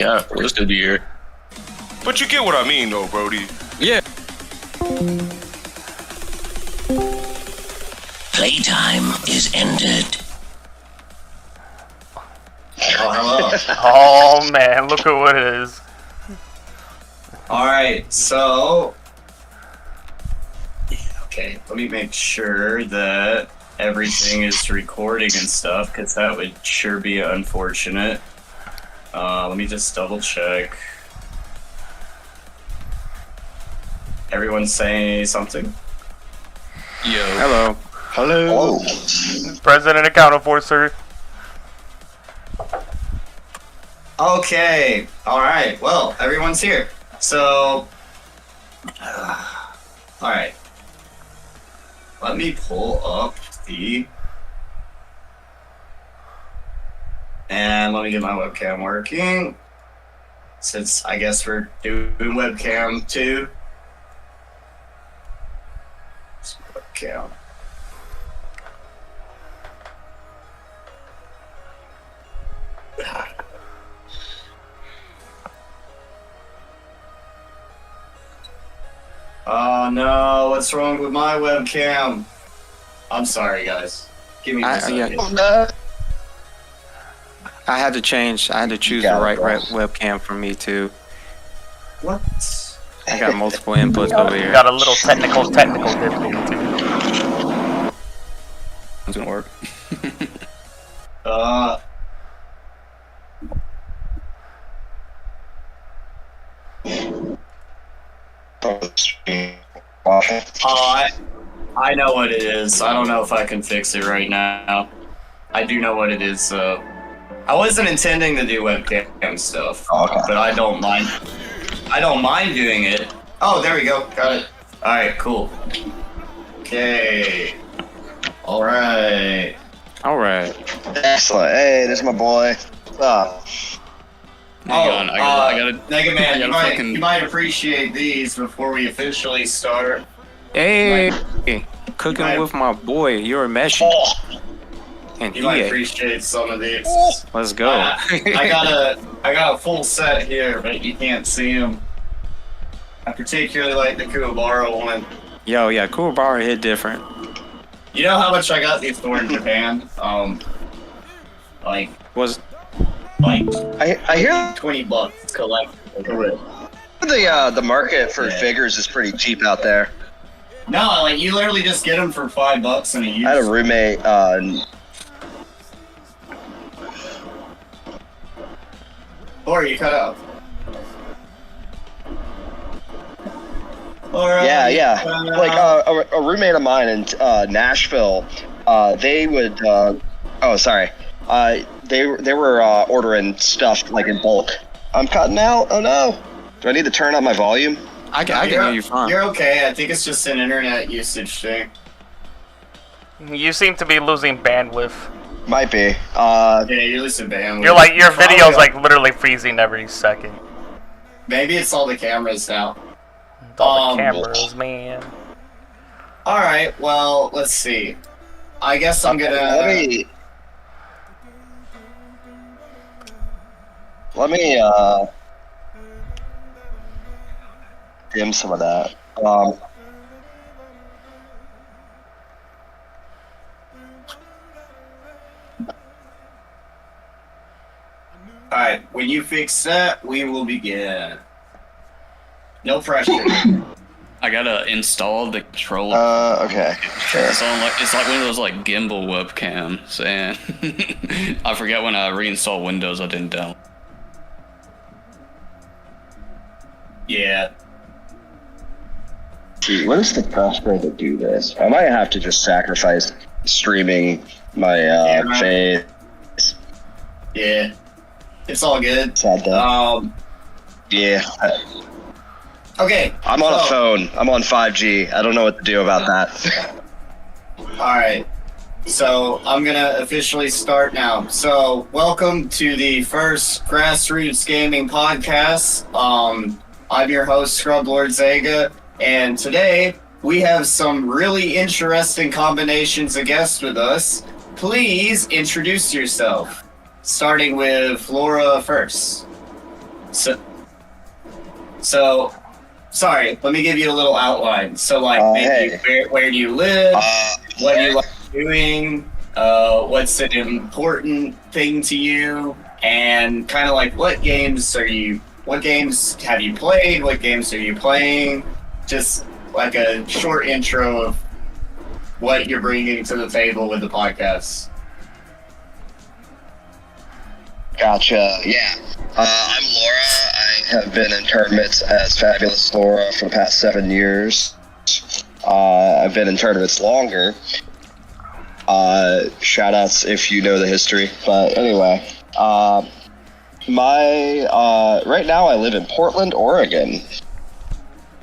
Yeah, we'll still be here. But you get what I mean, though, Brody. Yeah. Playtime is ended. Oh, hello. Oh man, look at what it is. Alright, so... Okay, let me make sure that everything is recording and stuff, because that would sure be unfortunate. Let me just double check. Everyone say something? Yo. Hello. Hello. President accounted for, sir. Okay, alright, well, everyone's here. So... Alright. Let me pull up the... And let me get my webcam working. Since I guess we're doing webcam too. Webcam. Oh no, what's wrong with my webcam? I'm sorry guys. Give me a second. I had to change. I had to choose the right webcam for me too. What? I got multiple inputs over You here. got a little technical difficulty. It's gonna work. I know what it is. I don't know if I can fix it right now. I do know what it is, so... I wasn't intending to do webcam stuff, but I don't mind. I don't mind doing it. Oh, there we go. Got it. Alright, cool. Okay. Alright. Alright. Excellent. Hey, there's my boy. Hang on, I gotta Mega Man, I you might appreciate these before we officially start. Hey, cooking with my boy. You're a mesh. And You might appreciate some of these. Let's go. I got a full set here, but you can't see them. I particularly like the Kuwabara one. Yo, yeah, Kuwabara hit different. You know how much I got these for in Japan? Like I hear $20 collect. the market for figures is pretty cheap out there. No, like you literally just get them for $5 in a use. I had a roommate. Or you cut out. Or, Yeah. Like a roommate of mine in Nashville. They would. They were ordering stuff like in bulk. I'm cutting out. Oh no! Do I need to turn up my volume? I can hear you fine. You're okay. I think it's just an internet usage thing. You seem to be losing bandwidth. Might be. Yeah, you're losing bandwidth. You're like your video's like literally freezing every second. Maybe it's all the cameras now. All the cameras, man. All right. Well, let's see. I guess I'm gonna. Let me dim some of that. Alright, when you fix that, we will begin. No pressure. I gotta install the controller. Okay. Sure. So it's like one of those like gimbal webcams, and I forget when I reinstall Windows I didn't download. Yeah. Gee, what is the best way to do this? I might have to just sacrifice streaming my face. Yeah. It's all good. Sad though. Yeah. Okay. I'm on a phone. I'm on 5G. I don't know what to do about that. Alright. So, I'm gonna officially start now. So, welcome to the first Grassroots Gaming Podcast. I'm your host, Scrub Lord Zega, and today we have some really interesting combinations of guests with us. Please introduce yourself, starting with Flora first. So, sorry, let me give you a little outline. So, like, maybe where do you live? What do you like doing? What's an important thing to you? And kind of like, what games have you played? What games are you playing? Just like a short intro of what you're bringing to the table with the podcast. Gotcha. Yeah. I'm Laura. I have been in tournaments as Fabulous Laura for the past 7 years. I've been in tournaments longer. Shoutouts if you know the history. But anyway, right now I live in Portland, Oregon.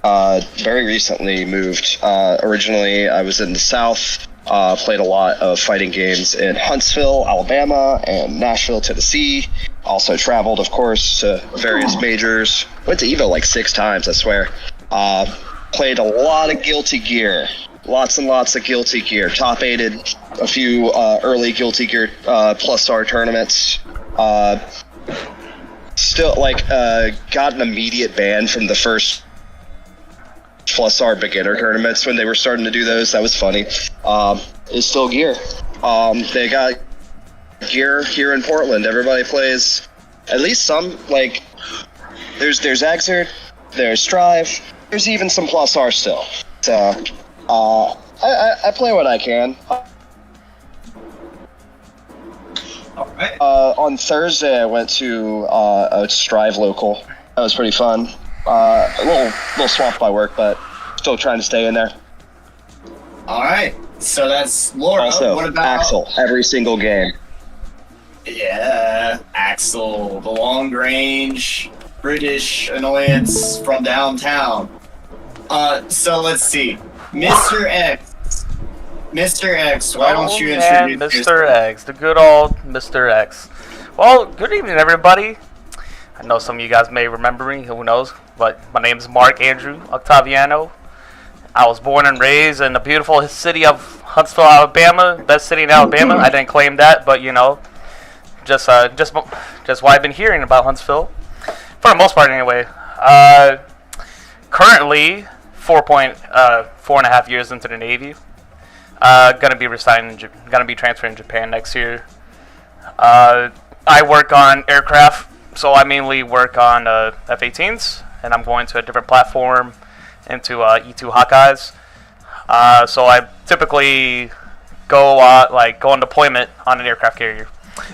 Very recently moved. Originally I was in the South. Played a lot of fighting games in Huntsville, Alabama, and Nashville, Tennessee. Also traveled, of course, to various majors. Went to EVO like 6 times, I swear. Played a lot of Guilty Gear. Lots and lots of Guilty Gear. Top 8'd a few early Guilty Gear Plus Star tournaments. Still, got an immediate ban from the first Plus Star beginner tournaments when they were starting to do those. That was funny. It's still Gear. They got Gear here in Portland. Everybody plays at least some, like, there's Exert, there's Strive, there's even some Plus R still. So, I play what I can. Alright. On Thursday, I went to a Strive local. That was pretty fun. A little swamped by work, but still trying to stay in there. Alright, so that's Laura. Also, what about Axel, every single game. Yeah, Axel, the long-range British annoyance from downtown. So let's see. Mr. X. Mr. X, why don't you introduce Mr. X, the good old Mr. X. Well, good evening, everybody. I know some of you guys may remember me, who knows, but my name is Mark Andrew Octaviano. I was born and raised in the beautiful city of Huntsville, Alabama, best city in Alabama. I didn't claim that, but you know, just what I've been hearing about Huntsville, for the most part, anyway. Currently, 4.5 years into the Navy. Gonna be transferring to Japan next year. I work on aircraft, so I mainly work on F-18s, and I'm going to a different platform into E2 Hawkeyes. So I typically go on deployment on an aircraft carrier.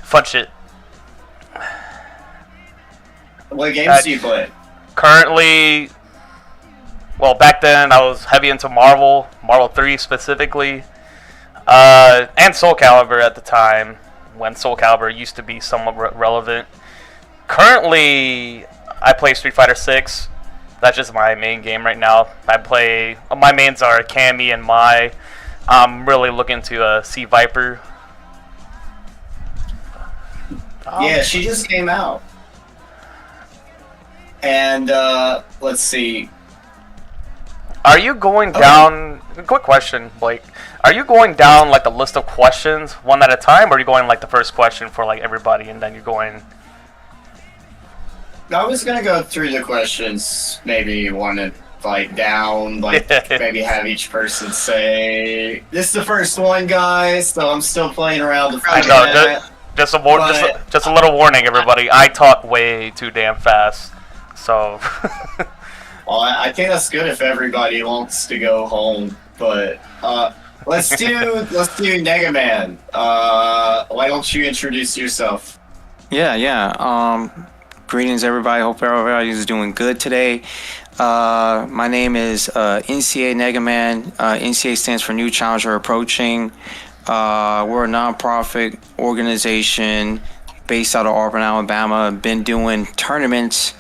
Fun shit. What games do you play? Currently, well, back then I was heavy into Marvel 3 specifically, and Soul Calibur at the time, when Soul Calibur used to be somewhat relevant. Currently, I play Street Fighter 6. That's just my main game right now. My mains are Cammy and Mai. I'm really looking to see Viper. Yeah, she just came out. And, let's see. Are you going down... Quick question, Blake. Are you going down, like, the list of questions one at a time, or are you going, like, the first question for, like, everybody, and then you're going... I was gonna go through the questions, maybe one at, like, down, like, maybe have each person say, this is the first one, guys, so I'm still playing around the I know, just a little warning, everybody. I talk way too damn fast, so... Well, I think that's good if everybody wants to go home, but let's do Negaman. Why don't you introduce yourself? Yeah. Greetings, everybody. Hope everybody's doing good today. My name is NCA Negaman. NCA stands for New Challenger Approaching. We're a nonprofit organization based out of Auburn, Alabama. Been doing tournaments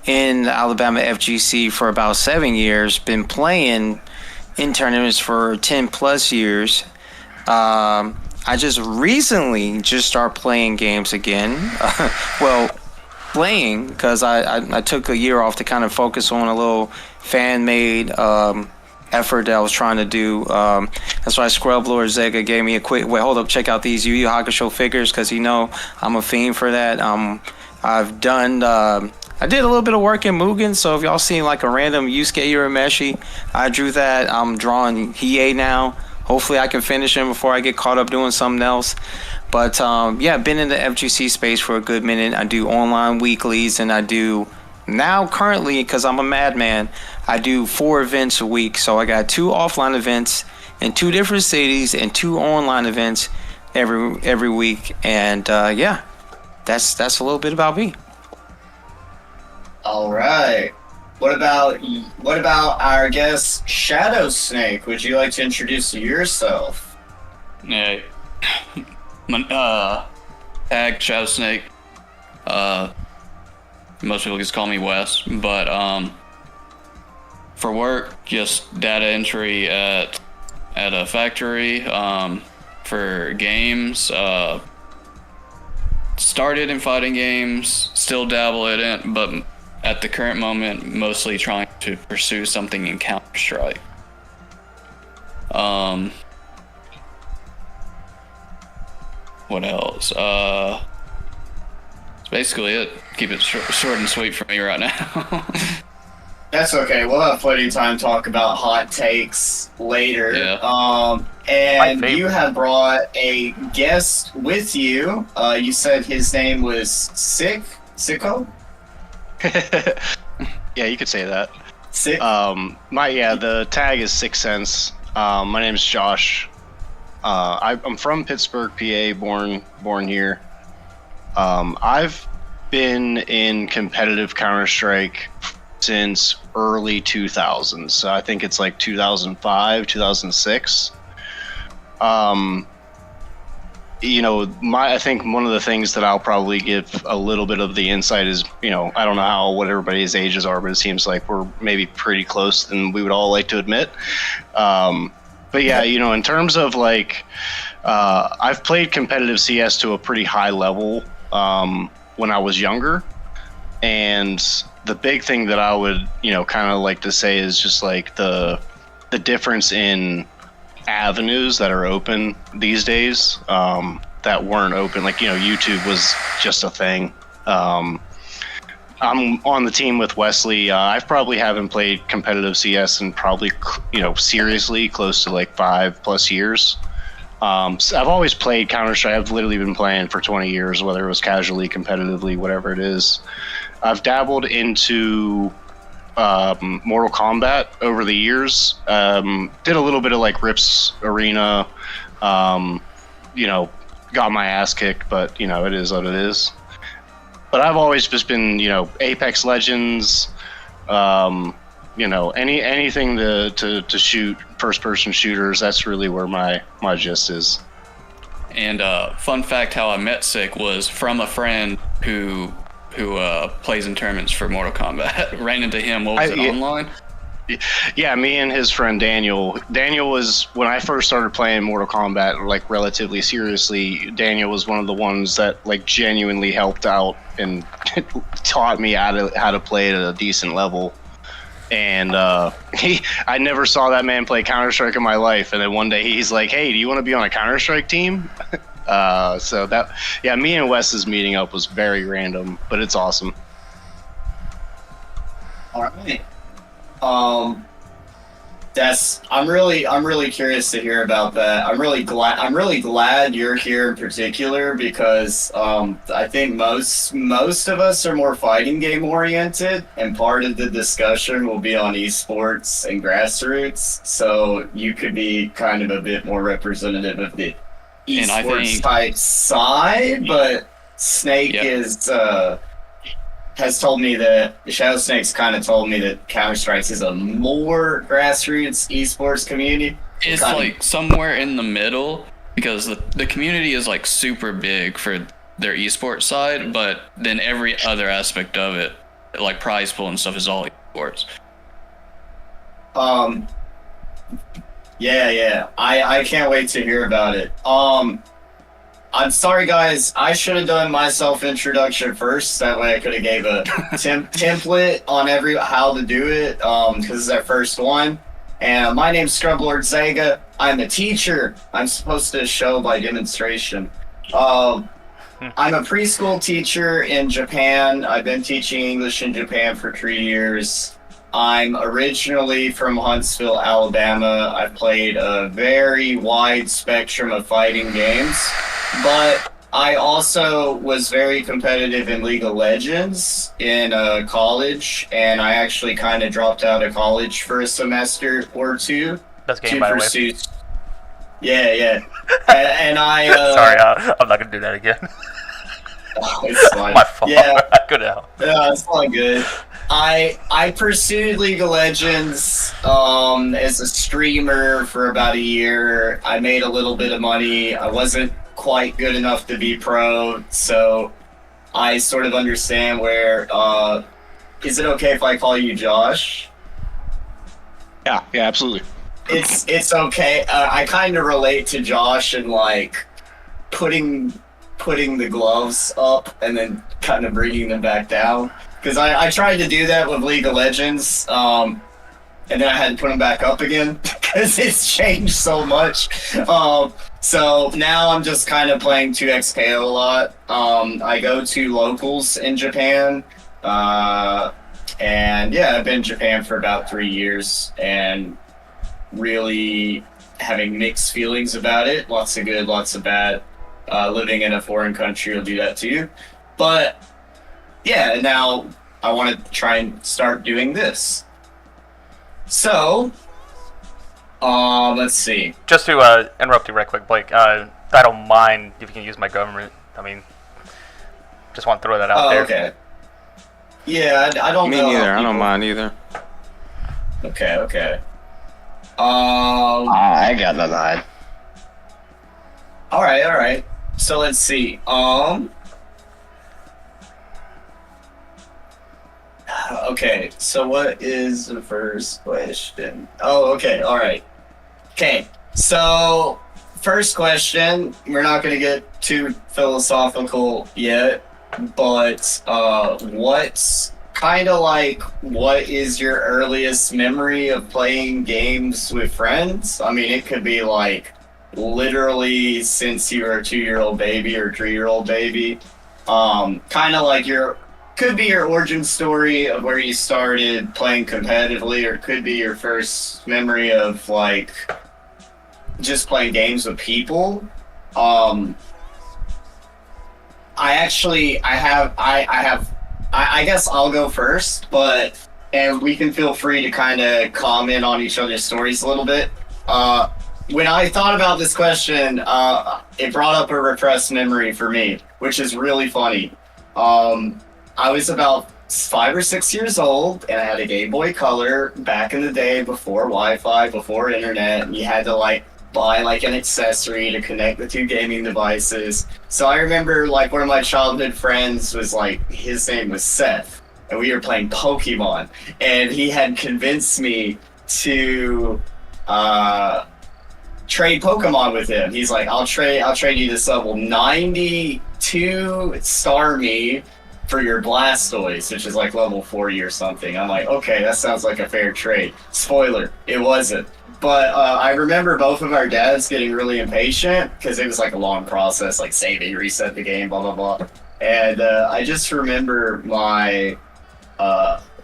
in the Alabama FGC for about 7 years. Been playing in tournaments for 10 plus years. I just recently started playing games again. Playing because I took a year off to kind of focus on a little fan-made effort that I was trying to do. That's why Scrub Lord Zega gave me a quick, hold up, check out these Yu Yu Hakusho figures, because I'm a fiend for that. I've done I did a little bit of work in Mugen, so if y'all seen like a random Yusuke Urameshi, I drew that. I'm drawing Hiei now. Hopefully I can finish him before I get caught up doing something else. But yeah, been in the FGC space for a good minute. I do online weeklies, and I do now currently, because I'm a madman, I do 4 events a week. So I got 2 offline events in 2 different cities and 2 online events every week. And yeah, that's a little bit about me. All right. What about our guest Shadow Snake? Would you like to introduce yourself? Yeah. Tag Shadow Snake. Most people just call me Wes, but for work, just data entry at a factory. For games, started in fighting games, still dabble in it, but at the current moment, mostly trying to pursue something in Counter-Strike. What else? That's basically it. Keep it short and sweet for me right now. That's okay. We'll have plenty of time to talk about hot takes later. Yeah. And you have brought a guest with you. You said his name was Sicko? Yeah, you could say that. Sick. The tag is 6 cents. My name's Josh. I'm from Pittsburgh, PA, born here. I've been in competitive Counter-Strike since early 2000s. So I think it's like 2005, 2006. I think one of the things that I'll probably give a little bit of the insight is, I don't know what everybody's ages are, but it seems like we're maybe pretty close than we would all like to admit. But yeah, in terms of I've played competitive CS to a pretty high level when I was younger. And the big thing that I would, kind of like to say is just like the difference in avenues that are open these days that weren't open. YouTube was just a thing. I'm on the team with Wesley. I probably haven't played competitive CS in probably, seriously close to 5+ years. So I've always played Counter-Strike. I've literally been playing for 20 years, whether it was casually, competitively, whatever it is. I've dabbled into Mortal Kombat over the years. Did a little bit of Rips Arena. Got my ass kicked, but it is what it is. But I've always just been, Apex Legends, anything to shoot, first-person shooters. That's really where my gist is. And fun fact, how I met Sick was from a friend who plays in tournaments for Mortal Kombat. Ran into him. What was it, online? Yeah, me and his friend Daniel. Daniel was, when I first started playing Mortal Kombat, relatively seriously, Daniel was one of the ones that genuinely helped out and taught me how to play at a decent level. And I never saw that man play Counter-Strike in my life. And then one day he's like, "Hey, do you want to be on a Counter-Strike team?" So me and Wes's meeting up was very random, but it's awesome. All right. I'm really curious to hear about that. I'm really glad you're here in particular because I think most of us are more fighting game oriented, and part of the discussion will be on esports and grassroots. So you could be kind of a bit more representative of the esports type side, but Snake has told me that Shadow Snake's kind of told me that Counter-Strike is a more grassroots esports community. It's somewhere in the middle because the community is super big for their esports side, but then every other aspect of it, prize pool and stuff, is all esports. Yeah. I can't wait to hear about it. I'm sorry, guys. I should have done my self-introduction first. That way I could have gave a template on how to do it, because it's our first one. And my name's Scrublord Zega. I'm a teacher. I'm supposed to show by demonstration. I'm a preschool teacher in Japan. I've been teaching English in Japan for 3 years. I'm originally from Huntsville, Alabama. I've played a very wide spectrum of fighting games, but I also was very competitive in League of Legends in college, and I actually kind of dropped out of college for a semester or two. Best game, by the way. Yeah. and I... Sorry, I'm not going to do that again. It's fine. My fault. Yeah. Good hell. Yeah, it's all good. I pursued League of Legends as a streamer for about a year. I made a little bit of money. I wasn't quite good enough to be pro, so I sort of understand where. Is it okay if I call you Josh? Yeah, absolutely. It's okay. I kind of relate to Josh in like putting the gloves up and then kind of bringing them back down. Because I tried to do that with League of Legends, and then I had to put them back up again because it's changed so much. So now I'm just kind of playing 2XKO a lot. I go to locals in Japan, and yeah, I've been in Japan for about 3 years and really having mixed feelings about it. Lots of good, lots of bad. Living in a foreign country will do that to you. But yeah, now I want to try and start doing this. So, let's see. Just to interrupt you right quick, Blake, I don't mind if you can use my government. I mean, just want to throw that out there. Okay. Yeah, I don't know. Me neither. I don't mind either. Okay. I got nothing to hide. All right. So let's see. Okay, so what is the first question? Oh, okay, all right. Okay, so first question, we're not going to get too philosophical yet, but what's kind of like, what is your earliest memory of playing games with friends? I mean, it could be like literally since you were a 2-year-old baby or 3-year-old baby. Kind of like could be your origin story of where you started playing competitively, or it could be your first memory of like just playing games with people. I guess I'll go first, and we can feel free to kind of comment on each other's stories a little bit. When I thought about this question, it brought up a repressed memory for me, which is really funny. I was about 5 or 6 years old, and I had a Game Boy Color back in the day before Wi-Fi, before internet, and you had to like buy like an accessory to connect the two gaming devices. So I remember like one of my childhood friends was like, his name was Seth, and we were playing Pokemon, and he had convinced me to trade Pokemon with him. He's like, I'll trade you this level 92 Starmie for your Blastoise, which is like level 40 or something. I'm like, okay, that sounds like a fair trade. Spoiler, it wasn't. But I remember both of our dads getting really impatient because it was like a long process, like saving, reset the game, blah, blah, blah. And I just remember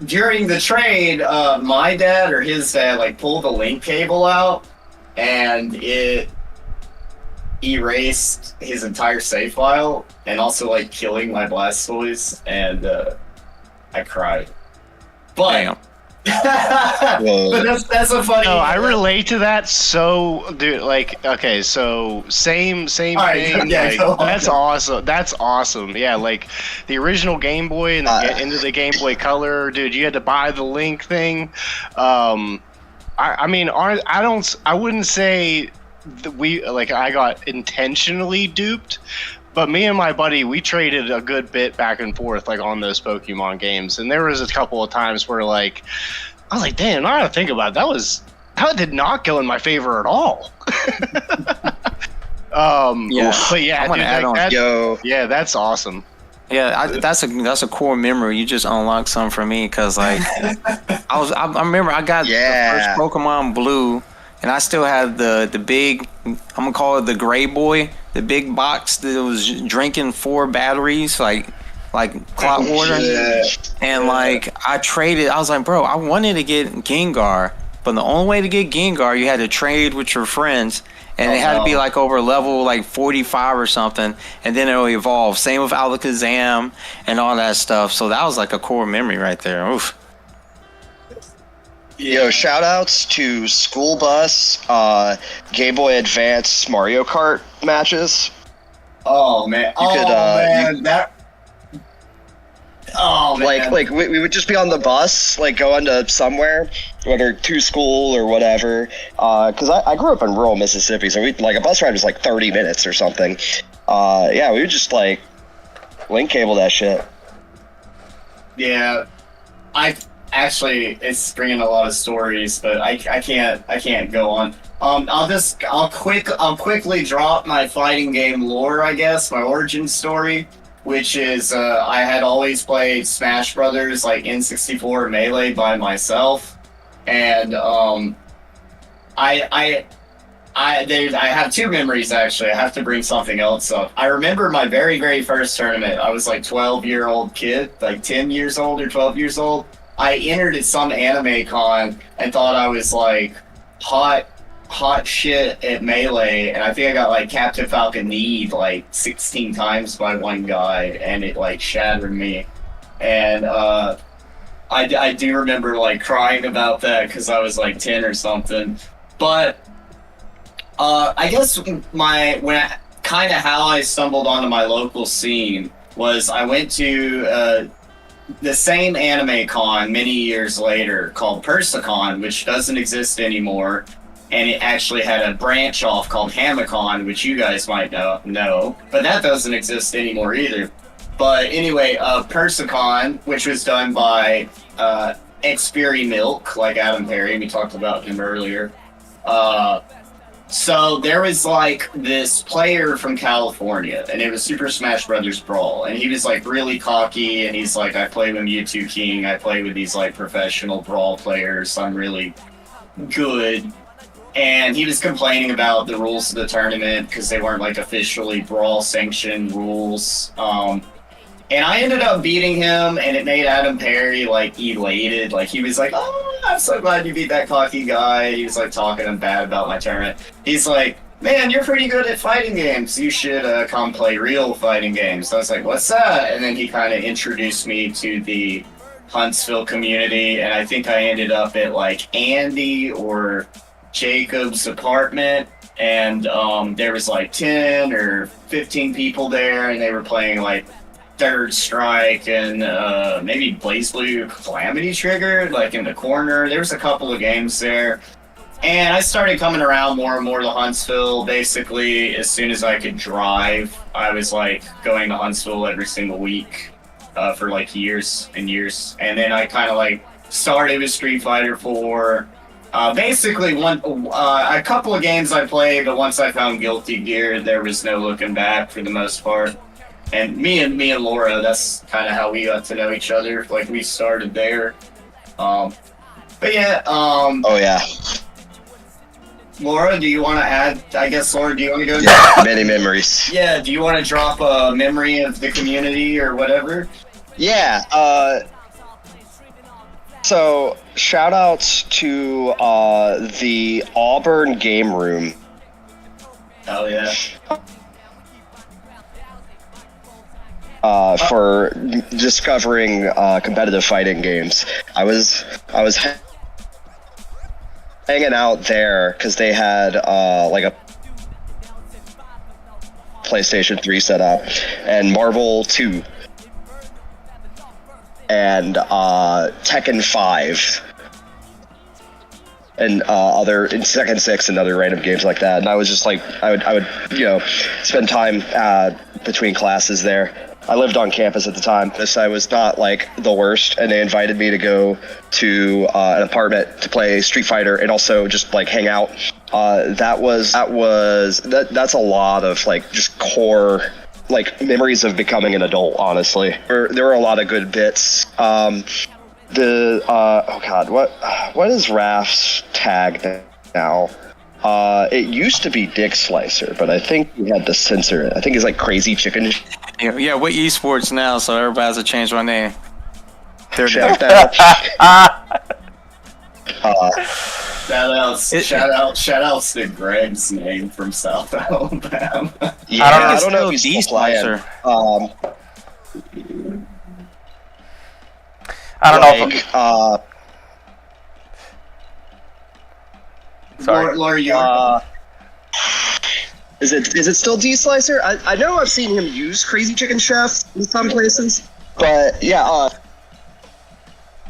during the trade, my dad or his dad like pulled the link cable out, and it erased his entire save file, and also like killing my Blastoise, and I cried. But but that's a funny. No, I relate to that. So, dude, like, okay, so same right, thing. yeah, Like, that's awesome. That's awesome. Yeah, like the original Game Boy and then get into the Game Boy Color, dude. You had to buy the link thing. I mean, I wouldn't say that I got intentionally duped, but me and my buddy, we traded a good bit back and forth like on those Pokemon games, and there was a couple of times where like I was like, damn, now I gotta think about it, that did not go in my favor at all. Yeah, but yeah, I want to add on. Yeah, that's awesome. Yeah, that's a core memory. You just unlocked some for me because like I remember I got the first Pokemon Blue, and I still had the big, I'm gonna call it the gray boy, the big box that was drinking 4 batteries like clot water. And like I traded, I was like, bro, I wanted to get Gengar, but the only way to get Gengar, you had to trade with your friends. And it had to be like over level like 45 or something, and then it'll evolve. Same with Alakazam and all that stuff. So that was like a core memory right there. Oof. Yo, shout outs to School Bus, Game Boy Advance Mario Kart matches. Oh man! Like we would just be on the bus, like going to somewhere, whether to school or whatever. Because I grew up in rural Mississippi, so like a bus ride was like 30 minutes or something. Yeah, we would just like link cable that shit. Yeah, it's bringing a lot of stories, but I can't go on. I'll quickly drop my fighting game lore, I guess, my origin story, which is I had always played Smash Brothers like N64 Melee by myself, and I have 2 memories actually. I have to bring something else up. I remember my very first tournament. I was like 12-year-old kid, like 10 years old or 12 years old. I entered at some anime con and thought I was like hot shit at Melee, and I think I got like Captain Falcon kneed like 16 times by one guy, and it like shattered me. And I do remember like crying about that because I was like 10 or something. But I guess how I stumbled onto my local scene was I went to the same anime con many years later called Persicon, which doesn't exist anymore, and it actually had a branch off called Hamicon, which you guys might know, but that doesn't exist anymore either. But anyway, Persicon, which was done by Xfury Milk, like Adam Perry, we talked about him earlier. So there was like this player from California, and it was Super Smash Brothers Brawl, and he was like really cocky, and he's like, I play with Mewtwo King, I play with these like professional Brawl players, I'm really good. And he was complaining about the rules of the tournament because they weren't like officially Brawl sanctioned rules. And I ended up beating him, and it made Adam Perry like elated. Like he was like, "Oh, I'm so glad you beat that cocky guy." He was like talking bad about my tournament. He's like, "Man, you're pretty good at fighting games. You should come play real fighting games." So I was like, "What's that?" And then he kind of introduced me to the Huntsville community, and I think I ended up at like Andy or Jacob's apartment, and there was like 10 or 15 people there, and they were playing like Third Strike and maybe BlazBlue Calamity Trigger, like in the corner. There was a couple of games there. And I started coming around more and more to Huntsville. Basically, as soon as I could drive, I was like going to Huntsville every single week for like years and years. And then I kind of like started with Street Fighter 4. Basically, a couple of games I played, but once I found Guilty Gear, there was no looking back for the most part. And me and Laura, that's kind of how we got to know each other. Like we started there. But yeah. Oh yeah. Laura, do you want to add? I guess Laura, do you want to go? Yeah, many memories. Yeah. Do you want to drop a memory of the community or whatever? Yeah. So shout outs to the Auburn Game Room. Oh yeah. For discovering competitive fighting games. I was hanging out there because they had like a PlayStation 3 set up and Marvel 2 and Tekken 5 and Tekken 6 and other random games like that. And I was just like, I would spend time between classes there. I lived on campus at the time. I was not like the worst, and they invited me to go to an apartment to play Street Fighter and also just like hang out. That's a lot of like just core like memories of becoming an adult. Honestly, there were a lot of good bits. What is Raph's tag now. It used to be Dick Slicer, but I think we had to censor it. I think it's like Crazy Chicken. Yeah, we're esports now, so everybody has to change my name. They're Shaft Shout outs to Greg's name from South Alabama. Yeah, I don't know if he's still playing. I don't know. Sorry. Laura, is it still D Slicer? I know I've seen him use Crazy Chicken Chef in some places, but yeah.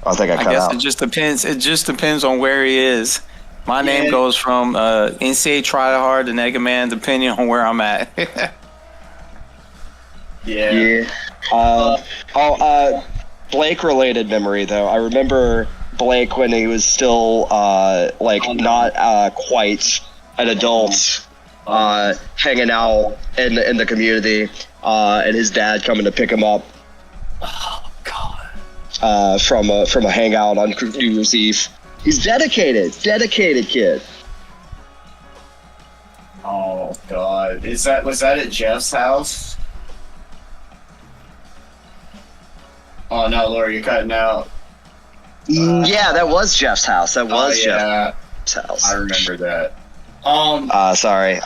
I think I guess out. It just depends. It just depends on where he is. My name goes from NCA Tryhard to Nega Man, depending on where I'm at. Blake related memory though. I remember Blake when he was still not quite an adult, hanging out in the community, and his dad coming to pick him up. Oh God. From a hangout on New Year's Eve. He's dedicated kid. Oh God. Was that at Jeff's house? Oh no, Laura, you're cutting out. Yeah, that was Jeff's house. Jeff's house. I remember that. Sorry.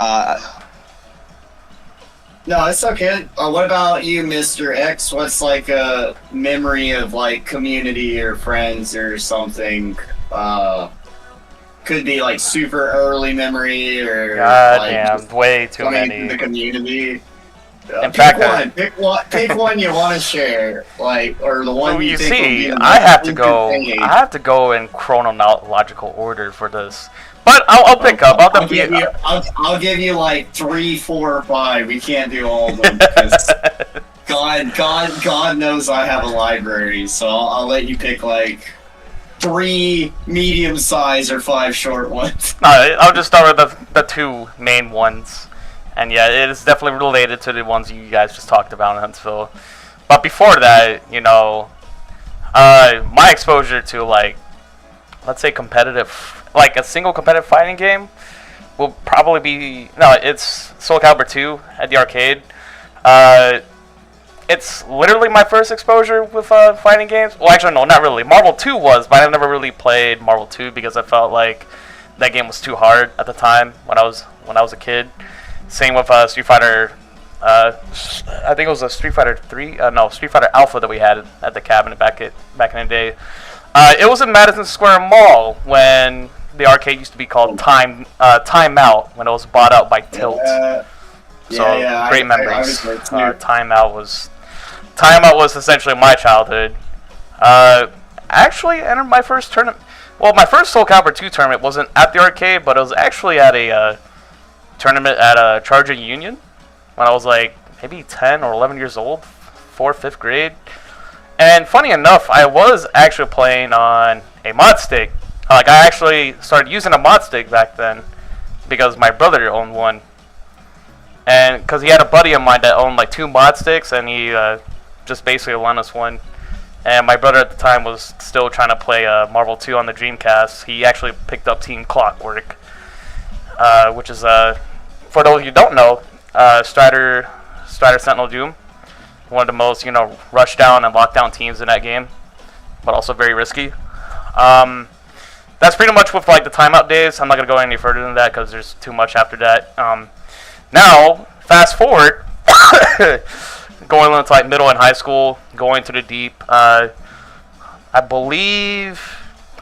No, it's okay. What about you, Mr. X? What's like a memory of like community or friends or something? Could be like super early memory or way too many. In the community. Pick one you want to share, like, or the one you think. See, I have to go in chronological order for this, but I'll pick up. I'll give you like 3, 4, or 5. We can't do all of them. God knows I have a library, so I'll let you pick like 3 medium size or 5 short ones. No, I'll just start with the 2 main ones. And yeah, it is definitely related to the ones you guys just talked about in Huntsville. But before that, my exposure to, like, let's say competitive, like a single competitive fighting game will probably be, it's Soul Calibur 2 at the arcade. It's literally my first exposure with fighting games. Well, actually, no, not really. Marvel 2 was, but I've never really played Marvel 2 because I felt like that game was too hard at the time when I was a kid. Same with Street Fighter. I think it was a Street Fighter 3. Street Fighter Alpha that we had at the cabinet back in the day. It was in Madison Square Mall when the arcade used to be called Time Out, when it was bought out by Tilt. Great memories. Time Out was essentially my childhood. Actually entered my first tournament. Well, my first Soul Calibur 2 tournament wasn't at the arcade, but it was actually at a tournament at Charger Union when I was like maybe 10 or 11 years old, 4th, 5th grade. And funny enough, I was actually playing on a mod stick. Like, I actually started using a mod stick back then because my brother owned one. And because he had a buddy of mine that owned like 2 mod sticks, and he just basically lent us one. And my brother at the time was still trying to play Marvel 2 on the Dreamcast. He actually picked up Team Clockwork, which is, for those of you who don't know, Strider Sentinel Doom. One of the most, rush down and lock down teams in that game, but also very risky. That's pretty much with like the timeout days. I'm not going to go any further than that because there's too much after that. Now, fast forward, going into like middle and high school, going to the deep. I believe,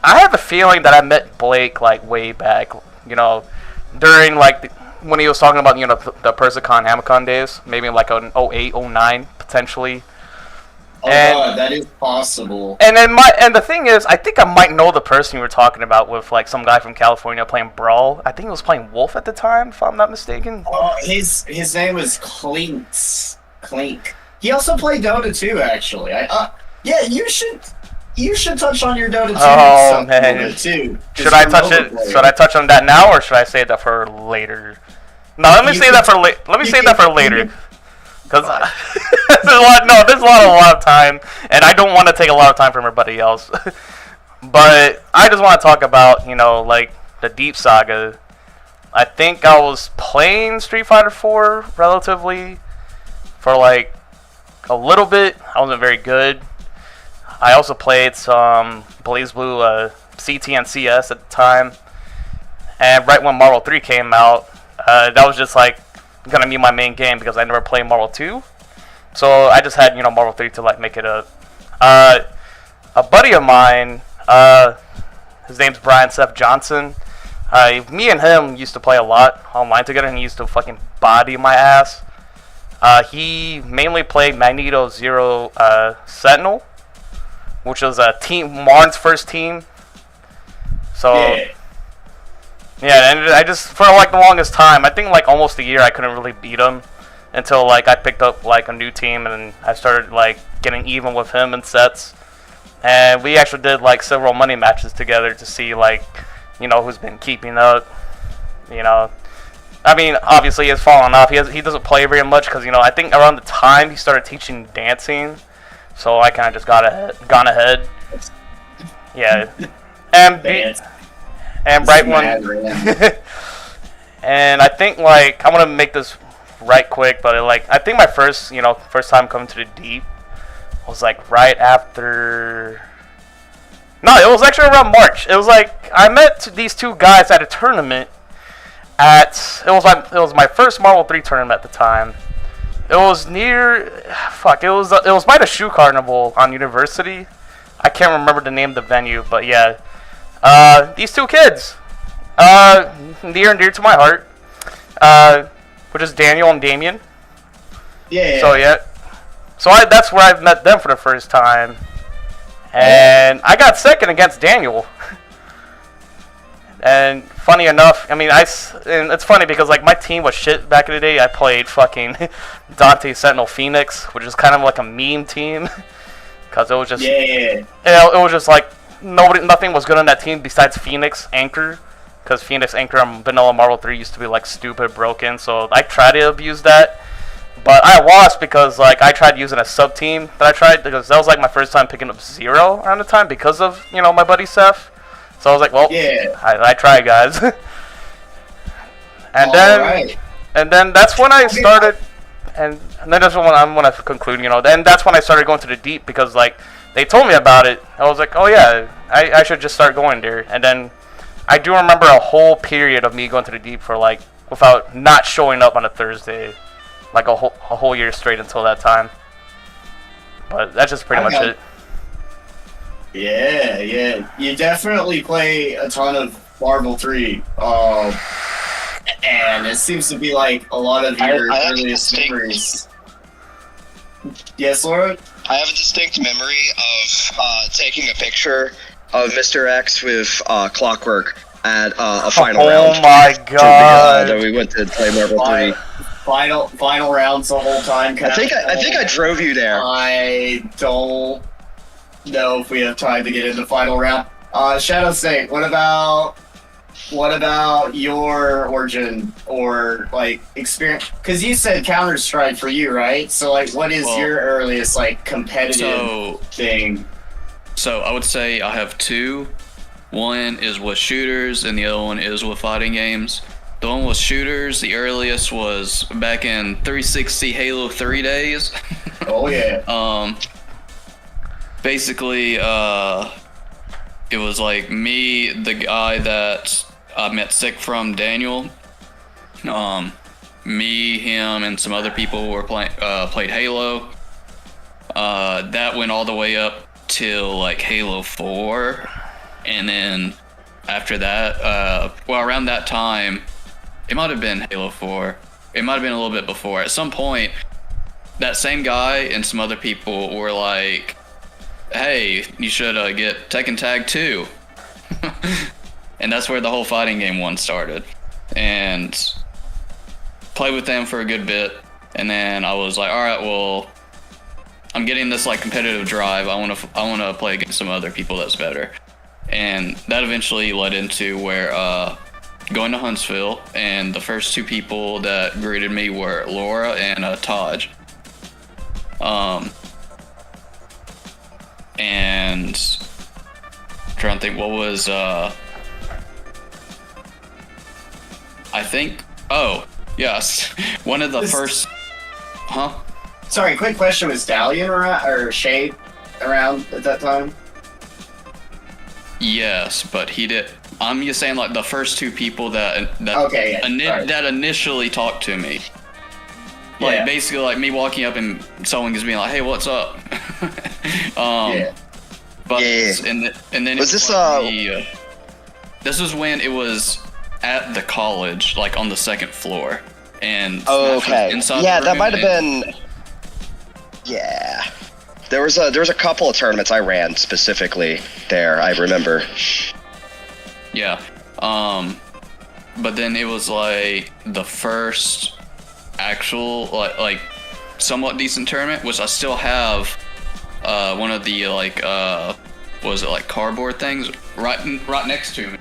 I have a feeling that I met Blake like way back, during like when he was talking about the Persicon Hamicon days, maybe like an 08, 09 potentially. Oh God, that is possible. And then the thing is, I think I might know the person you were talking about with like some guy from California playing Brawl. I think he was playing Wolf at the time, if I'm not mistaken. Oh, his name was Clink. He also played Dota 2, actually. Yeah, you should touch on your Dota 2. Oh man, Dota 2, should I touch it? Should I touch on that now, or should I save that for later? No, let me save that for later. Let me save that for later. Because there's a lot of time, and I don't want to take a lot of time from everybody else. But I just want to talk about, like, the Deep Saga. I think I was playing Street Fighter 4 relatively for like a little bit. I wasn't very good. I also played some BlazBlue CT and CS at the time. And right when Marvel 3 came out, that was just like gonna be my main game because I never played Marvel 2. So I just had, Marvel 3 to like make it up. A buddy of mine, his name's Brian Seth Johnson. Me and him used to play a lot online together, and he used to fucking body my ass. He mainly played Magneto Zero Sentinel, which was Marn's first team. So yeah, and I just, for like the longest time, I think like almost a year, I couldn't really beat him until like I picked up like a new team and I started like getting even with him in sets. And we actually did like several money matches together to see like, who's been keeping up. I mean, obviously he's fallen off. He doesn't play very much because I think around the time he started teaching dancing, so I kind of just gone ahead. Yeah, and right one. And I think like I'm gonna make this right quick, but like I think my first time coming to the Deep was like right after. No, it was actually around March. It was like I met these two guys at a tournament. It was my first Marvel 3 tournament at the time. It was near, it was by the Shoe Carnival on University. I can't remember the name of the venue, but yeah. These two kids, near and dear to my heart, which is Daniel and Damien. Yeah. So yeah, that's where I met them for the first time, and I got second against Daniel. And funny enough, I mean, and it's funny because like my team was shit back in the day. I played fucking Dante Sentinel Phoenix, which is kind of like a meme team, because it was just it was just like nothing was good on that team besides Phoenix Anchor, because Phoenix Anchor on Vanilla Marvel 3 used to be like stupid broken. So I tried to abuse that, but I lost because like I tried using a sub team because that was like my first time picking up Zero around the time because of my buddy Seth. So I was like, well, I tried, guys. And then that's when I started, and then that's when I'm gonna conclude. Then that's when I started going to the Deep because like they told me about it. I was like, oh yeah, I should just start going there. And then I do remember a whole period of me going to the Deep for like without not showing up on a Thursday, like a whole year straight until that time. But that's just pretty much it. Yeah. You definitely play a ton of Marvel 3. And it seems to be like a lot of your earliest memories. Yes, Laura? I have a distinct memory of taking a picture of Mr. X with Clockwork at a final round. Oh my god! We went to play Marvel 3. Final rounds the whole time. I think I drove you there. I don't know if we have time to get into final round. Shadow Snake, what about your origin or like experience? Because you said Counter-Strike for you, right? So like, what is your earliest like competitive thing? So I would say I have two. One is with shooters, and the other one is with fighting games. The one with shooters, the earliest was back in 360 Halo 3 days. Oh yeah. Basically, it was like me, the guy that I met sick from, Daniel. Me, him, and some other people were played Halo. That went all the way up till like Halo 4, and then after that, around that time, it might have been Halo 4. It might have been a little bit before. At some point, that same guy and some other people were like, hey, you should get Tekken Tag 2. And that's where the whole fighting game one started. And played with them for a good bit. And then I was like, alright, well, I'm getting this like competitive drive. I want to play against some other people that's better. And that eventually led into where going to Huntsville, and the first two people that greeted me were Laura and Taj. And I'm trying to think what was I think. Oh, yes. One of the first. Huh? Sorry, quick question: was Stallion around or Shay around at that time? Yes, but he did. I'm just saying, like the first two people that Okay, yeah, that initially talked to me. Like Yeah. basically, like me walking up and someone just being like, "Hey, what's up?" Yeah. But Yeah. and then Was it this, like this was when it was at the college, like on the second floor, and Oh, Smash was okay. inside Yeah, the that room, might have and- been. Yeah. There was a couple of tournaments I ran specifically there. I remember. Yeah. But then it was like the first actual like somewhat decent tournament, which I still have one of the like was it like cardboard things right next to me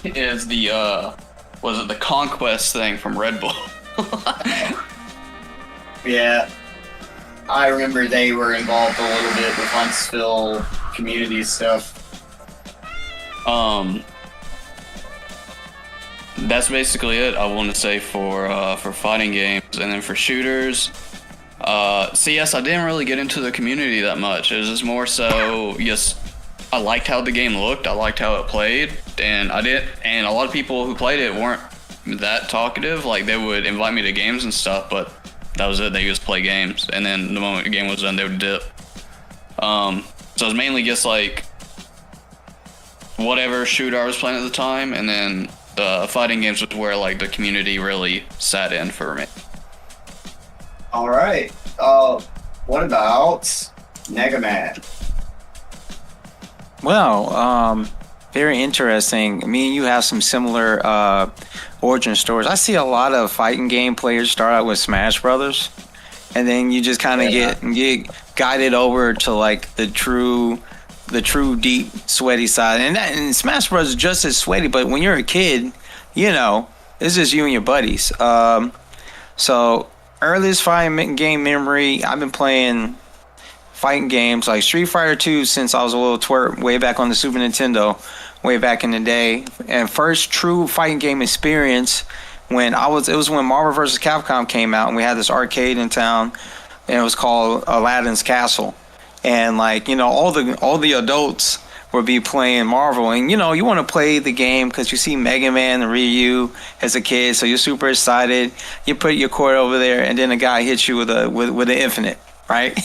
is the was it the Conquest thing from Red Bull. Yeah. I remember they were involved a little bit with Huntsville community stuff. That's basically it. I want to say for fighting games, and then for shooters, CS. I didn't really get into the community that much. It was just more so just I liked how the game looked. I liked how it played, and And a lot of people who played it weren't that talkative. Like they would invite me to games and stuff, but that was it. They just play games, and then the moment the game was done, they would dip. So it was mainly just like whatever shooter I was playing at the time, and then the fighting games was where like the community really sat in for me. All right. What about Negaman? Well, very interesting. Me and you have some similar origin stories. I see a lot of fighting game players start out with Smash Brothers, and then you just kind of get guided over to like the true deep sweaty side. And Smash Bros is just as sweaty, but when you're a kid, you know, it's just you and your buddies. So earliest fighting game memory, I've been playing fighting games like Street Fighter 2 since I was a little twerp way back on the Super Nintendo, way back in the day. And first true fighting game experience it was when Marvel vs. Capcom came out, and we had this arcade in town, and it was called Aladdin's Castle. And like, you know, all the adults would be playing Marvel, and you know, you want to play the game because you see Mega Man and Ryu as a kid, so you're super excited. You put your cord over there, and then a guy hits you with an infinite, right?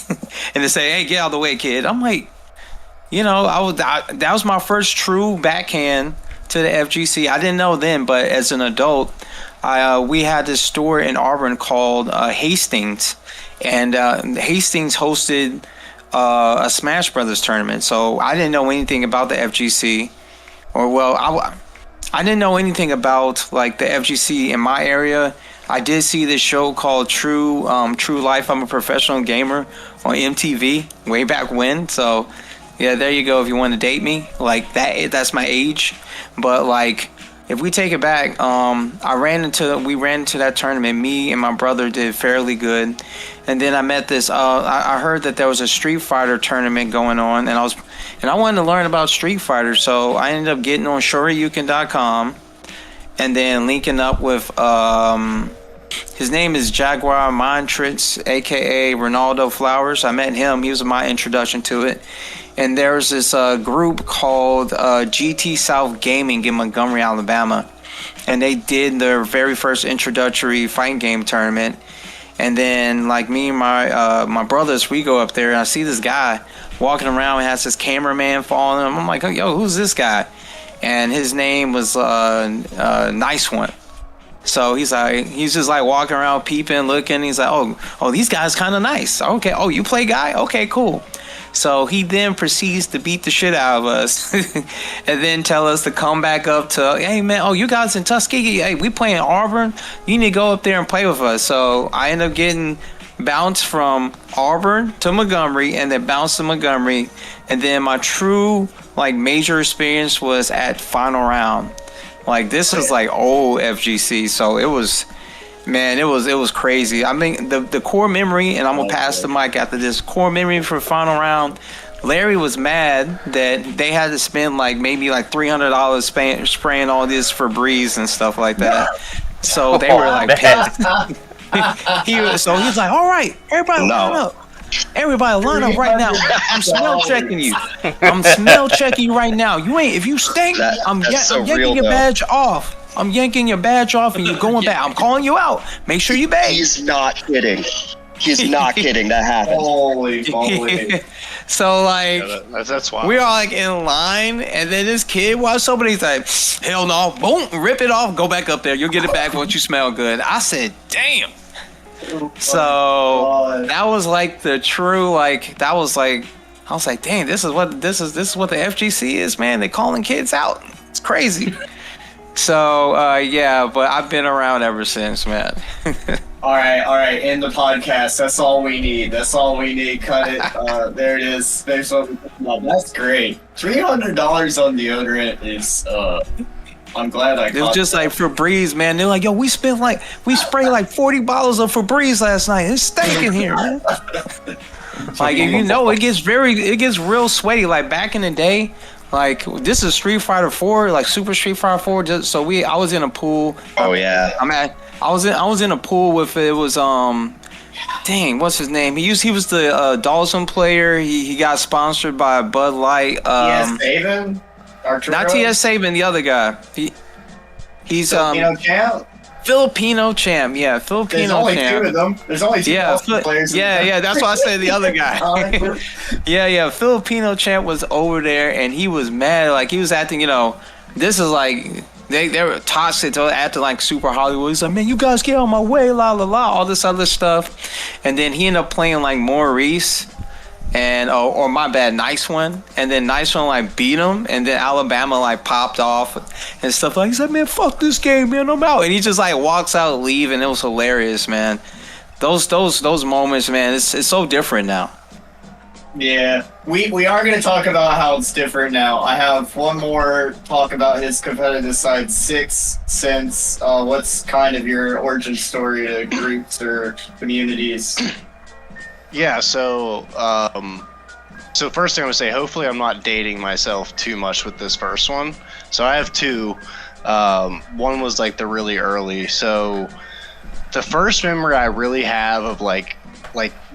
And they say, "Hey, get out of the way, kid." I'm like, you know, that was my first true backhand to the FGC. I didn't know then, but as an adult, we had this store in Auburn called Hastings, and Hastings hosted a Smash Brothers tournament. So I didn't know anything about the FGC, I didn't know anything about like the FGC in my area. I did see this show called True Life. I'm a Professional Gamer on MTV way back when. So yeah, there you go. If you want to date me, like that's my age. But like, if we take it back, we ran into that tournament. Me and my brother did fairly good, and then I met this. I heard that there was a Street Fighter tournament going on, and I wanted to learn about Street Fighter, so I ended up getting on shoryuken.com, and then linking up with his name is Jaguar Montrix, aka Ronaldo Flowers. I met him. He was my introduction to it. And there's this group called GT South Gaming in Montgomery, Alabama. And they did their very first introductory fighting game tournament. And then, like, me and my brothers, we go up there, and I see this guy walking around and has this cameraman following him. I'm like, oh, yo, who's this guy? And his name was Nice One. So he's just like walking around peeping, looking. He's like, oh, these guys kind of nice. Okay, oh, you play guy? Okay, cool. So he then proceeds to beat the shit out of us and then tell us to come back up to, hey, man, oh, you guys in Tuskegee? Hey, we playing Auburn. You need to go up there and play with us. So I end up getting bounced from Auburn to Montgomery and then bounced to Montgomery. And then my true, like, major experience was at Final Round. Like, this was, like, old FGC. So it was... Man, it was crazy. I mean, the core memory, and I'm gonna pass the mic after this. Core memory for Final Round, Larry was mad that they had to spend like maybe like $300 spraying all this Febreze and stuff like that. So they were like pissed. So he's like, all right, everybody line up. Everybody line up right now. I'm smell checking you. I'm smell checking you right now. You ain't, if you stink, I'm yanking your badge off. I'm yanking your badge off and you're going back. I'm calling you out. Make sure you bathe. He's not kidding. He's not kidding. That happened. Holy moly. So like, that's why we are like in line, and then this kid walks over and he's like, hell no, boom, rip it off, go back up there. You'll get it back once you smell good. I said, damn. So that was like the true, like, that was like, I was like, dang, this is what the FGC is, man. They calling kids out. It's crazy. So yeah, but I've been around ever since, man. All right. End the podcast. That's all we need. Cut it. There it is. There's what. That's great. $300 on deodorant is. I'm glad I. It was just like Febreze, man. They're like, yo, we sprayed like 40 bottles of Febreze last night. It's stinking here, man. Like, you know, it gets real sweaty. Like back in the day. Like, this is Street Fighter 4, like Super Street Fighter 4. I was in a pool. Oh yeah. I was in a pool with, it was dang, what's his name? He was the Dawson player. He got sponsored by Bud Light. T.S. Saban? Not T.S. Saban, the other guy. He's Filipino champ. Filipino champ, yeah, Filipino champ. There's only two of them. There's only two players. Yeah, that's why I said the other guy. yeah, Filipino champ was over there, and he was mad. Like, he was acting, you know, this is like, they were toxic, they were acting like super Hollywood. He's like, man, you guys get out of my way, la la la, all this other stuff. And then he ended up playing like Maurice. And or my bad, Nice One, and then Nice One like beat him, and then Alabama like popped off and stuff like. He said, "Man, fuck this game, man, I'm out." And he just like walks out, leave, and it was hilarious, man. Those moments, man, it's so different now. Yeah, we are going to talk about how it's different now. I have one more talk about his competitive side, 6 cents. What's kind of your origin story to groups or communities? Yeah, so first thing I would say, hopefully I'm not dating myself too much with this first one. So I have two. One was like the really early. So the first memory I really have of like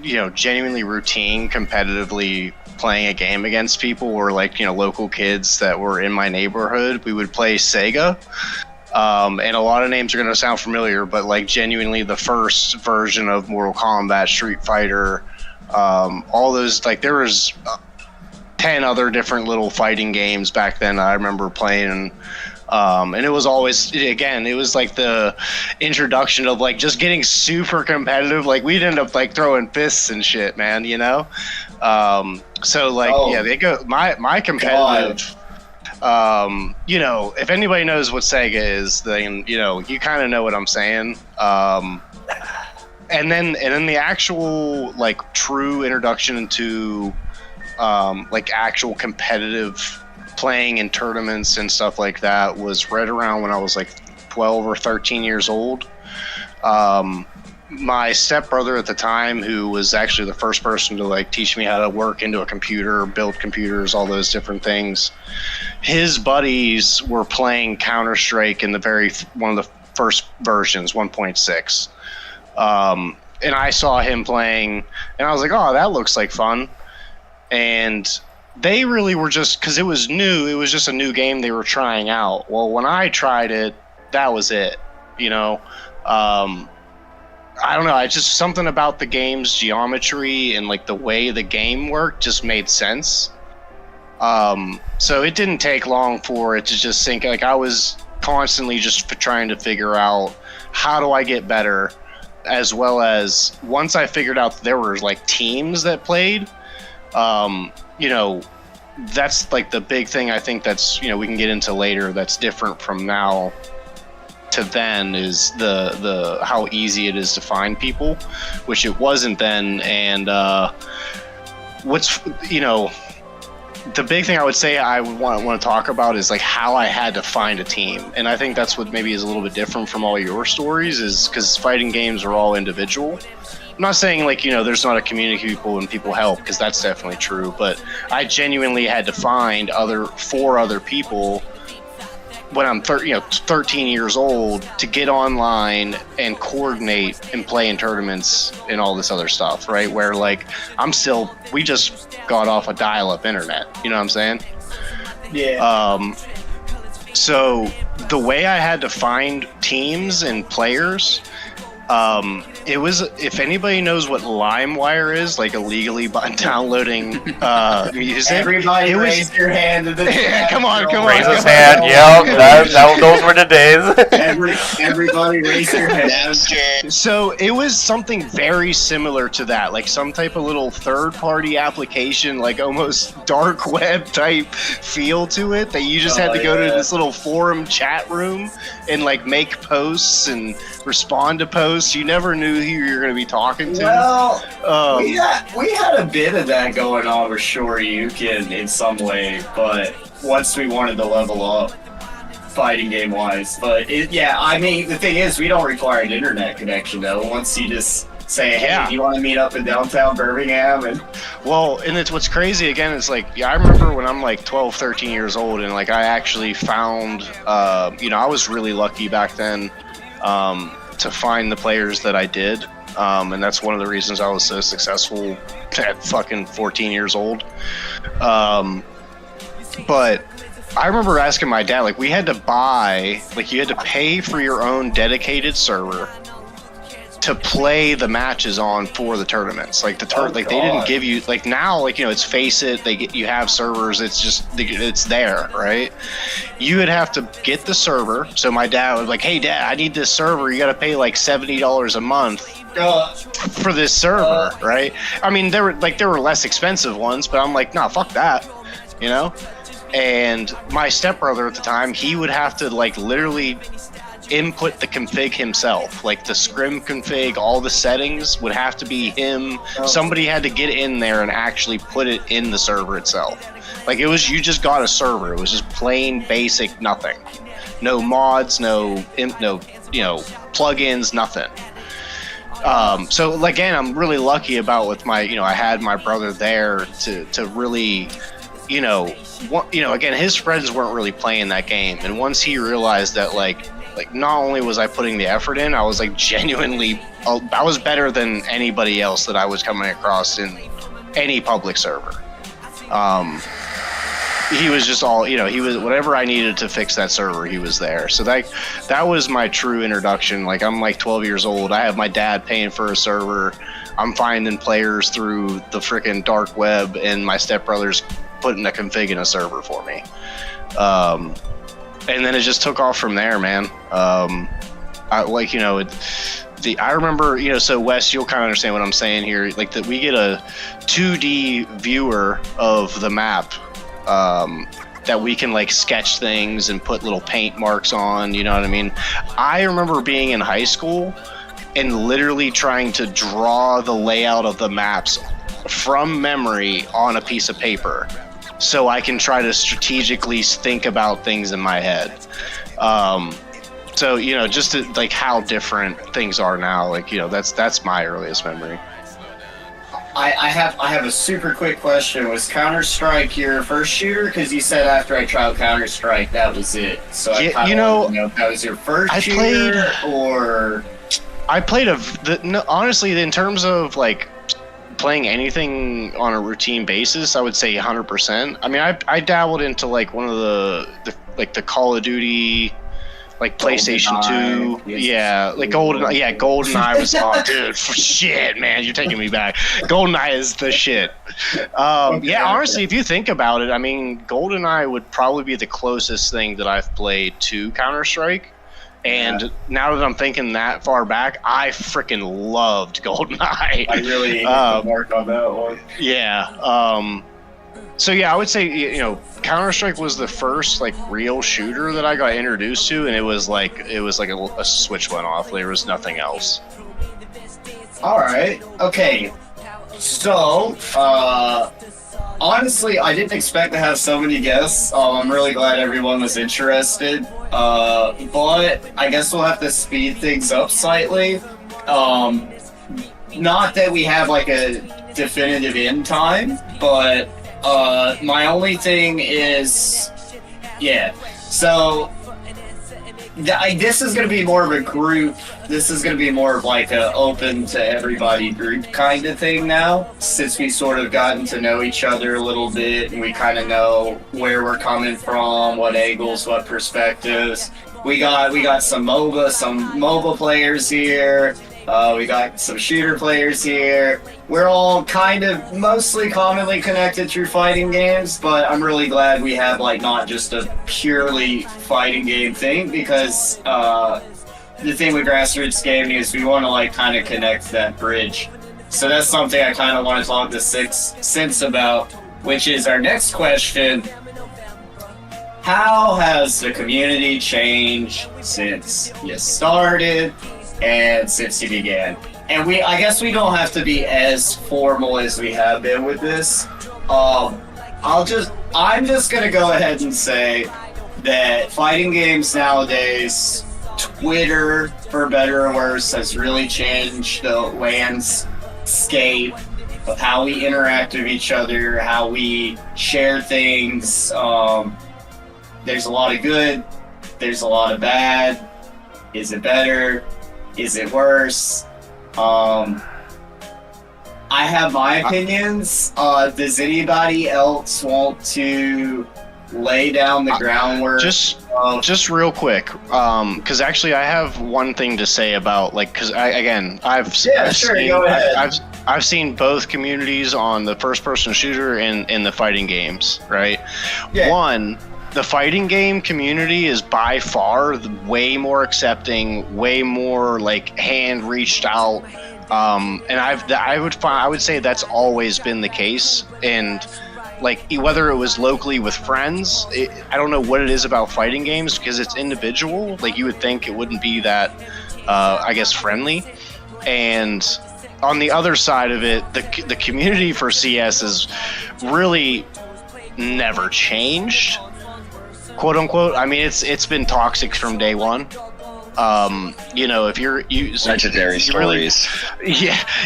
you know, genuinely routine competitively playing a game against people were like, you know, local kids that were in my neighborhood. We would play Sega. And a lot of names are going to sound familiar, but like genuinely the first version of Mortal Kombat, Street Fighter, all those, like there was 10 other different little fighting games back then I remember playing. And it was always, again, it was like the introduction of like just getting super competitive. Like we'd end up like throwing fists and shit, man, you know? So like, yeah, they go, my competitive... you know, if anybody knows what Sega is, then, you know, you kind of know what I'm saying. And then the actual, like, true introduction into, like, actual competitive playing in tournaments and stuff like that was right around when I was, like, 12 or 13 years old. My stepbrother at the time, who was actually the first person to like teach me how to work into a computer, build computers, all those different things, his buddies were playing Counter-Strike in the one of the first versions, 1.6. And I saw him playing, and I was like, oh, that looks like fun. And they really were just, because it was new, it was just a new game they were trying out. Well, when I tried it, that was it, you know? I don't know, it's just something about the game's geometry and like the way the game worked just made sense. So it didn't take long for it to just sink. Like I was constantly just trying to figure out how do I get better, as well as once I figured out there were like teams that played, you know, that's like the big thing I think that's, you know, we can get into later that's different from now to then is the how easy it is to find people, which it wasn't then. And what's, you know, the big thing I would say I would want to talk about is like how I had to find a team. And I think that's what maybe is a little bit different from all your stories, is because fighting games are all individual. I'm not saying like, there's not a community of people and people help, because that's definitely true, but I genuinely had to find four other people when I'm 13 years old to get online and coordinate and play in tournaments and all this other stuff, right? Where like we just got off a dial-up internet, you know what I'm saying? Yeah. So the way I had to find teams and players, it was, if anybody knows what LimeWire is, like illegally downloading music. Everybody raise your hand. Yeah, come on. Raise his hand. Yep, those were the days. Everybody raise your hand. So it was something very similar to that, like some type of little third-party application, like almost dark web type feel to it, that you just had to go to this little forum chat room and like make posts and respond to posts. You never knew who you were going to be talking to. Well, we had a bit of that going on with Shoryuken in some way, but once we wanted to level up fighting game wise. But I mean, the thing is, we don't require an internet connection though. Once you just say, hey, do you want to meet up in downtown Birmingham? And it's what's crazy again, it's like, I remember when I'm like 12, 13 years old, and like I actually found, I was really lucky back then to find the players that I did. And that's one of the reasons I was so successful at fucking 14 years old. But I remember asking my dad, like, we had to buy, like, you had to pay for your own dedicated server to play the matches on for the tournaments. Like, they didn't give you, like, now, like, it's Face It, you have servers, it's there, right? You would have to get the server. So my dad was like, hey, Dad, I need this server. You got to pay, like, $70 a month for this server, right? I mean, there were less expensive ones, but I'm like, nah, fuck that, And my stepbrother at the time, he would have to like literally input the config himself, like the scrim config, all the settings would have to be him. Somebody had to get in there and actually put it in the server itself. Like you just got a server. It was just plain basic nothing. No mods, no plugins, nothing. So again, I'm really lucky about with my, I had my brother there to really, again, his friends weren't really playing that game. And once he realized that like not only was I putting the effort in, I was like genuinely, I was better than anybody else that I was coming across in any public server. He was just all, he was, whatever I needed to fix that server, he was there. So that was my true introduction. Like I'm like 12 years old. I have my dad paying for a server. I'm finding players through the freaking dark web, and my stepbrother's putting a config in a server for me. And then it just took off from there, man. I remember, so Wes, you'll kind of understand what I'm saying here. Like that we get a 2D viewer of the map, that we can like sketch things and put little paint marks on, you know what I mean? I remember being in high school and literally trying to draw the layout of the maps from memory on a piece of paper so I can try to strategically think about things in my head. So, just to, like how different things are now, like, that's my earliest memory. I have a super quick question. Was Counter-Strike your first shooter? Because you said after I tried Counter-Strike, that was it. So I kind of want to know if that was your first shooter or... I played honestly, in terms of like playing anything on a routine basis, I would say 100%. I mean, I dabbled into like one of the Call of Duty, like PlayStation 2, like GoldenEye was dude, shit, man, you're taking me back. GoldenEye is the shit. Honestly, if you think about it, I mean, GoldenEye would probably be the closest thing that I've played to Counter-Strike. And now that I'm thinking that far back, I freaking loved GoldenEye. I really hit the mark on that one. Yeah. So yeah, I would say Counter-Strike was the first like real shooter that I got introduced to, and it was like a switch went off. There was nothing else. All right. Okay. So, honestly, I didn't expect to have so many guests. I'm really glad everyone was interested. But I guess we'll have to speed things up slightly. not that we have like a definitive end time, but my only thing is, yeah. So this is going to be more of a group. This is going to be more of like a open to everybody group kind of thing now, since we sort of gotten to know each other a little bit and we kind of know where we're coming from, what angles, what perspectives. We got some MOBA players here. We got some shooter players here. We're all kind of mostly commonly connected through fighting games, but I'm really glad we have like not just a purely fighting game thing, because the thing with grassroots gaming is we want to like kind of connect that bridge. So that's something I kind of want to talk to Six Sense about, which is our next question. How has the community changed since you started and since you began? And I guess we don't have to be as formal as we have been with this. I'm just gonna go ahead and say that fighting games nowadays, Twitter, for better or worse, has really changed the landscape of how we interact with each other, how we share things. There's a lot of good, there's a lot of bad. Is it better? Is it worse? I have my opinions. Does anybody else want to lay down the groundwork? Just real quick, because actually I have one thing to say about, like, because I've seen both communities on the first-person shooter and in the fighting games, right? Yeah. One, the fighting game community is by far way more accepting, way more like hand reached out, and I would say that's always been the case. And like whether it was locally with friends, I don't know what it is about fighting games because it's individual. Like you would think it wouldn't be that, I guess, friendly. And on the other side of it, the community for CS has really never changed, quote unquote. I mean, it's been toxic from day one. If you're legendary stories.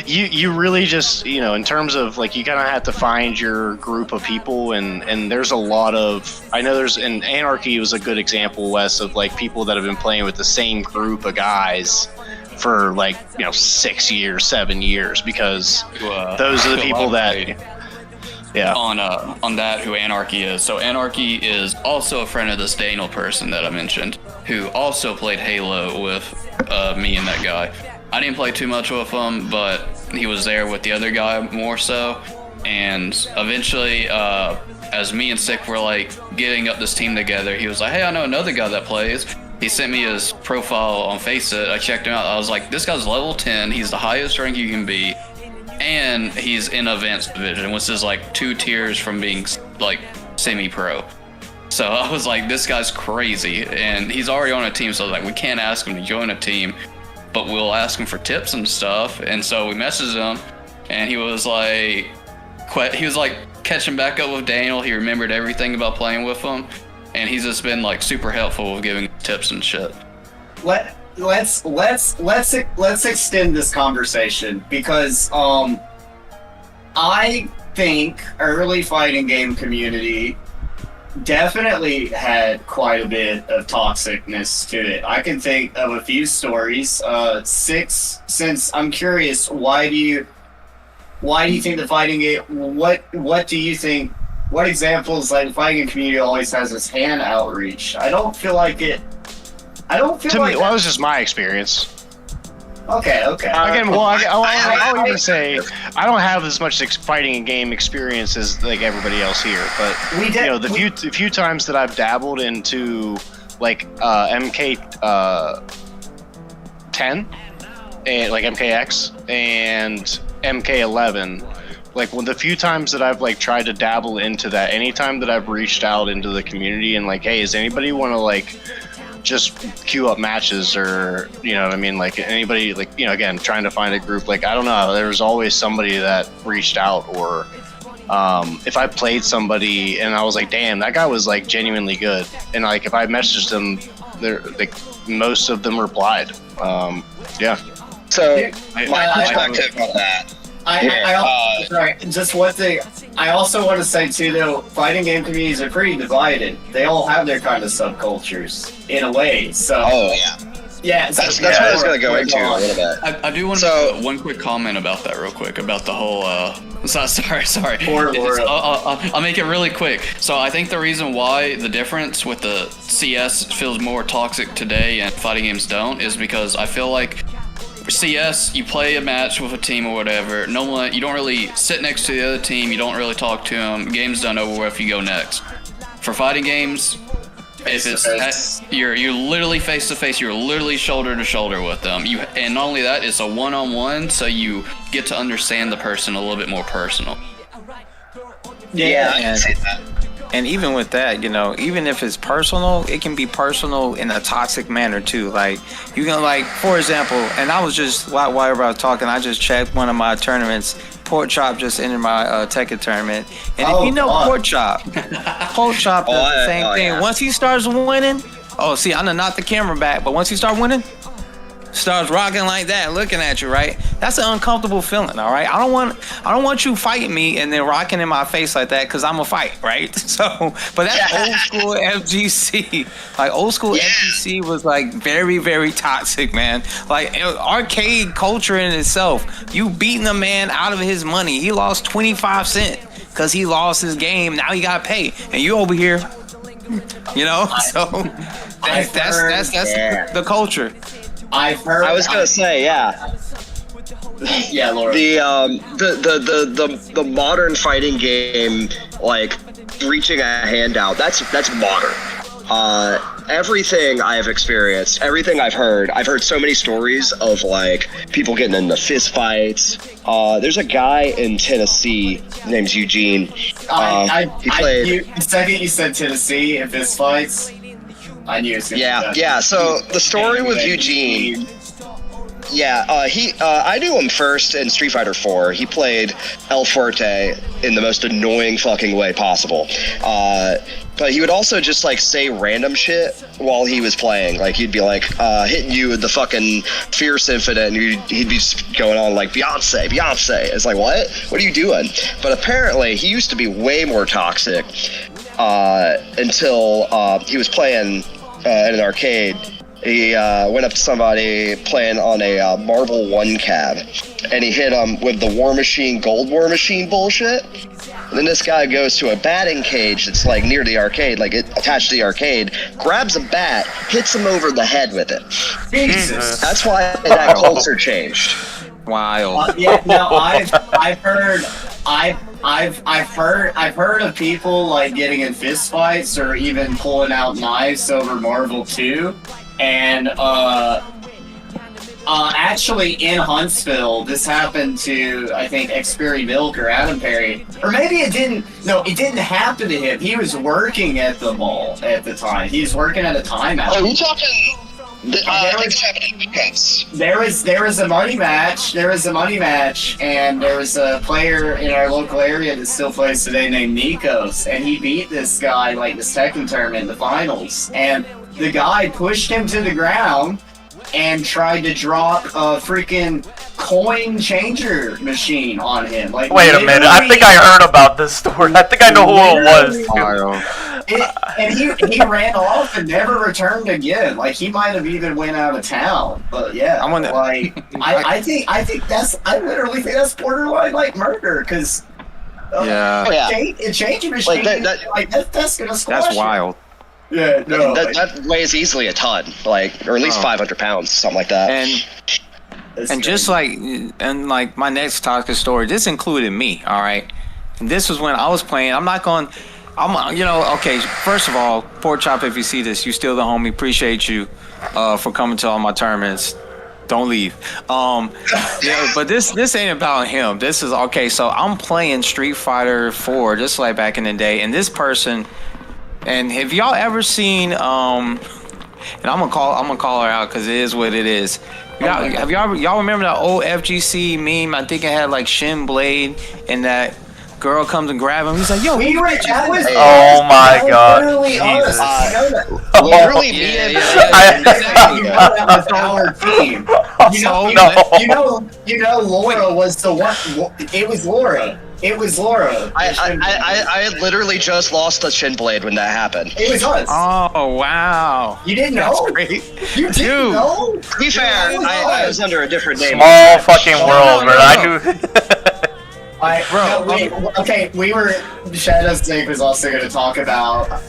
You really just, in terms of like, you kind of have to find your group of people, and there's a lot of, I know and Anarchy was a good example, Wes, of like people that have been playing with the same group of guys for like 6 years, 7 years, because those are the people that. Yeah. On that, who Anarchy is. So Anarchy is also a friend of this Daniel person that I mentioned, who also played Halo with me and that guy. I didn't play too much with him, but he was there with the other guy more so. And eventually, as me and Sick were like getting up this team together, he was like, "Hey, I know another guy that plays." He sent me his profile on Faceit. I checked him out. I was like, "This guy's level 10. He's the highest rank you can be. And he's in advanced division, which is like 2 tiers from being like semi-pro." So I was like, this guy's crazy, and he's already on a team. So I was like, we can't ask him to join a team, but we'll ask him for tips and stuff. And so we messaged him, and he was like catching back up with Daniel. He remembered everything about playing with him, and he's just been like super helpful with giving tips and shit. Let's extend this conversation, because I think early fighting game community definitely had quite a bit of toxicness to it. I can think of a few stories. Six, since I'm curious, why do you think the fighting game? What do you think? What examples, like the fighting game community always has this hand outreach? I don't feel like it. Well, that was just my experience. Okay. Again, I'll even say I don't have as much fighting game experience as like everybody else here, but the few times that I've dabbled into like MK10 and like MKX and MK11, like the few times that I've like tried to dabble into that, anytime that I've reached out into the community and like, hey, does anybody want to like just queue up matches, or what I mean, like anybody, like again, trying to find a group, like I don't know, there's always somebody that reached out. Or if I played somebody and I was like, damn, that guy was like genuinely good, and like if I messaged them, they're like most of them replied. So So I- my I- perspective on that. Sorry, just one thing. I also want to say too, though, fighting game communities are pretty divided. They all have their kind of subcultures in a way. So. Oh yeah. Yeah, That's what I was going to go into a little bit. I do want to make one quick comment about that real quick, about the whole, sorry. I'll make it really quick. So I think the reason why the difference with the CS feels more toxic today and fighting games don't is because I feel like for CS, you play a match with a team or whatever, you don't really sit next to the other team, you don't really talk to them, game's done over with, you go next. For fighting games, if it's you're literally face to face, you're literally shoulder to shoulder with them. And not only that, it's a one-on-one, so you get to understand the person a little bit more personal. Yeah, I can see that. And even with that, even if it's personal, it can be personal in a toxic manner too. Like you can, like, for example, and I was just while we were talking, I just checked one of my tournaments. Pork Chop just entered my Tekken tournament, and if you know Pork Chop does the same thing. Yeah. Once he starts winning, see, I'm gonna knock the camera back, but once he starts winning, starts rocking like that, looking at you, right? That's an uncomfortable feeling, all right? I don't want you fighting me and then rocking in my face like that, because I'm a fight, right? So, but that's old school FGC. Like old school FGC was like very, very toxic, man. Like arcade culture in itself. You beating a man out of his money. He lost 25 cents because he lost his game. Now he gotta pay, and you over here, So that's the culture. I've heard. I was gonna say, yeah. Yeah, Laura. The modern fighting game, like reaching a hand out, that's modern. Everything I have experienced, everything I've heard so many stories of like people getting into fist fights. There's a guy in Tennessee, his name's Eugene. He played. The second you said Tennessee and fist fights, I knew it was gonna be that. So the story with Eugene. I knew him first in Street Fighter 4. He played El Fuerte in the most annoying fucking way possible. But he would also just like say random shit while he was playing. Like he'd be like hitting you with the fucking Fierce Infinite, and he'd be just going on like Beyonce. It's like, what are you doing? But apparently he used to be way more toxic until he was playing in an arcade. He went up to somebody playing on a Marble 1 cab, and he hit him with the War Machine, Gold War Machine bullshit. And then this guy goes to a batting cage that's like near the arcade, like attached to the arcade, grabs a bat, hits him over the head with it. Jesus. That's why that culture changed. Wild. I've heard of people like getting in fist fights or even pulling out knives over Marvel 2. And actually in Huntsville, this happened to, I think, X-Perry Milk or Adam Perry. Or maybe it didn't. No, it didn't happen to him. He was working at the mall at the time. He was working at a timeout. Oh, we talking... There was a money match. And there was a player in our local area that still plays today named Nikos, and he beat this guy like the second tournament in the finals. And the guy pushed him to the ground and tried to drop a freaking coin changer machine on him. Like, wait a minute, I think I heard about this story. I think I know who it was. And he ran off and never returned again. Like he might have even went out of town. But yeah, I literally think that's borderline like murder because a changing machine that's gonna squash. That's wild. Yeah, no, that weighs easily a ton, like, or at least 500 pounds, something like that. And just like my next toxic story, this included me. All right, and this was when I was playing. Okay. First of all, Pork Chop, if you see this, you still the homie. Appreciate you for coming to all my tournaments. Don't leave. But this ain't about him. This is okay. So I'm playing Street Fighter 4, just like back in the day, and this person. And have y'all ever seen? And I'm gonna call her out because it is what it is. Y'all remember that old FGC meme? I think it had like Shin Blade and that Girl comes and grab him. He's like, yo, We were. That was. Oh my God, Literally us. Jesus. You know that. Literally, me and You know that was our team. You know, Laura was the one. It was Laura. I had literally just lost a shin blade when that happened. It was us. oh wow, You didn't know? that's great. You didn't know? To be fair, I was under a different name. Small fucking world, bro. no. I knew. We were. Shadow Snake was also going to talk about.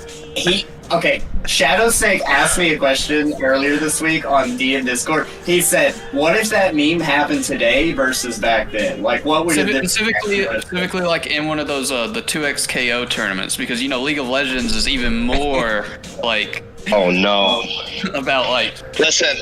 Shadow Snake asked me a question earlier this week on DM Discord. He said, "What if that meme happened today versus back then? Like, what would it Specifically, like in one of those the 2xKO tournaments, because League of Legends is even more like Oh no! about like Listen,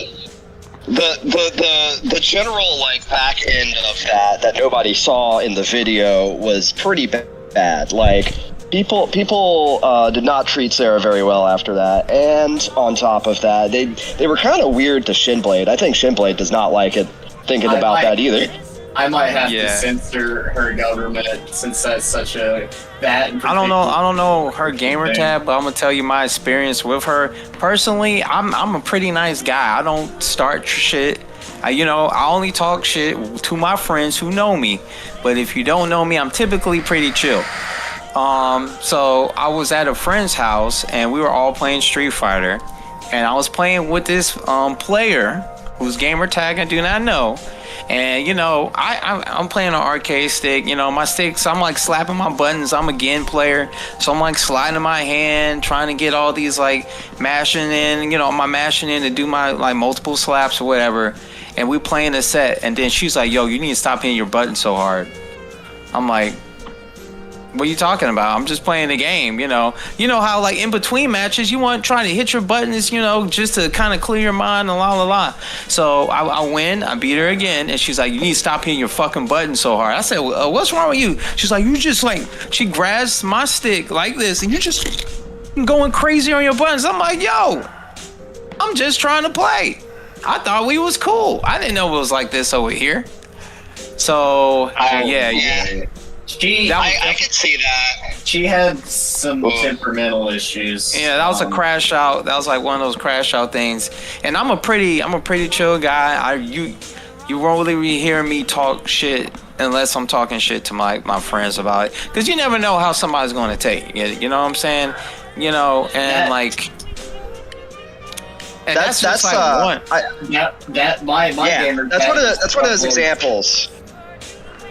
the general like back end of that nobody saw in the video was pretty bad. Like people did not treat Sarah very well after that, and on top of that, they were kind of weird to Shinblade. I think Shinblade does not like it thinking about that either. I might have to censor her government since that's such a bad. I don't know her gamer tag, but I'm gonna tell you my experience with her. Personally, I'm a pretty nice guy. I don't start shit. I only talk shit to my friends who know me. But if you don't know me, I'm typically pretty chill. So I was at a friend's house and we were all playing Street Fighter, and I was playing with this player whose gamer tag I do not know. And I'm playing an arcade stick. My sticks, I'm like slapping my buttons. I'm a Gen player, so I'm like sliding my hand, trying to get all these like mashing in. My mashing in to do my like multiple slaps or whatever. And we playing a set, and then she's like, "Yo, you need to stop hitting your button so hard." I'm like, "What are you talking about? I'm just playing the game." You know how like in between matches you want to try to hit your buttons, just to kind of clear your mind and la. So I win, I beat her again, and she's like, "You need to stop hitting your fucking button so hard." I said, "What's wrong with you?" She's like, "You just like," she grabs my stick like this, and you're just going crazy on your buttons. I'm like, "Yo, I'm just trying to play. I thought we was cool. I didn't know it was like this over here." So yeah. I could see that. She had some temperamental issues. Yeah, that was a crash out. That was like one of those crash out things. And I'm a pretty chill guy. You won't really be hearing me talk shit unless I'm talking shit to my friends about it. Because you never know how somebody's going to take it. You know what I'm saying? And like. And that's just like one. My gamer that's one of those examples.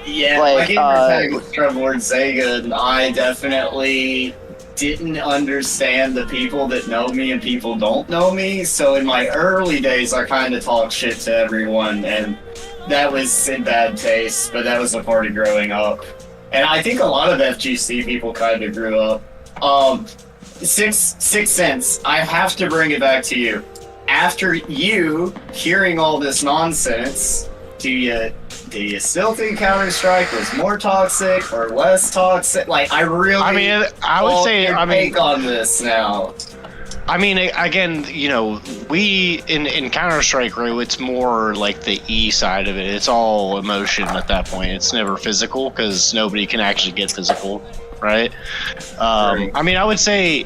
Yeah, my gamer tag was Trevor Zega, and I definitely didn't understand the people that know me and people don't know me. So in my early days, I kind of talked shit to everyone, and that was in bad taste. But that was a part of growing up, and I think a lot of FGC people kind of grew up. Sixth Sense, I have to bring it back to you. After you hearing all this nonsense, do you still think Counter-Strike was more toxic or less toxic? Like, I would say, take on this now. I mean, again, we in Counter-Strike, right, it's more like the E side of it. It's all emotion at that point. It's never physical because nobody can actually get physical, right? I mean, I would say,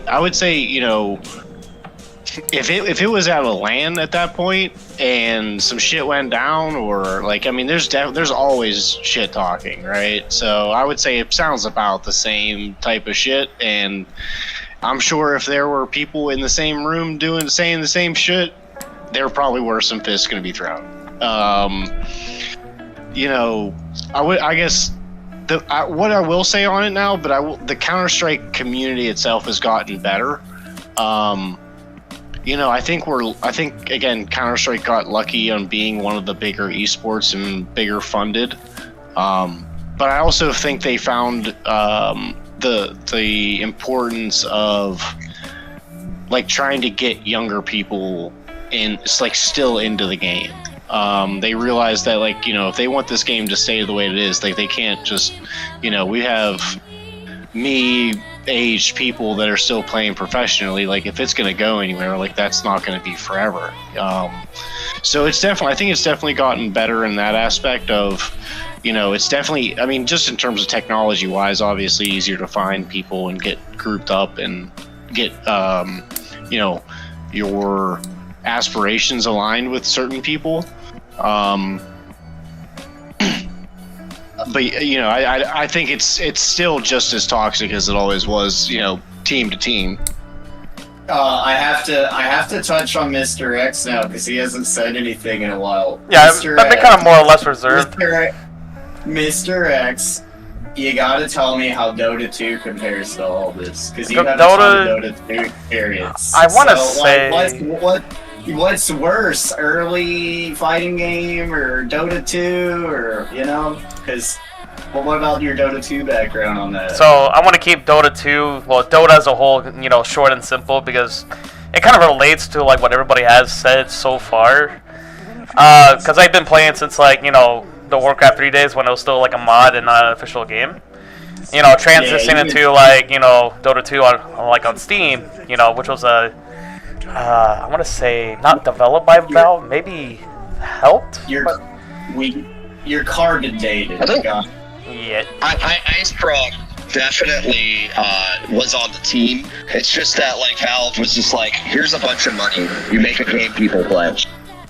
if it was out of LAN at that point and some shit went down, or like, I mean, there's always shit talking, right? So I would say it sounds about the same type of shit, and I'm sure if there were people in the same room saying the same shit, there probably were some fists going to be thrown. I guess what I will say on it now, but the Counter-Strike community itself has gotten better. I think again, Counter-Strike got lucky on being one of the bigger esports and bigger funded. But I also think they found the importance of like trying to get younger people still into the game. They realized that if they want this game to stay the way it is, they can't just, we have me, aged people that are still playing professionally. Like if it's going to go anywhere, like that's not going to be forever. So it's definitely, I think it's definitely gotten better in that aspect of, you know, it's definitely, I mean, just in terms of technology wise, obviously easier to find people and get grouped up and get, you know, your aspirations aligned with certain people. But you know, I think it's still just as toxic as it always was, you know, team to team. I have to touch on Mr. X now because he hasn't said anything in a while. Yeah, I've Mr. been kind of more or less reserved. Mr. X, you gotta tell me how Dota 2 compares to all this because you have a Dota- ton of Dota 2 experience. I want to So, say, like, what's worse, early fighting game or Dota 2, or you know? Because what about your Dota 2 background on that? so I want to keep Dota 2, well, Dota as a whole, you know, short and simple because it kind of relates to like what everybody has said so far. Because I've been playing since like, you know, the Warcraft 3 days when it was still like a mod and not an official game. You know, transitioning into like, you know, Dota 2 on Steam, you know, which was a I want to say not developed by Valve, maybe helped. You're carbon dated. Yeah. Ice Frog definitely was on the team. It's just that like Valve was just like, here's a bunch of money. You make a game people play.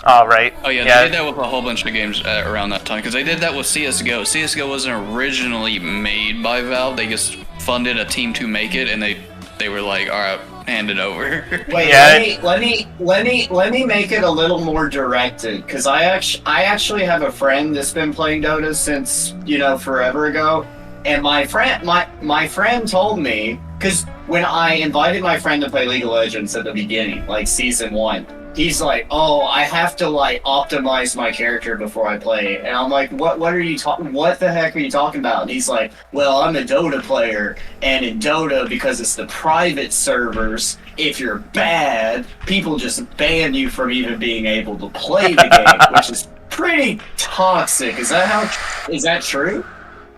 Oh, right. Oh yeah, they did that with a whole bunch of games around that time because they did that with CS:GO. CS:GO wasn't originally made by Valve. They just funded a team to make it, and they were like, all right, hand it over. Wait, Yeah. let me make it a little more directed because I actually have a friend that's been playing Dota since, you know, forever ago, and my friend told me, because when I invited my friend to play League of Legends at the beginning, like season 1, he's like, oh, I have to like optimize my character before I play. And I'm like, what are you talking, what the heck are you talking about? And he's like, well, I'm a Dota player, and in Dota, because it's the private servers, if you're bad, people just ban you from even being able to play the game, which is pretty toxic. Is that true?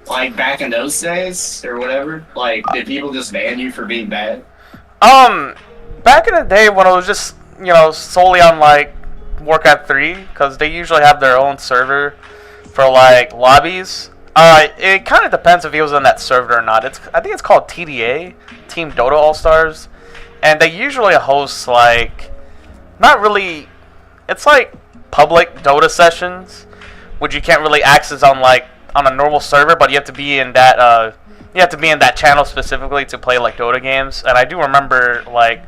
Like back in those days or whatever? Like, did people just ban you for being bad? Back in the day when it was just, you know, solely on like Warcraft 3, because they usually have their own server for like lobbies. It kind of depends if he was on that server or not. I think it's called TDA, Team Dota All Stars, and they usually host like, not really, it's like public Dota sessions, which you can't really access on like on a normal server, but you have to be in that channel specifically to play like Dota games. And I do remember like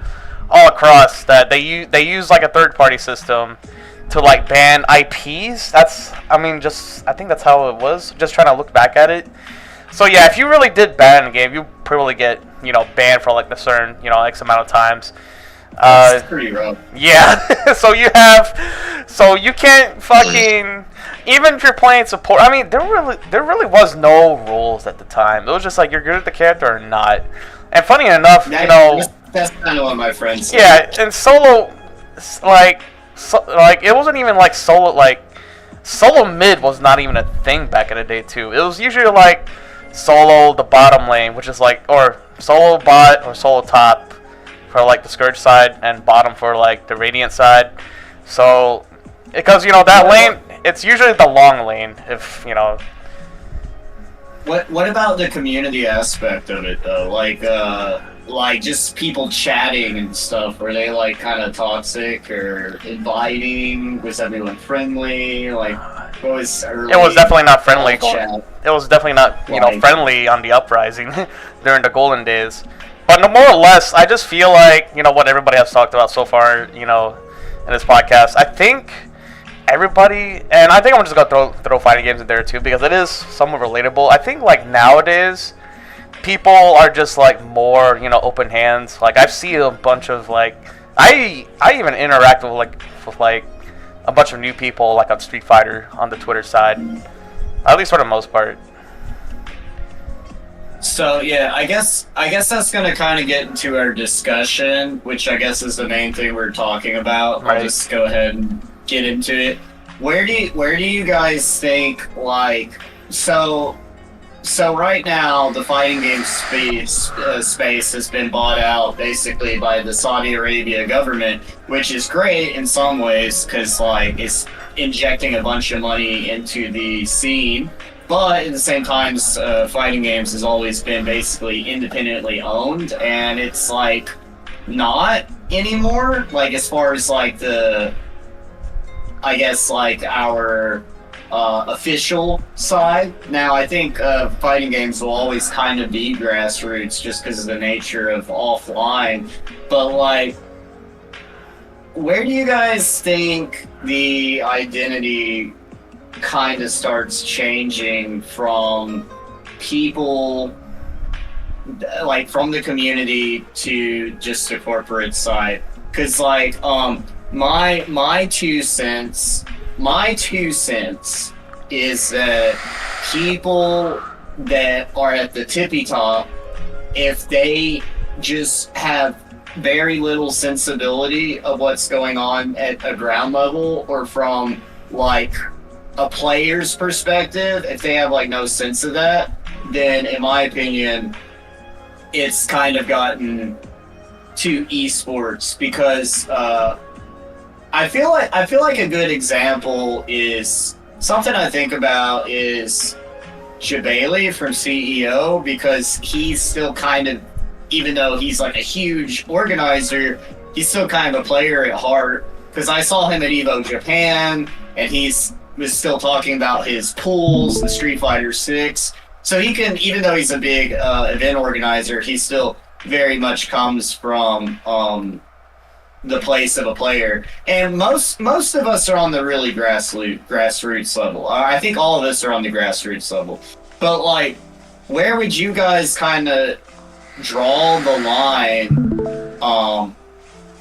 all across that they use like a third-party system to like ban IPs. I think that's how it was. Just trying to look back at it. So yeah, if you really did ban a game, you probably get, you know, banned for like a certain, you know, X amount of times. That's pretty rough. Yeah. so you can't fucking, even if you're playing support. I mean, there really was no rules at the time. It was just like you're good at the character or not. And funny enough, you know. That's kind of what my friends said. Yeah, and solo, like it wasn't even like solo. Like solo mid was not even a thing back in the day too. It was usually like solo the bottom lane, which is like, or solo bot or solo top for like the Scourge side, and bottom for like the Radiant side. So because, you know, that lane, it's usually the long lane. If you know. What about the community aspect of it though? Like just people chatting and stuff. Were they like kind of toxic or inviting? Was everyone friendly? Like, what was early? It was definitely not friendly. Chat? It was definitely not, you know, friendly on the uprising during the golden days. But no, more or less, I just feel like, you know, what everybody has talked about so far, you know, in this podcast. I think everybody, and I think I'm just gonna throw fighting games in there too because it is somewhat relatable. I think like nowadays, people are just like more, you know, open hands. Like I've seen a bunch of like, I even interact with like a bunch of new people like on Street Fighter on the Twitter side, at least for the most part. So yeah, I guess that's gonna kind of get into our discussion, which I guess is the main thing we're talking about. Right. I'll just go ahead and get into it. Where do you guys think, like, so So right now, the fighting game space has been bought out basically by the Saudi Arabia government, which is great in some ways because like it's injecting a bunch of money into the scene. But at the same time, fighting games has always been basically independently owned, and it's like not anymore. Like as far as like I guess like our official side. Now, I think fighting games will always kind of be grassroots just because of the nature of offline. But, like, where do you guys think the identity kind of starts changing from people, like, from the community to just the corporate side? Because, like, my 2 cents is that people that are at the tippy top, if they just have very little sensibility of what's going on at a ground level or from like a player's perspective, if they have like no sense of that, then in my opinion, it's kind of gotten to esports because I feel like a good example is something I think about is Jabali from CEO, because he's still kind of, even though he's like a huge organizer, he's still kind of a player at heart. Because I saw him at Evo Japan, and was still talking about his pools, the Street Fighter 6. So he can, even though he's a big event organizer, he still very much comes from the place of a player. And most of us are on the really grassroots level. I think all of us are on the grassroots level. But like, where would you guys kind of draw the line?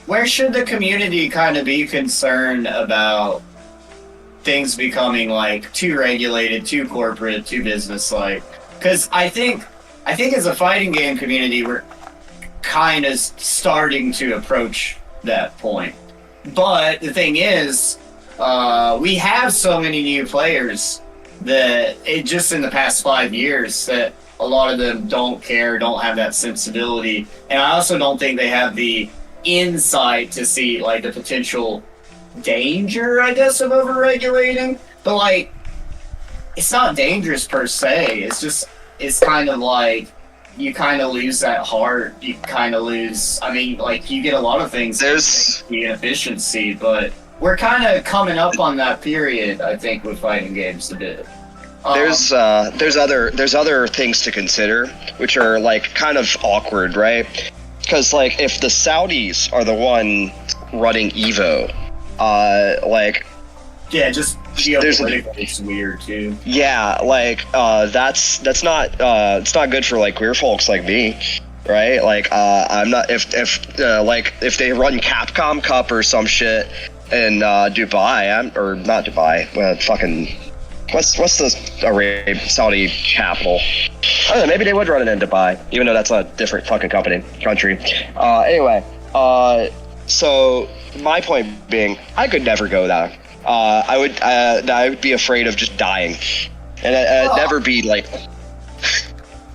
Where should the community kind of be concerned about things becoming like too regulated, too corporate, too business-like? Because I think as a fighting game community, we're kind of starting to approach that point. But the thing is, we have so many new players that just in the past 5 years that a lot of them don't care, don't have that sensibility. And I also don't think they have the insight to see like the potential danger, I guess, of overregulating. But like, it's not dangerous per se. It's kind of like you kind of lose that heart. You kind of lose. I mean, like you get a lot of things. There's the inefficiency, but we're kind of coming up on that period. I think with fighting games a bit. There's other things to consider, which are like kind of awkward, right? Because like if the Saudis are the one running Evo, like just geopolitically it's weird too. Yeah, like that's not it's not good for like queer folks like me, right? Like I'm not if they run Capcom Cup or some shit in Dubai, or not Dubai, fucking. What's the Saudi capital? I don't know, maybe they would run it in Dubai, even though that's a different fucking country. Anyway, so my point being, I could never go there. I would be afraid of just dying, and I'd never be like.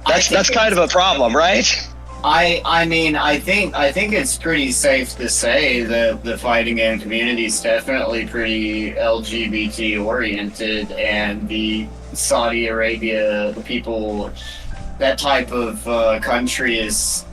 That's kind of a problem, right? I mean, I think it's pretty safe to say that the fighting game community is definitely pretty LGBT oriented, and the Saudi Arabia, the people, that type of country is,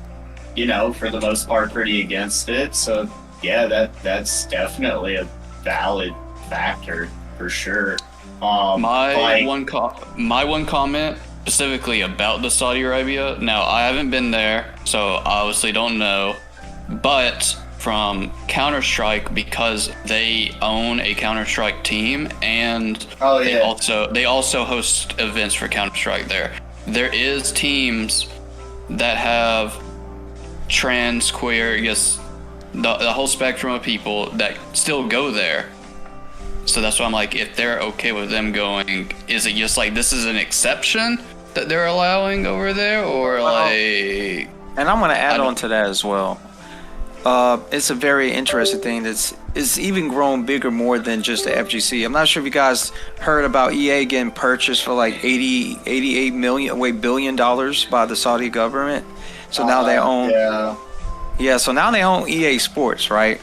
for the most part, pretty against it. So yeah, that's definitely a valid factor for sure. My one comment specifically about the Saudi Arabia. Now, I haven't been there, so I obviously don't know. But from Counter-Strike, because they own a Counter-Strike team, and they also host events for Counter-Strike there. There is teams that have trans, queer, I guess the whole spectrum of people that still go there. So that's why I'm like, if they're okay with them going, is it just like this is an exception that they're allowing over there, or like? And I'm going to add on to that as well. it's a very interesting thing it's even grown bigger more than just the FGC. I'm not sure if you guys heard about EA getting purchased for like 88 billion dollars by the Saudi government. So now they own so now they own EA Sports, right?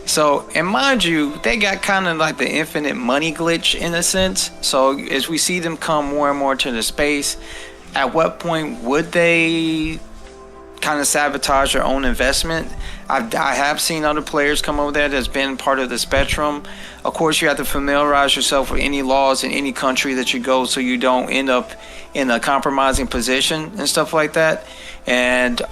So, and mind you, they got kind of like the infinite money glitch in a sense. So as we see them come more and more to the space, at what point would they kind of sabotage their own investment? I have seen other players come over there that's been part of the spectrum. Of course, you have to familiarize yourself with any laws in any country that you go so you don't end up in a compromising position and stuff like that. And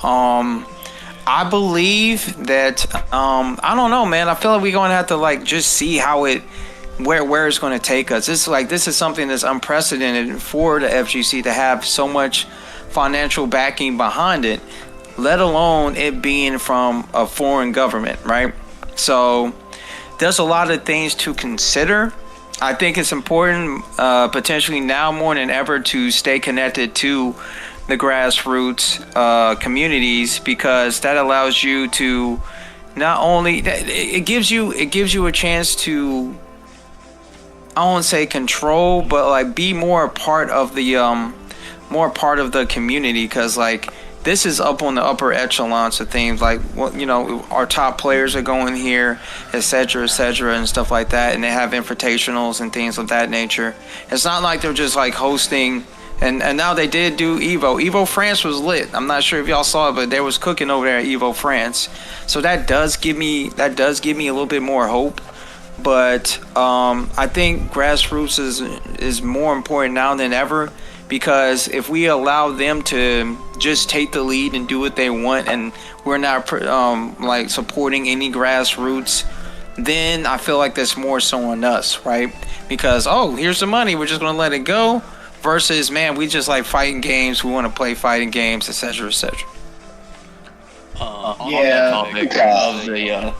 I believe that I don't know, man. I feel like we're going to have to like just see how where it's going to take us. It's like this is something that's unprecedented for the FGC to have so much financial backing behind it, let alone it being from a foreign government, right? So there's a lot of things to consider. I think it's important potentially now more than ever to stay connected to the grassroots communities, because that allows you to not only it gives you a chance to, I won't say control, but like be more a part of the community, because like this is up on the upper echelons of things, like our top players are going here, etc., and stuff like that, and they have invitationals and things of that nature. It's not like they're just like hosting. And now they did do Evo France was lit. I'm not sure if y'all saw it, but there was cooking over there at Evo France. So that does give me a little bit more hope. But I think grassroots is more important now than ever, because if we allow them to just take the lead and do what they want, and we're not like supporting any grassroots, then I feel like that's more so on us, right? Because here's the money, we're just gonna let it go. Versus, man, we just like fighting games. We want to play fighting games, etc., etc. On that topic of the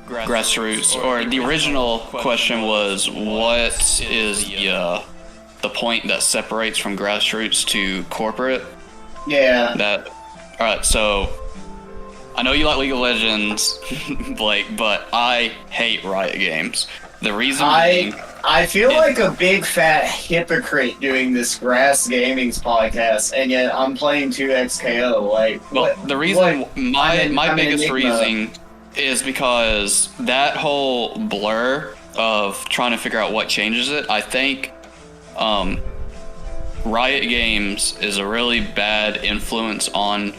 grassroots, or the original question was, what is the point that separates from grassroots to corporate? Yeah. All right. So I know you like League of Legends, Blake, but I hate Riot Games. The reason I feel like a big fat hypocrite doing this Grass Gaming's podcast, and yet I'm playing 2XKO. My biggest reason is because that whole blur of trying to figure out what changes it. I think Riot Games is a really bad influence on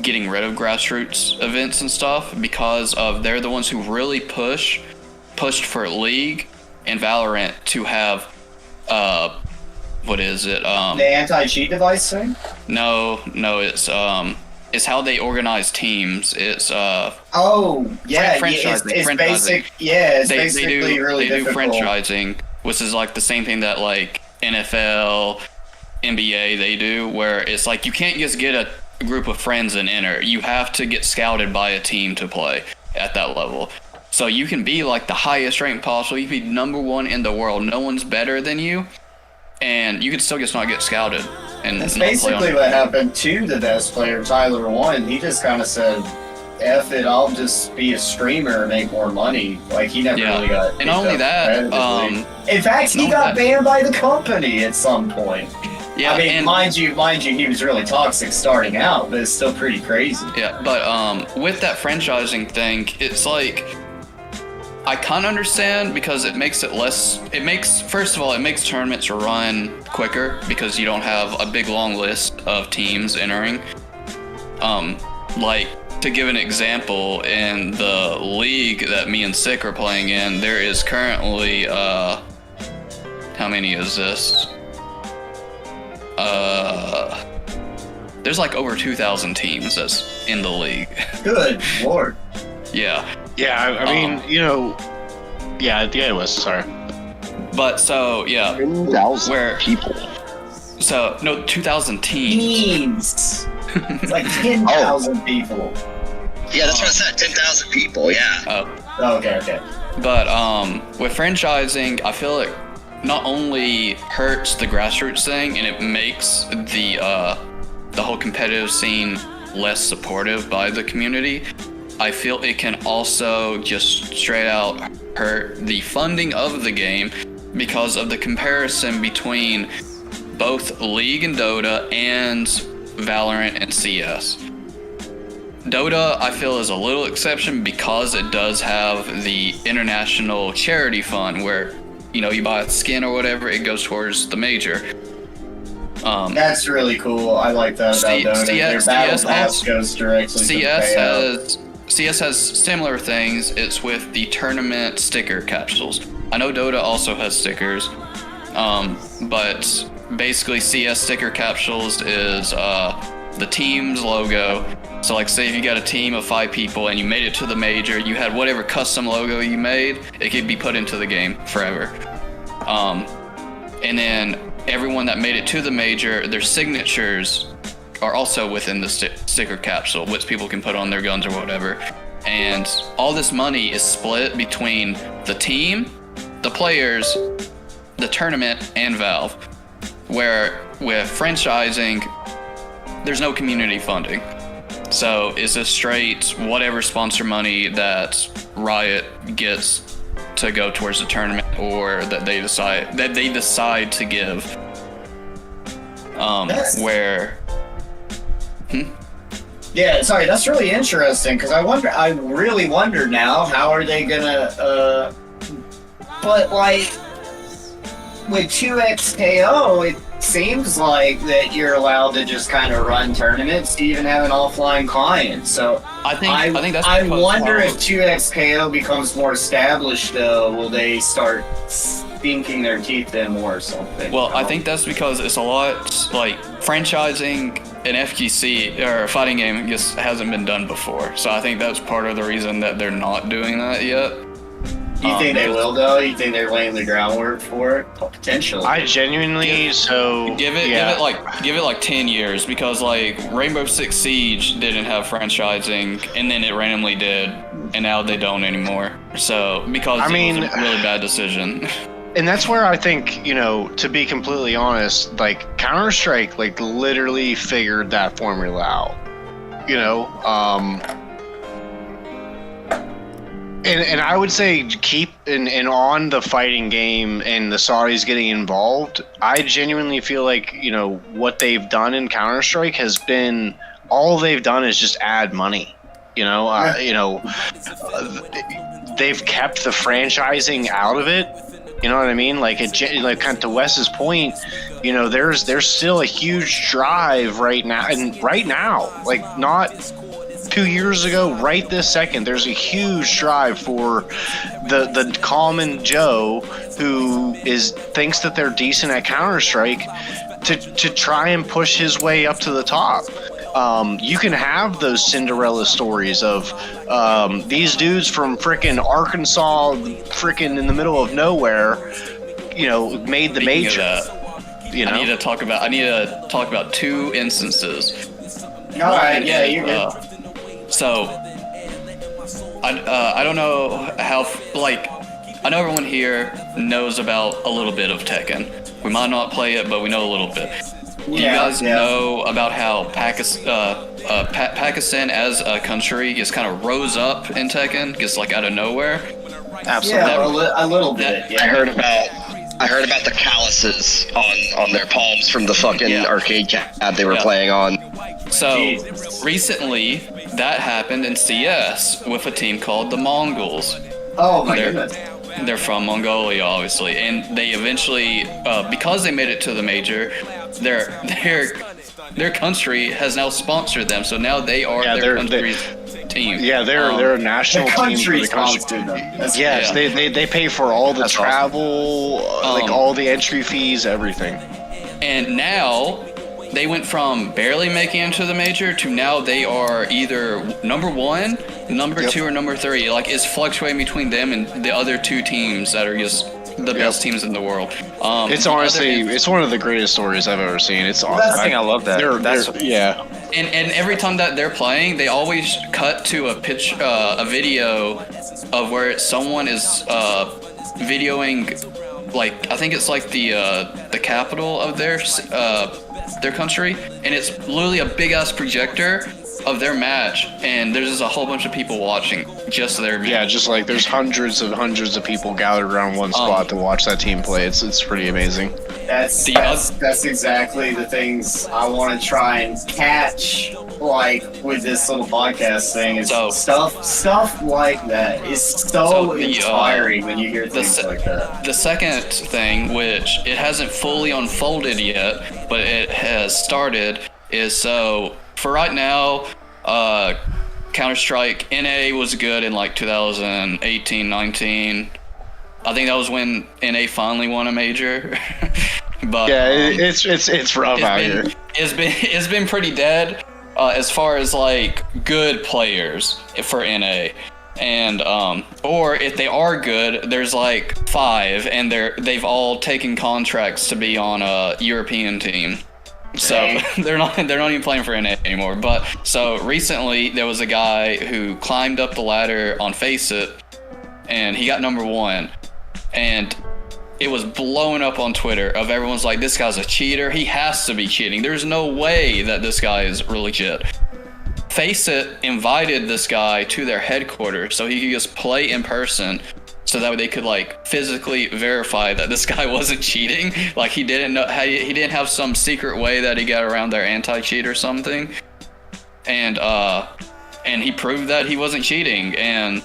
getting rid of grassroots events and stuff, because they're the ones who really pushed for League and Valorant to have what is it? The anti-cheat device thing? No, it's how they organize teams. It's franchising. It's basic. Yeah, it's basically really difficult. They do franchising, which is like the same thing that like NFL, NBA they do, where it's like you can't just get a group of friends and enter. You have to get scouted by a team to play at that level. So you can be like the highest rank possible. You can be #1 in the world. No one's better than you, and you can still just not get scouted. And that's basically what happened to the best player, Tyler 1. He just kind of said, "F it, I'll just be a streamer and make more money." Like he never really got. And not only that, in fact, he got banned by the company at some point. Yeah, I mean, mind you, he was really toxic starting out, but it's still pretty crazy. Yeah, but with that franchising thing, it's like, I kind of understand, because it makes first of all, it makes tournaments run quicker because you don't have a big long list of teams entering. Like, to give an example, in the league that me and Sick are playing in, there is currently, how many is this? There's like over 2,000 teams that's in the league. Good Lord. Yeah. Yeah, I mean, it was, sorry. But so, yeah. 10,000 people. So, no, 2,000 teams. Teams. It's like 10,000 people. Yeah, that's what I said, 10,000 people, yeah. Okay. But with franchising, I feel like not only hurts the grassroots thing, and it makes the whole competitive scene less supportive by the community, I feel it can also just straight out hurt the funding of the game because of the comparison between both League and Dota and Valorant and CS. Dota, I feel, is a little exception because it does have the international charity fund where, you buy a skin or whatever, it goes towards the major. That's really cool. I like that about Dota. Their battle pass goes directly to the payout. CS has similar things. It's with the tournament sticker capsules. I know Dota also has stickers, but basically CS sticker capsules is the team's logo. So like say if you got a team of 5 people and you made it to the major, you had whatever custom logo you made, it could be put into the game forever. And then everyone that made it to the major, their signatures are also within the sticker capsule, which people can put on their guns or whatever. And all this money is split between the team, the players, the tournament, and Valve. Where with franchising, there's no community funding. So it's just straight whatever sponsor money that Riot gets to go towards the tournament or that they decide to give. Yeah, sorry, that's really interesting because I really wonder now how are they gonna but like with 2XKO, it seems like that you're allowed to just kind of run tournaments to even have an offline client. So I think that's I wonder if 2XKO becomes more established though, will they start sinking their teeth in more or something? Well, I think that's because it's a lot like franchising an FGC or a fighting game just hasn't been done before. So I think that's part of the reason that they're not doing that yet. You think they will though? You think they're laying the groundwork for it? Potentially. I genuinely give it like 10 years because like Rainbow Six Siege didn't have franchising and then it randomly did and now they don't anymore. So because it was a really bad decision. And that's where I think, to be completely honest, like Counter-Strike like literally figured that formula out. And I would say keep and on the fighting game and the Saudis getting involved, I genuinely feel like, what they've done in Counter-Strike has been, all they've done is just add money. They've kept the franchising out of it. You know what I mean? Like kind of to Wes's point, there's still a huge drive right now, like not 2 years ago, right this second, there's a huge drive for the common Joe who thinks that they're decent at Counter-Strike to try and push his way up to the top. You can have those Cinderella stories of these dudes from frickin' Arkansas, frickin' in the middle of nowhere, made the major. I need to talk about 2 instances. All right, yeah, you're good. So, I don't know how, I know everyone here knows about a little bit of Tekken. We might not play it, but we know a little bit. Do you guys know about how Pakistan as a country just kind of rose up in Tekken, just like out of nowhere? Absolutely. Yeah, a little bit. Yeah. I heard about the calluses on their palms from the fucking arcade cab they were playing on. So recently, that happened in CS with a team called the Mongols. Oh my goodness. They're from Mongolia, obviously, and they eventually, because they made it to the major, their country has now sponsored them. So now they are their country's team. Yeah, they're a national team for the country. Yes, they pay for all the travel, like all the entry fees, everything. And now they went from barely making it to the major to now they are either number 1, number 2, or number 3. Like it's fluctuating between them and the other 2 teams that are just the best teams in the world. It's honestly, it's one of the greatest stories I've ever seen. It's awesome. I think I love that. And every time that they're playing, they always cut to a video of where someone is videoing, like I think it's like the capital of their country, and it's literally a big ass projector of their match, and there's just a whole bunch of people watching just their match. Yeah, just like there's hundreds of people gathered around one spot to watch that team play. It's pretty amazing. That's exactly the things I want to try and catch, like with this little podcast thing. Is stuff like that is so inspiring when you hear things like that. The second thing, which it hasn't fully unfolded yet, but it has started, is so for right now, Counter-Strike NA was good in like 2018-19. I think that was when NA finally won a major. But yeah, it's rough out here. It's been pretty dead as far as like good players for NA. And or if they are good, there's like 5, and they've all taken contracts to be on a European team. So they're not even playing for NA anymore. But so recently there was a guy who climbed up the ladder on Faceit, and he got number 1, and it was blowing up on Twitter. Of everyone's like, this guy's a cheater. He has to be cheating. There's no way that this guy is really legit. Faceit invited this guy to their headquarters so he could just play in person, so that way they could like physically verify that this guy wasn't cheating. Like he didn't have some secret way that he got around their anti-cheat or something. And he proved that he wasn't cheating. And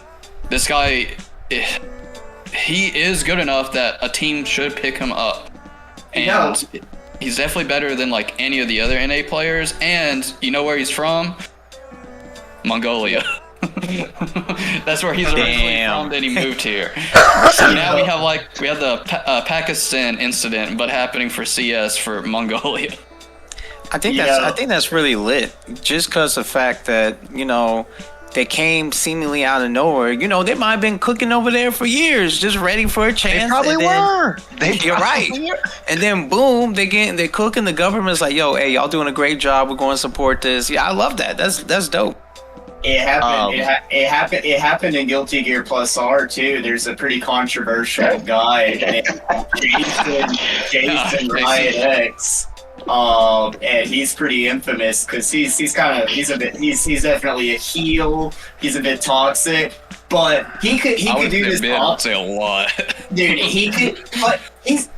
this guy, he is good enough that a team should pick him up. And he's definitely better than like any of the other NA players. And you know where he's from? Mongolia. That's where he's originally from. Then he moved here. So now we have the Pakistan incident, but happening for CS for Mongolia. I think that's really lit. Just because of the fact that they came seemingly out of nowhere. They might have been cooking over there for years, just ready for a chance. They probably were. You're right. And then boom, they cooking. The government's like, yo, hey, y'all doing a great job. We're going to support this. Yeah, I love that. That's dope. It happened. It happened in Guilty Gear Plus R too. There's a pretty controversial guy named Jason Riot X, and he's pretty infamous because he's definitely a heel. He's a bit toxic, but he could do this. I'd say a lot, dude. He could, but he's.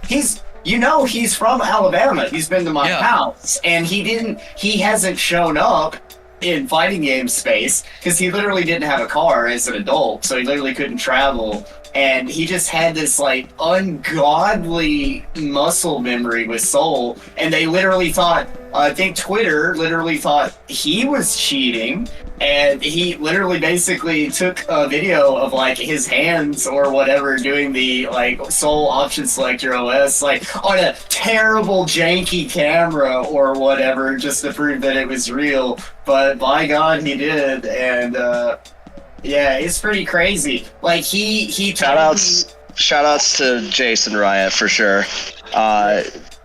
He's from Alabama. He's been to my house, and he hasn't shown up in fighting game space because he literally didn't have a car as an adult, so he literally couldn't travel, and he just had this like ungodly muscle memory with Soul, and they literally thought, I think Twitter literally thought he was cheating, and he literally basically took a video of like his hands or whatever doing the like Soul option selector OS like on a terrible janky camera or whatever just to prove that it was real. But by God, he did, and it's pretty crazy. Like he shout outs to Jason Riot for sure.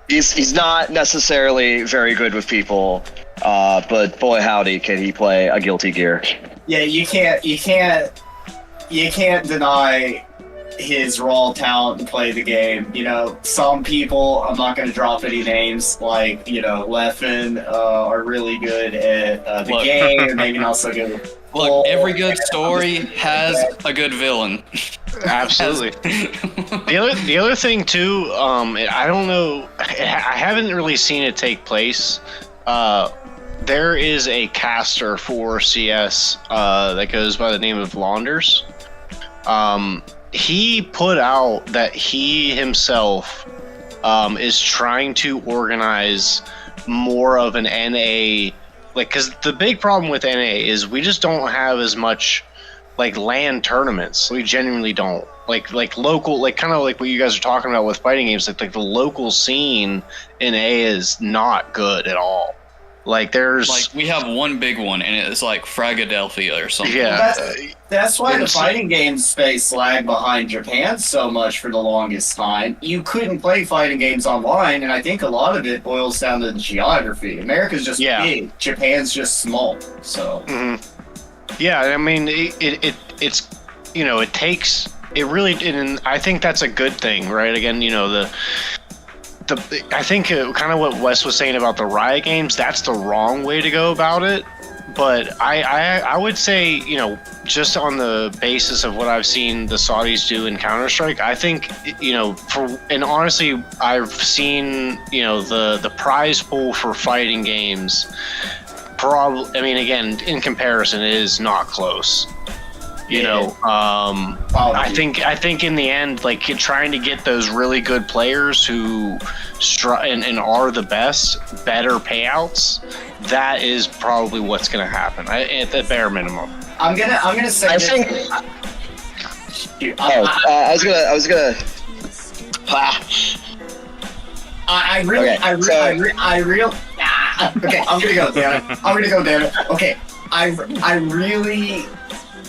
He's not necessarily very good with people, but boy howdy can he play a Guilty Gear. Yeah, you can't deny his raw talent to play the game. Some people, I'm not going to drop any names, like Leffen are really good at the game, or maybe not so good. Look, every good story has a good villain. Absolutely. The other thing too, I don't know, I haven't really seen it take place. There is a caster for CS that goes by the name of Launders. He put out that he himself is trying to organize more of an NA. Because the big problem with NA is we just don't have as much like LAN tournaments. We genuinely don't. Like local, like kind of like what you guys are talking about with fighting games. Like the local scene in A is not good at all. Like we have one big one, and it's like Fragadelphia or something. Yeah, that's why the fighting game space lagged behind Japan so much for the longest time. You couldn't play fighting games online, and I think a lot of it boils down to the geography. America's just big, Japan's just small. So yeah, I mean it's it takes it really, and I think that's a good thing, right? Again, I think kind of what Wes was saying about the Riot games, that's the wrong way to go about it. But I would say, you know, just on the basis of what I've seen the Saudis do in Counter-Strike, I think, you know, and honestly, I've seen, you know, the prize pool for fighting games, probably, I mean, again, in comparison, it is not close. You know, I think in the end, like trying to get those really good players who and are the best, better payouts, that is probably what's going to happen at the bare minimum. I'm gonna say. I think. I was gonna. I really. Okay, I'm gonna go, damn it. Okay,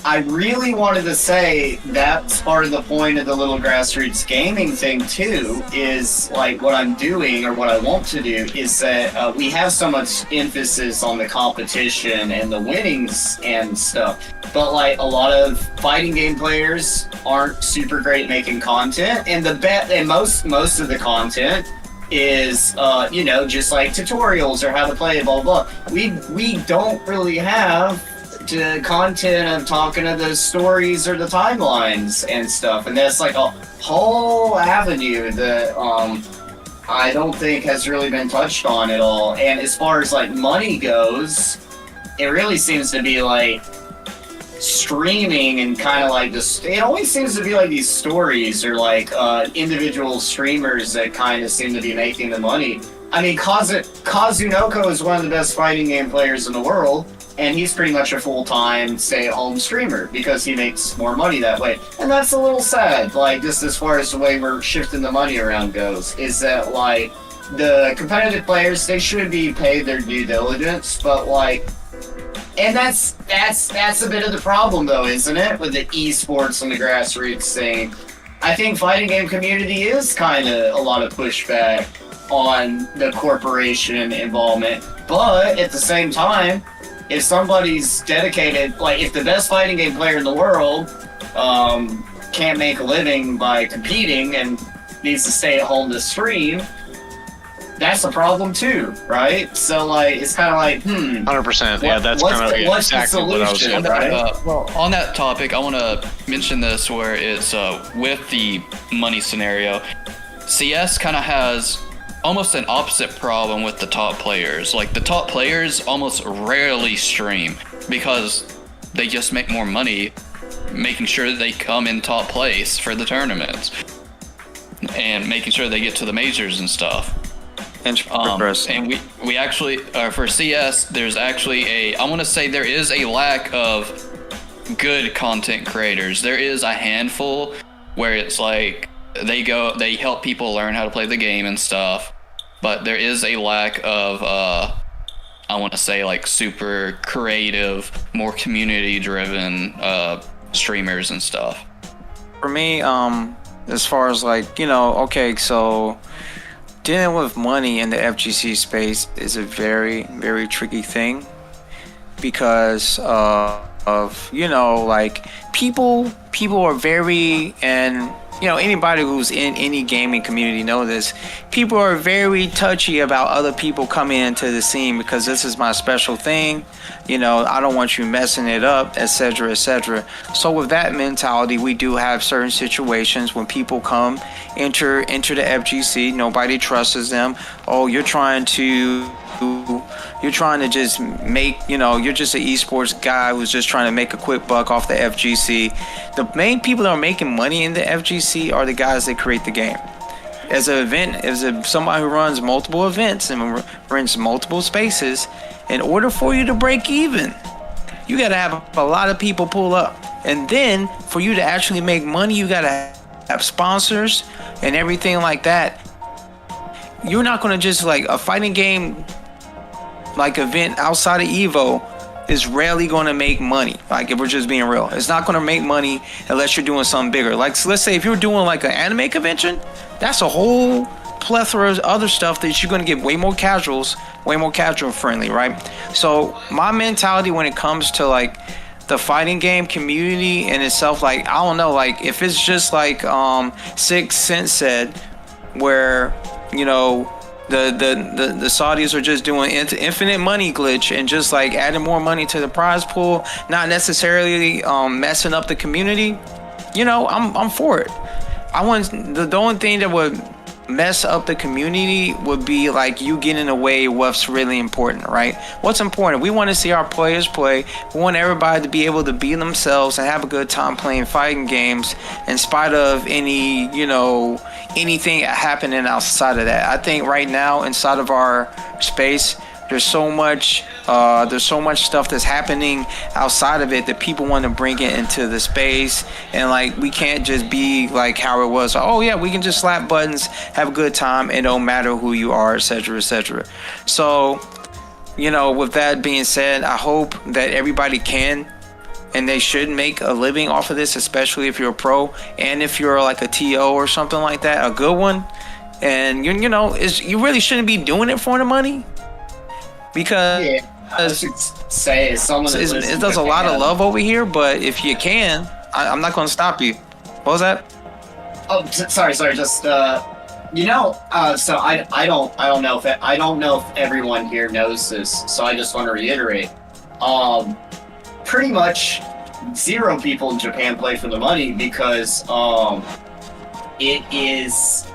I really wanted to say that's part of the point of the little grassroots gaming thing too, is like what I'm doing or what I want to do is that we have so much emphasis on the competition and the winnings and stuff, but like a lot of fighting game players aren't super great making content, and most of the content is you know, just like tutorials or how to play, blah blah. We don't really have to content of talking to the stories or the timelines and stuff, and that's like a whole avenue that I don't think has really been touched on at all. And as far as like money goes, it really seems to be like streaming and kind of like this. It always seems to be like these stories or like individual streamers that kind of seem to be making the money. I mean, Kazunoko is one of the best fighting game players in the world, and he's pretty much a full-time stay-at-home streamer because he makes more money that way. And that's a little sad, like, just as far as the way we're shifting the money around goes, is that, like, the competitive players, they should be paid their due diligence, but, like, and that's a bit of the problem, though, isn't it, with the esports and the grassroots thing. I think fighting game community is kind of a lot of pushback on the corporation involvement, but at the same time, if somebody's dedicated, like if the best fighting game player in the world can't make a living by competing and needs to stay at home to stream, that's a problem too, right? So like, it's kind of like, 100%. Yeah, that's kind of exactly what I was saying. Right? Well, on that topic, I want to mention this where it's with the money scenario, CS kind of has almost an opposite problem with the top players. Like the top players almost rarely stream because they just make more money making sure that they come in top place for the tournaments and making sure they get to the majors and stuff. And we actually for CS, there's actually I want to say there is a lack of good content creators. There is a handful where it's like they help people learn how to play the game and stuff, but there is a lack of I want to say like super creative, more community driven streamers and stuff. For me, as far as like, you know, okay, so dealing with money in the FGC space is a very, very tricky thing because of, you know, like people are very, and you know, anybody who's in any gaming community know this. People are very touchy about other people coming into the scene because this is my special thing. You know, I don't want you messing it up, etc., etc. So with that mentality, we do have certain situations when people enter the FGC. Nobody trusts them. Oh, you're trying to just make, you know, you're just an esports guy who's just trying to make a quick buck off the FGC. The main people that are making money in the FGC are the guys that create the game. As somebody who runs multiple events and runs multiple spaces, in order for you to break even, you got to have a lot of people pull up. And then for you to actually make money, you got to have sponsors and everything like that. You're not going to just like a fighting game like event outside of Evo is rarely going to make money. Like if we're just being real, it's not going to make money unless you're doing something bigger. Like so let's say if you're doing like an anime convention, that's a whole plethora of other stuff that you're going to get way more casual friendly, right? So my mentality when it comes to like the fighting game community in itself, like I don't know, like if it's just like 6 Cent said, where you know the Saudis are just doing infinite money glitch and just like adding more money to the prize pool, not necessarily messing up the community. You know, I'm for it. The only thing that would mess up the community would be like you getting away what's really important, right? What's important? We want to see our players play. We want everybody to be able to be themselves and have a good time playing fighting games in spite of any, you know, anything happening outside of that. I think right now inside of our space, there's so much stuff that's happening outside of it that people want to bring it into the space, and like we can't just be like how it was. Oh yeah, we can just slap buttons, have a good time, and don't matter who you are, etc., etc. So, you know, with that being said, I hope that everybody can and they should make a living off of this, especially if you're a pro and if you're like a TO or something like that, a good one. And you know, you really shouldn't be doing it for the money. Because I should say it does a lot of love over here, but if you can, I'm not going to stop you. What was that? Oh, sorry. Just you know, so I don't know if everyone here knows this. So I just want to reiterate. Pretty much 0 people in Japan play for the money because it is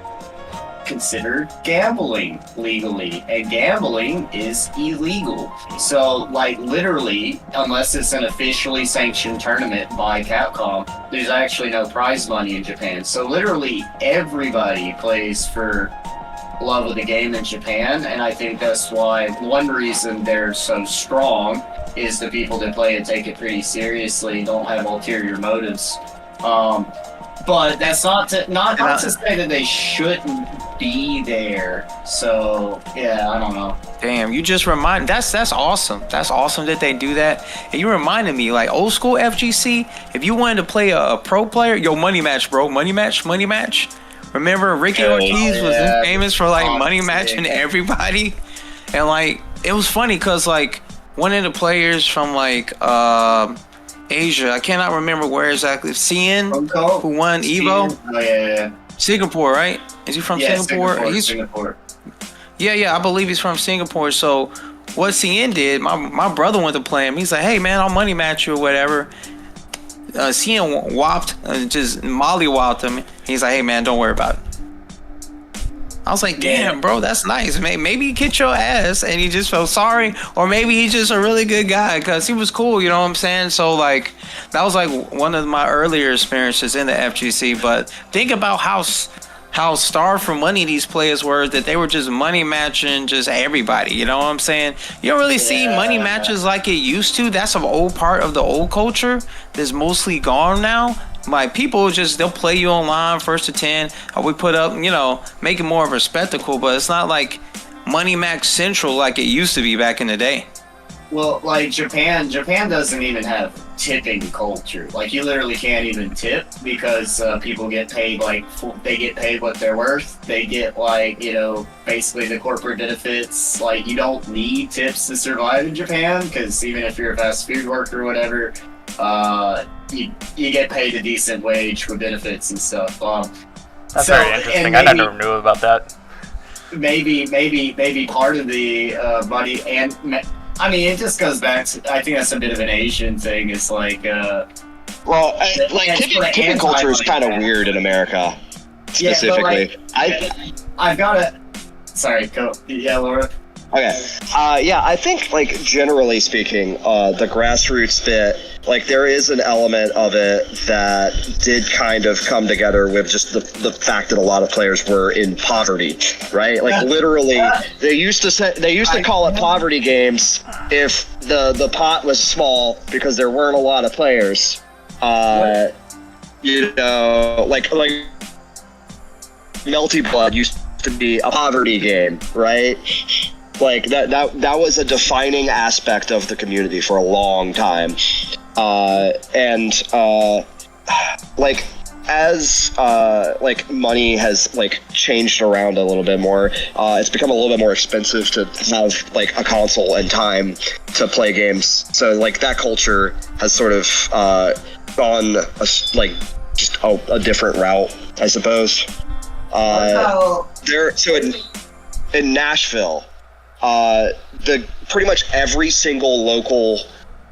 considered gambling legally, and gambling is illegal. So like literally, unless it's an officially sanctioned tournament by Capcom, there's actually no prize money in Japan. So literally everybody plays for love of the game in Japan, and I think that's why one reason they're so strong is the people that play and take it pretty seriously, don't have ulterior motives. But that's not to say that they shouldn't be there. So yeah, I don't know. Damn, you just remind. That's awesome. That's awesome that they do that. And you reminded me, like old school FGC. If you wanted to play a pro player, yo, money match, bro, money match. Remember, Ricky Ortiz was famous for like money matching everybody, and like it was funny because like one of the players from like Asia, I cannot remember where exactly. CN, who won Evo. Oh yeah. Singapore, right? Is he from Singapore? Singapore. Yeah, I believe he's from Singapore. So what CN did, my brother went to play him. He's like, hey man, I'll money match you or whatever. CN whopped, just mollywopped him. He's like, hey man, don't worry about it. I was like, damn, bro, that's nice. Maybe he kicked your ass and he just felt sorry, or maybe he's just a really good guy because he was cool, you know what I'm saying? So, like, that was like one of my earlier experiences in the FGC. But think about how starved for money these players were, that they were just money matching just everybody, you know what I'm saying? You don't really see money matches like it used to. That's an old part of the old culture that's mostly gone now. Like people they'll play you online first to 10. We put up, you know, make it more of a spectacle, but it's not like Money Max Central like it used to be back in the day. Well, like Japan doesn't even have tipping culture. Like you literally can't even tip because people get paid they get paid what they're worth. They get like, you know, basically the corporate benefits. Like you don't need tips to survive in Japan because even if you're a fast food worker or whatever, you get paid a decent wage with benefits and stuff. That's very interesting. I never knew about that. Maybe part of the money, and I mean, it just goes back to, I think that's a bit of an Asian thing. It's like, tipping culture is kind of weird in America, specifically. Yeah, I've got to. Sorry, go. Yeah, Laura. Okay. I think, like, generally speaking, the grassroots bit, like, there is an element of it that did kind of come together with just the fact that a lot of players were in poverty, right? Like, literally, they used to call it poverty games if the pot was small because there weren't a lot of players. You know, like Melty Blood used to be a poverty game, right? Like that was a defining aspect of the community for a long time, like as money has like changed around a little bit more, it's become a little bit more expensive to have like a console and time to play games. So like that culture has sort of gone a different route, I suppose. in Nashville, the pretty much every single local,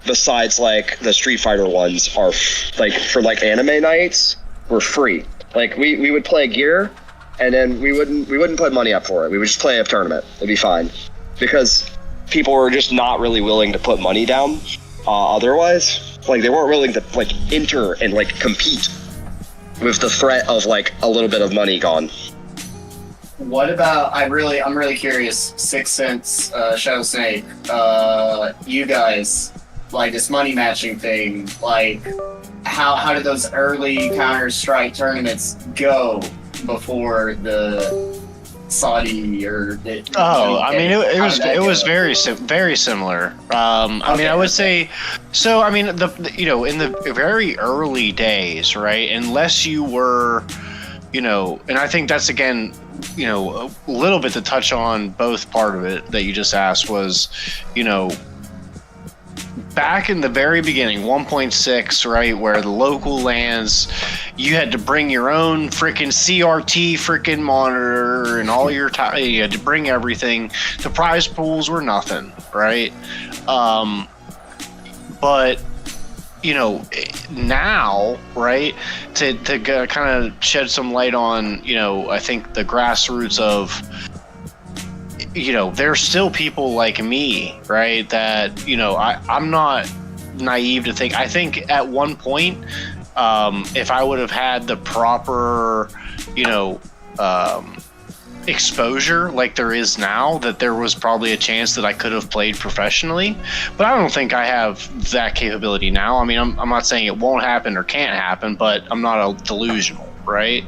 besides like the Street Fighter ones, are like for like anime nights were free. Like we would play gear, and then we wouldn't put money up for it. We would just play a tournament. It'd be fine, because people were just not really willing to put money down. Otherwise, like they weren't willing to like enter and like compete with the threat of like a little bit of money gone. What about? I'm really curious. 6 Cents, Shadow Snake, you guys, like this money matching thing. Like, how did those early Counter-Strike tournaments go before the Saudi or? I mean, it was very similar. I mean, I would say, so. I mean, in the very early days, right? Unless you were, and I think that's again, a little bit to touch on both part of it that you just asked was, back in the very beginning, 1.6, right, where the local lands, you had to bring your own freaking CRT freaking monitor and all your time. You had to bring everything. The prize pools were nothing, right? But now, right, to kind of shed some light on, I think the grassroots of, there's still people like me, right, that, I'm not naive to think. I think at one point, if I would have had the proper, exposure like there is now, that there was probably a chance that I could have played professionally, but I don't think I have that capability now. I mean, I'm not saying it won't happen or can't happen, but I'm not delusional, right?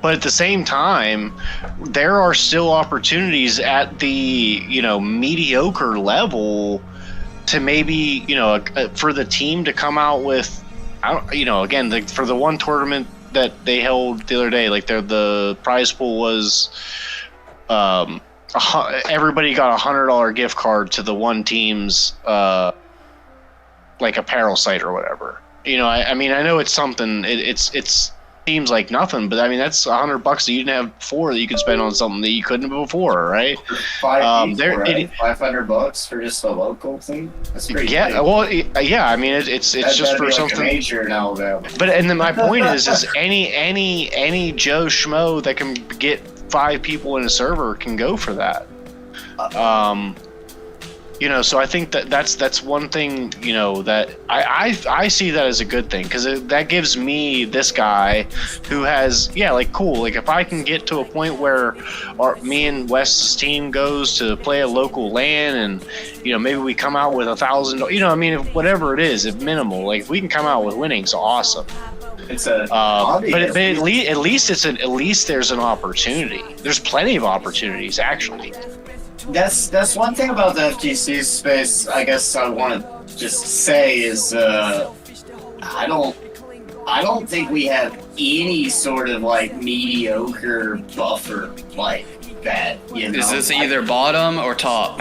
But at the same time, there are still opportunities at the, mediocre level to maybe, for the team to come out with, again, for the one tournament that they held the other day, like the prize pool was, everybody got $100 gift card to the one team's, like apparel site or whatever. I mean, I know it's something, it's seems like nothing, but I mean, that's $100 that you didn't have before that you could spend on something that you couldn't before, right? $500 for just a local thing. That's pretty. Yeah, big. well, yeah. I mean, it's just for something. Like a major now, though. But and then my point is any Joe Schmo that can get 5 people in a server can go for that. So I think that's one thing, that I see that as a good thing, because that gives me, this guy who has, cool, like if I can get to a point where me and Wes's team goes to play a local LAN and, maybe we come out with $1,000, whatever it is, if minimal, like if we can come out with winnings, awesome. It's a but at least there's an opportunity. There's plenty of opportunities, actually. That's one thing about the FGC space, I guess I want to just say is I don't think we have any sort of like mediocre buffer like that. Is this either bottom or top?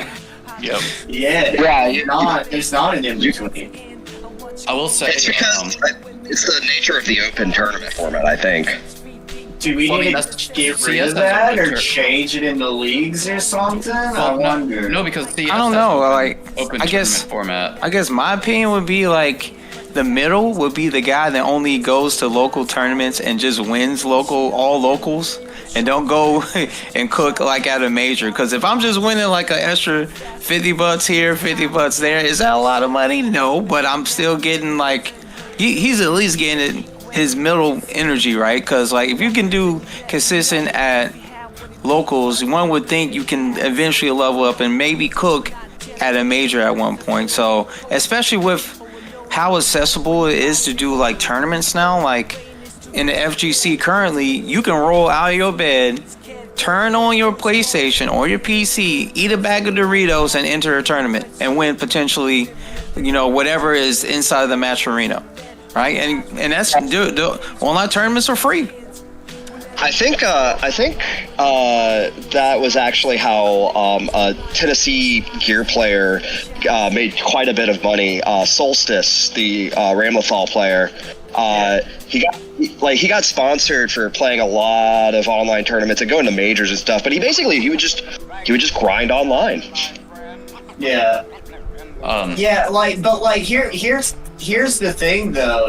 Yep. Yeah. There's not an in between. I will say it's because it's the nature of the open tournament format, I think. Do we need to get rid of that or change it into leagues or something? I wonder. No, because I don't know. Like, open I guess format. I guess my opinion would be like the middle would be the guy that only goes to local tournaments and just wins all locals, and don't go and cook like at a major. Because if I'm just winning like an extra $50 here, $50 there, is that a lot of money? No, but I'm still getting like he's at least getting his middle energy, right? Because like if you can do consistent at locals, one would think you can eventually level up and maybe cook at a major at one point. So especially with how accessible it is to do like tournaments now, like in the FGC currently, you can roll out of your bed, turn on your PlayStation or your PC, eat a bag of Doritos, and enter a tournament and win potentially, whatever is inside of the match arena. Right, and that's the online tournaments are free. I think that was actually how a Tennessee gear player made quite a bit of money. Solstice, the Ramlethal player, he got sponsored for playing a lot of online tournaments and going to majors and stuff. But he would just grind online. Yeah. Yeah, here's the thing though.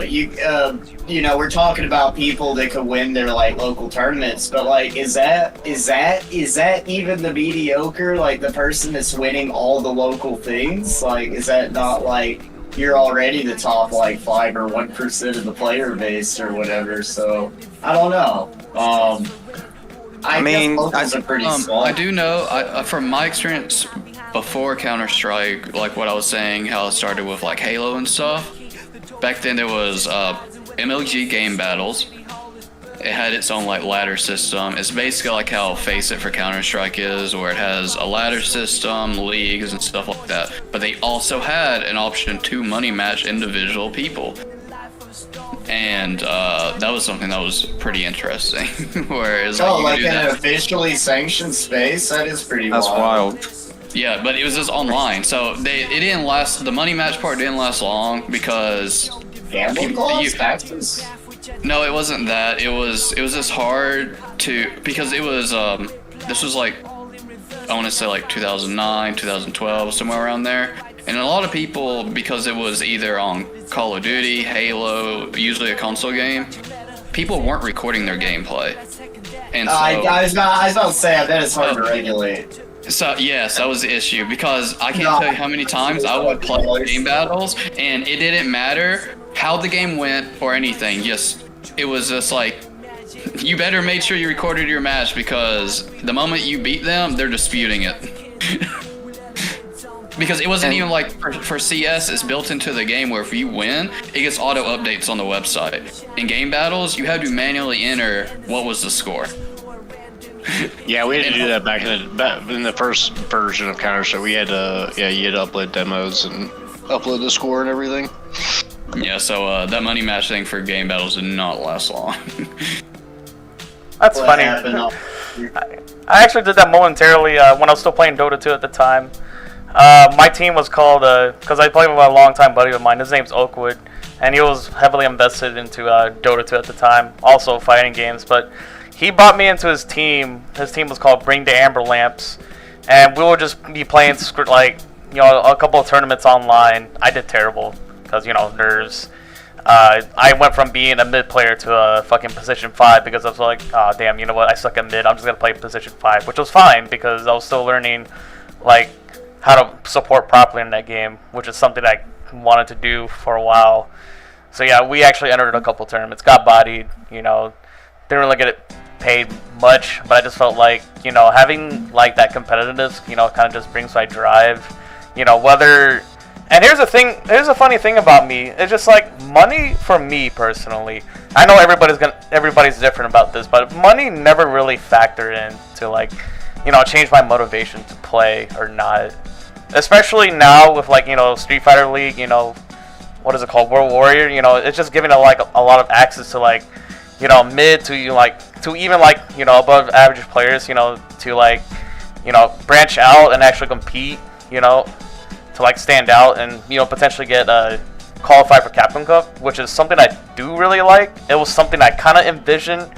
We're talking about people that could win their like local tournaments, but like is that even the mediocre, like the person that's winning all the local things? Like is that not like you're already the top like 5 or 1% of the player base or whatever? So I don't know. I mean, locals are pretty small. I do know, from my experience before Counter-Strike, like what I was saying, how it started with like Halo and stuff. Back then there was MLG Game Battles. It had its own like ladder system. It's basically like how Face It for Counter-Strike is, where it has a ladder system, leagues, and stuff like that. But they also had an option to money match individual people. And that was something that was pretty interesting. Whereas like in an officially sanctioned space, that is pretty wild. That's wild. Yeah, but it was just online, so it didn't last. The money match part didn't last long because gambling clause, taxes. No, it wasn't that. It was just hard to, because it was this was like, I want to say like 2009, 2012, somewhere around there. And a lot of people, because it was either on Call of Duty, Halo, usually a console game, people weren't recording their gameplay. And so, I was about to say, I bet it's hard to regulate. So yes, that was the issue, because I can't tell you how many times I would play game battles and it didn't matter how the game went or anything. It was just like, you better make sure you recorded your match, because the moment you beat them, they're disputing it. Because it wasn't even like for CS, it's built into the game where if you win, it gets auto updates on the website. In game battles, you had to manually enter what was the score. Yeah, we had to do that back in the first version of Counter-Strike. We had to, you had to upload demos and upload the score and everything. Yeah, so that money match thing for game battles did not last long. That's funny. I actually did that momentarily when I was still playing Dota 2 at the time. My team was called, because I played with a longtime buddy of mine, his name's Oakwood, and he was heavily invested into Dota 2 at the time, also fighting games, but he brought me into his team. His team was called Bring the Amber Lamps, and we would just be playing like, a couple of tournaments online. I did terrible because, nerves. I went from being a mid player to a fucking position 5 because I was like, oh damn, you know what, I suck at mid, I'm just gonna play position 5, which was fine because I was still learning like how to support properly in that game, which is something I wanted to do for a while. So yeah, we actually entered a couple tournaments, got bodied, didn't really get it paid much, but I just felt like, having like that competitiveness, kind of just brings my drive, whether. And here's a funny thing about me. It's just like money for me personally. I know everybody's different about this, but money never really factored in to like, change my motivation to play or not. Especially now with like, Street Fighter League, what is it called, World Warrior? It's just giving a lot of access to like, mid to even like, above average players, to like, branch out and actually compete, to like stand out and potentially get qualified for Capcom Cup, which is something I do really like. It was something I kind of envisioned,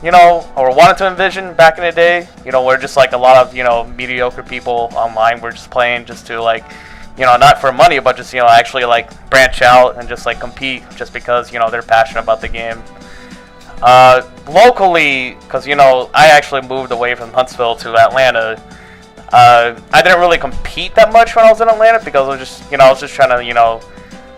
or wanted to envision back in the day, where just like a lot of mediocre people online were just playing just to like, not for money, but just actually like branch out and just like compete just because they're passionate about the game. Locally, because I actually moved away from Huntsville to Atlanta. I didn't really compete that much when I was in Atlanta because I was just trying to,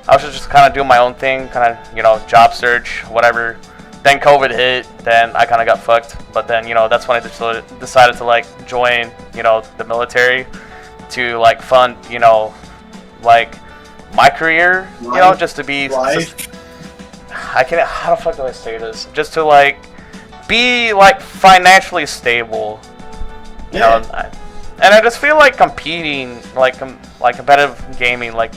I was just kind of doing my own thing, kind of, job search, whatever. Then COVID hit, then I kind of got fucked. But then, that's when I decided to, like, join, the military to, like, fund, like, my career, just to be... how the fuck do I say this? Just to, like, be, like, financially stable, and I just feel like competing, like competitive gaming, like,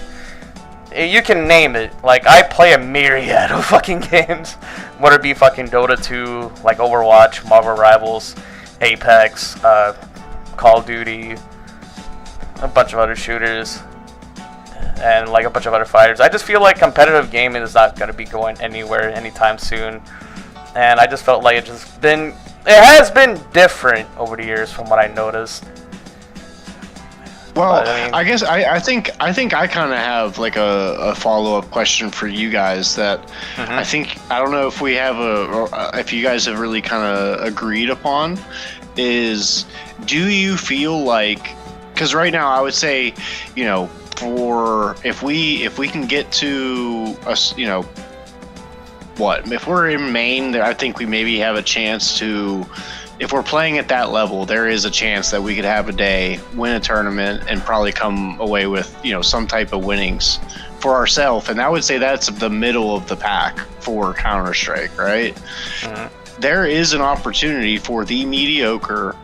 you can name it. Like, I play a myriad of fucking games. whether it be fucking Dota 2, like Overwatch, Marvel Rivals, Apex, Call of Duty, a bunch of other shooters, and like a bunch of other fighters. I just feel like competitive gaming is not going to be going anywhere anytime soon, and I just felt like it has been different over the years from what I noticed. Well, But, I mean- I guess I think I kind of have like a follow-up question for you guys that I don't know if we have if you guys have really kind of agreed upon is, do you feel like, because right now I would say, you know, for if we can get to us, you know, if we're in Maine, I think we maybe have a chance to, if we're playing at that level, there is a chance that we could have a day, win a tournament, and probably come away with, you know, some type of winnings for ourselves. And I would say that's the middle of the pack for Counter-Strike, right? There is an opportunity for the mediocre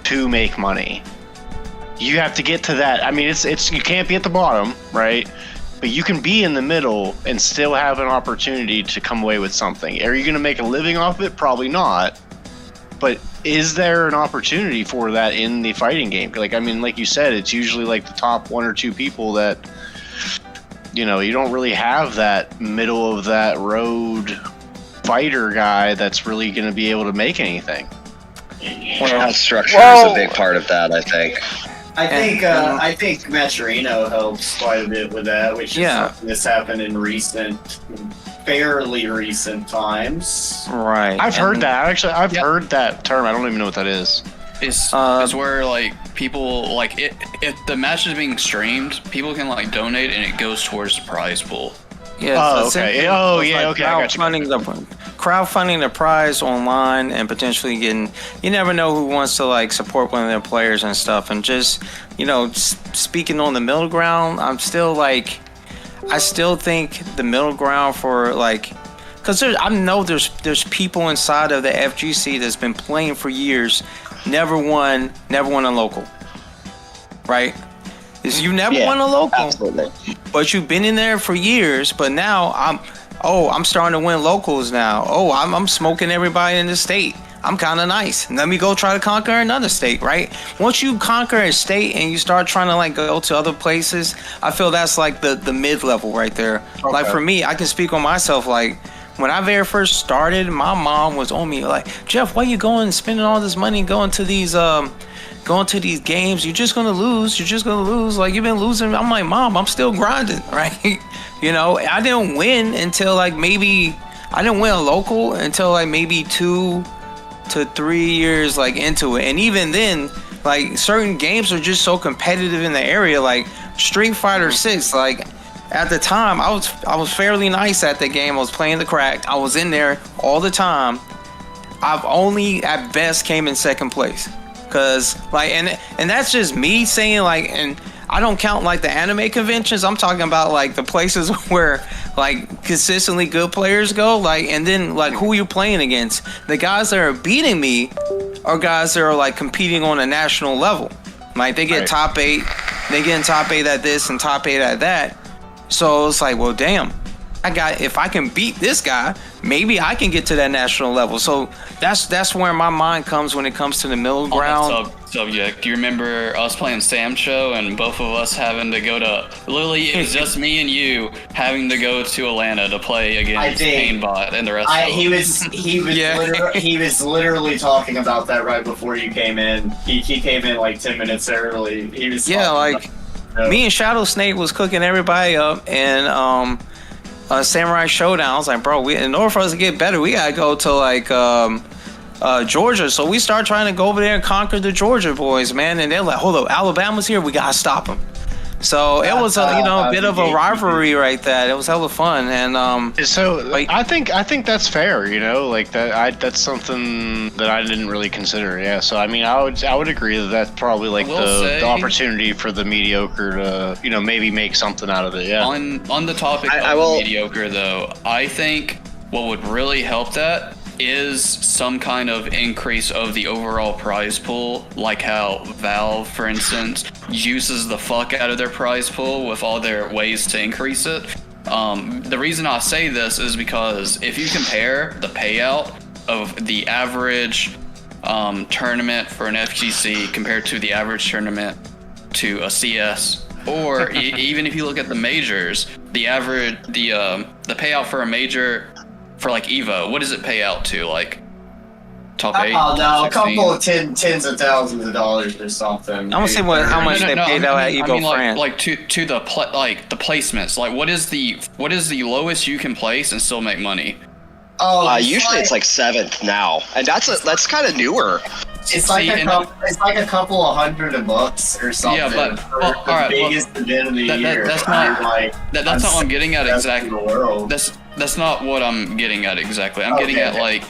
to make money. You have to get to that. I mean, it's you can't be at the bottom, right? But you can be in the middle and still have an opportunity to come away with something. Are you going to make a living off of it? Probably not. But is there an opportunity for that in the fighting game? Like, I mean, like you said, it's usually like the top 1 or 2 people that, you know, you don't really have that middle of that road fighter guy that's really going to be able to make anything. Well, structure is a big part of that, I think. I think Maturino helps quite a bit with that, which is something that's happened in fairly recent times. Right. I've heard that. Actually, I've heard that term. I don't even know what that is. It's where like people like if the match is being streamed, people can like donate and it goes towards the prize pool. Yeah. Oh, okay. Oh, yeah. Okay. I got you. Crowdfunding the prize online and potentially getting. You never know who wants to like support one of their players and stuff. And just, you know, speaking on the middle ground, I still think the middle ground for like, because I know there's people inside of the FGC that's been playing for years, never won a local, right? Is you never won a local, Absolutely. but you've been in there for years. But now I'm starting to win locals now. Oh, I'm smoking everybody in the state. I'm kind of nice. Let me go try to conquer another state, right? Once you conquer a state and you start trying to like go to other places, I feel that's like the mid-level right there. Okay. Like for me, I can speak on myself. Like when I very first started, my mom was on me like, Jeff, why you going and spending all this money going to these games? You're just gonna lose. Like you've been losing. I'm like, Mom, I'm still grinding, right? You know, I didn't win until like I didn't win a local until like maybe 2 to 3 years like into it. And even then, like certain games are just so competitive in the area, like Street Fighter 6, like at the time I was fairly nice at the game. I was playing the cracked. I was in there all the time. I've only at best came in second place. Cause like and that's just me saying like, and I don't count like the anime conventions. I'm talking about like the places where like consistently good players go, like, and then like who you're playing against. The guys that are beating me are guys that are like competing on a national level. Like they get top 8, they get in top 8 at this and top 8 at that. So it's like, well, damn, if I can beat this guy, maybe I can get to that national level. So that's where my mind comes when it comes to the middle ground. On that subject, do you remember us playing Sam Show and both of us having to go to, literally it was just me and you having to go to Atlanta to play against Painbot and the rest of them. He was literally talking about that right before you came in. He came in like 10 minutes early. He was me and Shadow Snake was cooking everybody up, and Samurai Showdown. I was like, bro, in order for us to get better, we gotta go to like Georgia. So we start trying to go over there and conquer the Georgia boys, man. And they're like, hold up, Alabama's here, we gotta stop them. So it was a bit of a rivalry right there. It was hella fun, and so like, I think that's fair, you know, like that's something that I didn't really consider. Yeah, so I mean, I would agree that that's probably like the opportunity for the mediocre to, you know, maybe make something out of it. Yeah. On the topic of the mediocre, though, I think what would really help that is some kind of increase of the overall prize pool, like how Valve, for instance, uses the fuck out of their prize pool with all their ways to increase it. The reason I say this is because if you compare the payout of the average tournament for an FGC compared to the average tournament to a CS, or even if you look at the majors, the payout for a major for like Evo, what does it pay out to? Like top 8? Oh no, a 16? couple of tens of thousands of dollars or something. I'm gonna see how much they paid out at Evo France. Like to the the placements. Like what is the lowest you can place and still make money? Oh, usually it's like 7th now, and that's kind of newer. It's like a couple of $100 or something. Yeah, but for the biggest event of the year. That's not what I'm getting at exactly. That's not what I'm getting at exactly. I'm getting at like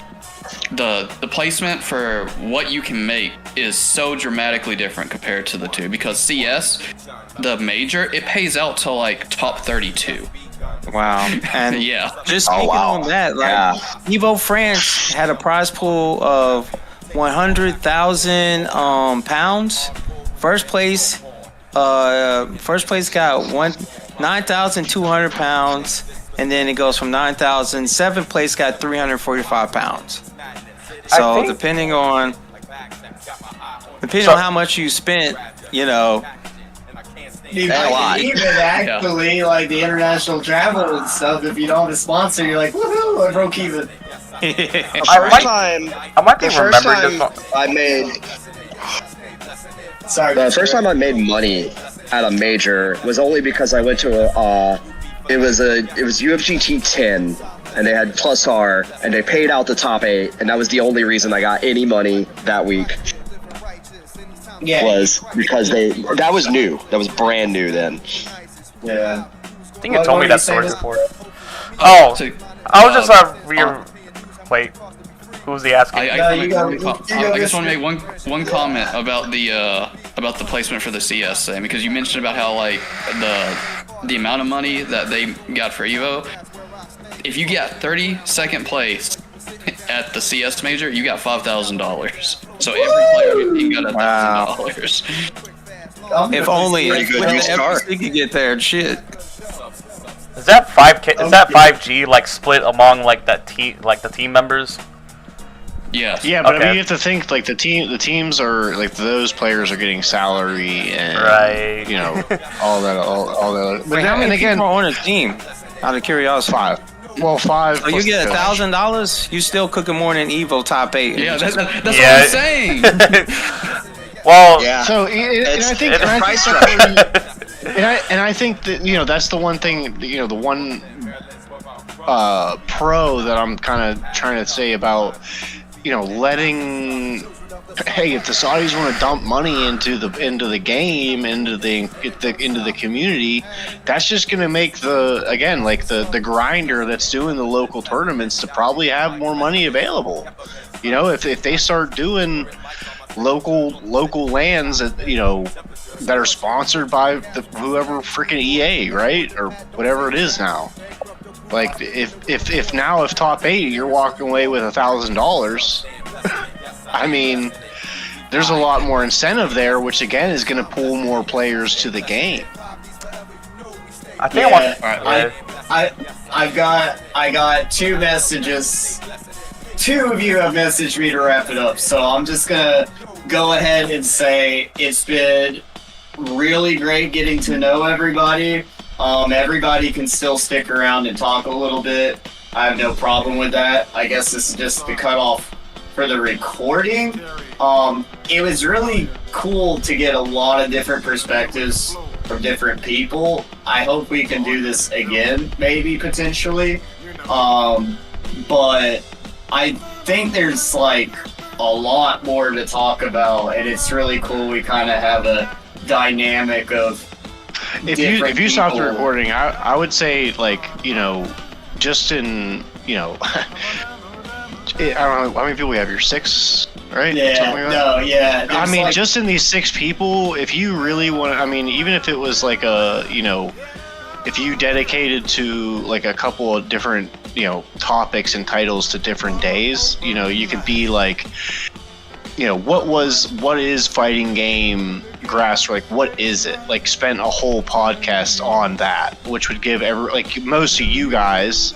the placement for what you can make is so dramatically different compared to the two, because CS, the major, it pays out to like top 32. Wow. And yeah. Just speaking on that, like Evo France had a prize pool of 100,000 pounds. First place got 9,200 pounds, and then it goes from 9,000. Seventh place got 345 pounds. So depending on how much you spent, you know. Even actually, like the international travel and stuff, if you don't have a sponsor, you're like, woohoo, I broke even. The first time I made money at a major was only because I went to it was UFGT 10, and they had plus R, and they paid out the top 8, and that was the only reason I got any money that week. Yeah. Was because that was new. That was brand new then. Yeah. I think you told me that story before. Oh, I was just wait. Who was he asking? I just want to make one comment about the placement for the CS thing, because you mentioned about how like the amount of money that they got for Evo. If you get 32nd place at the CS major, you got $5,000. So every player got $1,000. If only the FGC could get there, shit. Is that 5K? Is that 5G like split among like the team members? Yes. Yeah, but I mean, you have to think like the teams are like those players are getting salary and you know all that. But how many people are on a team? Out of curiosity, 5. Well, 5. So you get $1,000. You still cooking more than Evo top 8. Yeah, that's what I'm saying. Well, yeah. So and I think that that's the one thing, the one pro that I'm kind of trying to say about letting. Hey, if the Saudis want to dump money into the game, into the community, that's just going to make the grinder that's doing the local tournaments to probably have more money available. If they start doing local lands that that are sponsored by whoever freaking EA, right, or whatever it is now. Like if top 8 you're walking away with $1,000. I mean, there's a lot more incentive there, which again is going to pull more players to the game. I think I got 2 messages. 2 of you have messaged me to wrap it up, so I'm just gonna go ahead and say it's been really great getting to know everybody. Everybody can still stick around and talk a little bit. I have no problem with that. I guess this is just the cutoff for the recording. It was really cool to get a lot of different perspectives from different people. I hope we can do this again, maybe potentially. But I think there's like a lot more to talk about, and it's really cool. We kind of have a dynamic of if you stop the recording, I would say just in I don't know how many people we have here. 6, right? I mean, like, just in these 6 people, if you really want to, I mean, even if it was like if you dedicated to like a couple of different topics and titles to different days, you could be like what is fighting game grass? Like, what is it? Like, spent a whole podcast on that, which would give most of you guys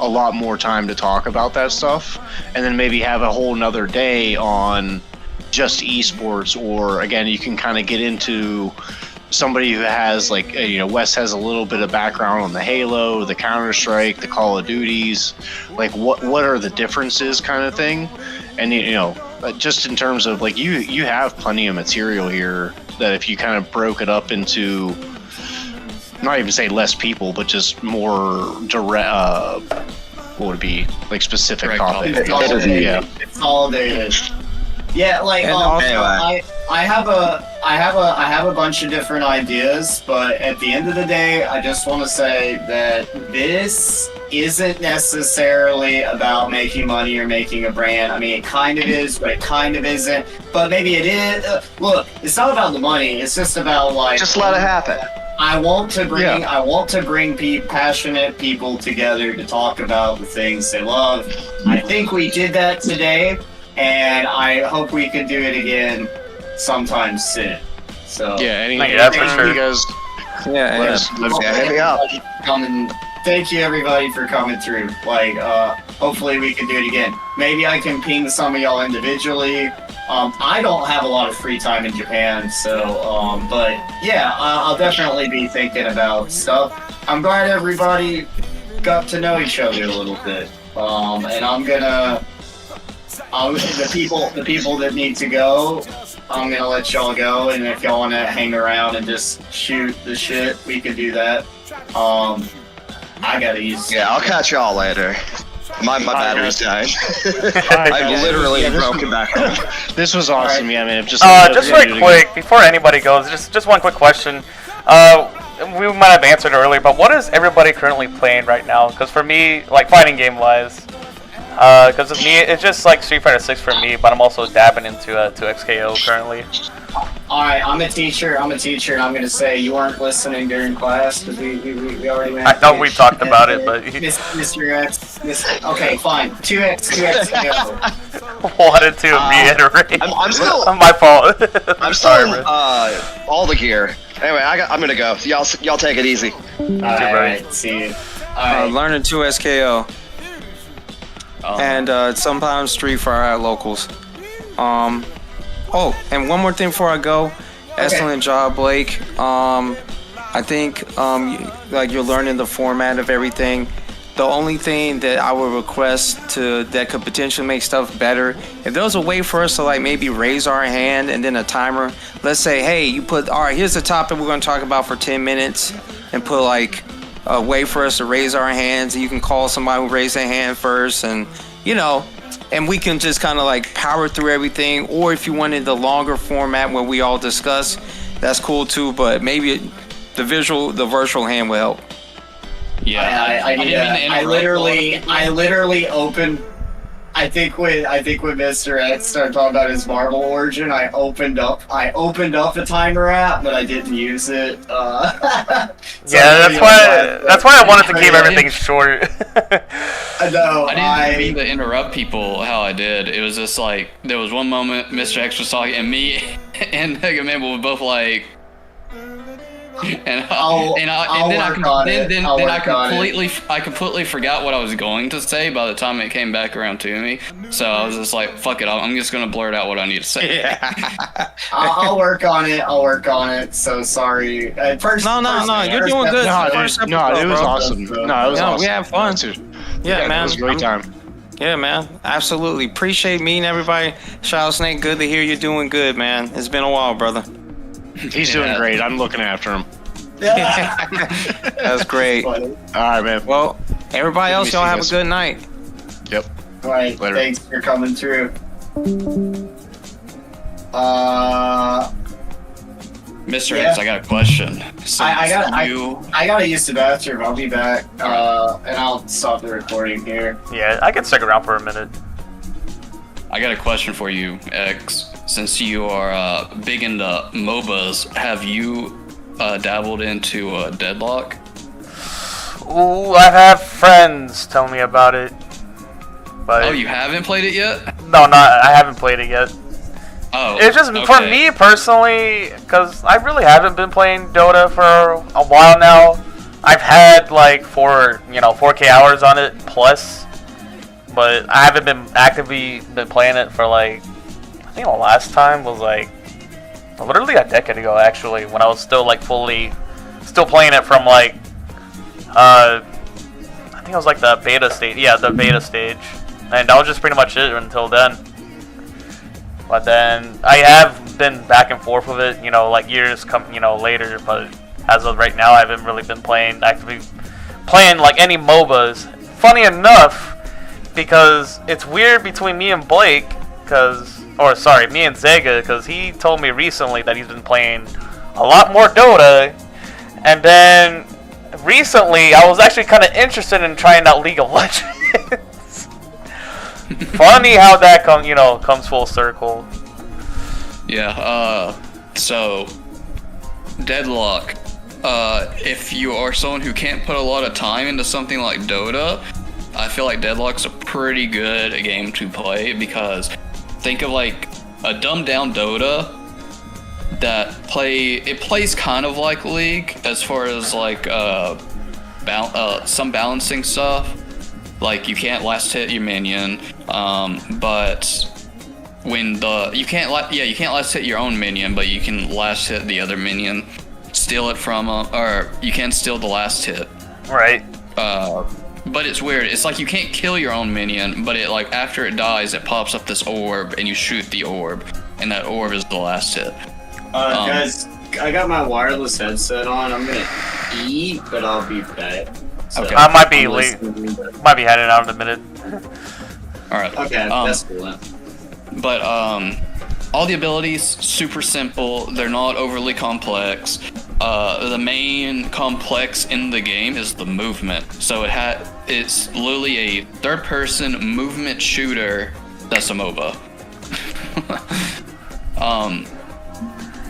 a lot more time to talk about that stuff, and then maybe have a whole nother day on just esports. Or again, you can kind of get into somebody who has Wes has a little bit of background on the Halo, the Counter-Strike, the Call of Duties, like what are the differences kind of thing. And just in terms of you have plenty of material here that if you kind of broke it up into, not even say less people, but just more direct, what would it be, specific Direct topics. It's all dated. Yeah, I have a bunch of different ideas, but at the end of the day, I just want to say that this isn't necessarily about making money or making a brand. I mean, it kind of is, but it kind of isn't. But maybe it is. Look, it's not about the money. It's just about Just let it happen. I want to bring passionate people together to talk about the things they love. I think we did that today, and I hope we can do it again sometime soon. So for sure. You guys, hit me up. Thank you everybody for coming through. Hopefully we can do it again. Maybe I can ping some of y'all individually. I don't have a lot of free time in Japan, so but yeah, I'll definitely be thinking about stuff. I'm glad everybody got to know each other a little bit. And I'm gonna the people that need to go, I'm gonna let y'all go, and if y'all wanna hang around and just shoot the shit, we can do that. I gotta use. Yeah, I'll catch y'all later. My battery's dying. I've literally broken back home. This was awesome. Right. Yeah, man. Just really quick, before anybody goes, just one quick question. We might have answered earlier, but what is everybody currently playing right now? Because for me, fighting game wise, because of me, it's just Street Fighter 6 for me, but I'm also dabbing into 2XKO currently. Alright, I'm a teacher, and I'm gonna say you weren't listening during class, because we already went. I know we talked about it, but... Mr. X, okay, fine, 2X, go. Wanted to reiterate. I'm still... My fault. I'm still all the gear. Anyway, I'm gonna go. Y'all take it easy. Alright, see you. Learning 2SKO. And sometimes Street Fighter at locals. Oh, and one more thing before I go. Okay. Excellent job, Blake. I think you're learning the format of everything. The only thing that I would request that could potentially make stuff better, if there was a way for us to maybe raise our hand and then a timer. Let's say, hey, you put, all right, here's the topic we're going to talk about for 10 minutes, and put a way for us to raise our hands, and you can call somebody who raised their hand first, and and we can just kind of power through everything. Or if you wanted the longer format where we all discuss, that's cool too. But maybe the virtual hand will help. Yeah, I literally opened. I think when Mr. X started talking about his Marvel origin, I opened up a timer app, but I didn't use it. Yeah, that's why I wanted to keep everything short. I know. I didn't mean to interrupt people how I did. It was just there was one moment Mr. X was talking, and me and Mega Man were both I completely forgot what I was going to say by the time it came back around to me. So I was just fuck it, I'm just gonna blurt out what I need to say. Yeah. I'll work on it. So sorry. No, you're doing good. No, it was awesome. No, it was awesome. We had fun. Yeah, man. It was a great time. Yeah, man. Absolutely. Appreciate meeting everybody. Shadow Snake, good to hear you're doing good, man. It's been a while, brother. He's doing great. I'm looking after him. That's great. All right, man. Well, everybody else, y'all have a good night. Yep. All right. Later. Thanks for coming through. Mr. X, I got a question. I gotta use the bathroom. I'll be back, and I'll stop the recording here. Yeah, I can stick around for a minute. I got a question for you, X. Since you are big into MOBAs, have you dabbled into Deadlock? Ooh, I've had friends tell me about it. But you haven't played it yet? No, I haven't played it yet. Oh, it's just for okay. me personally, because I really haven't been playing Dota for a while now. I've had like 4K hours on it plus, but I haven't been actively playing it for like, I think the last time was like literally a decade ago actually, when I was still like still playing it from like I think it was like the beta stage. Yeah, the beta stage, and that was just pretty much it until then. But then I have been back and forth with it, like years later. But as of right now, I haven't really been actively playing like any MOBAs. Funny enough, because it's weird between me and Blake, me and Zega, because he told me recently that he's been playing a lot more Dota, and then recently I was actually kind of interested in trying out League of Legends. Funny how that comes full circle. Yeah, so Deadlock. If you are someone who can't put a lot of time into something like Dota, I feel like Deadlock's a pretty good game to play, because think of like a dumbed down Dota it plays kind of like League as far as like some balancing stuff. Like you can't last hit your minion, but when you can't last hit your own minion, but you can last hit the other minion, steal it from or you can steal the last hit. Right. But it's weird. It's like you can't kill your own minion, but it like after it dies, it pops up this orb, and you shoot the orb, and that orb is the last hit. Guys, I got my wireless headset on. I'm gonna eat, but I'll be back. So Okay. I might be heading out in a minute. All right. Okay, that's cool then. But all the abilities super simple. They're not overly complex. The main complex in the game is the movement. So it's literally a third-person movement shooter that's a MOBA.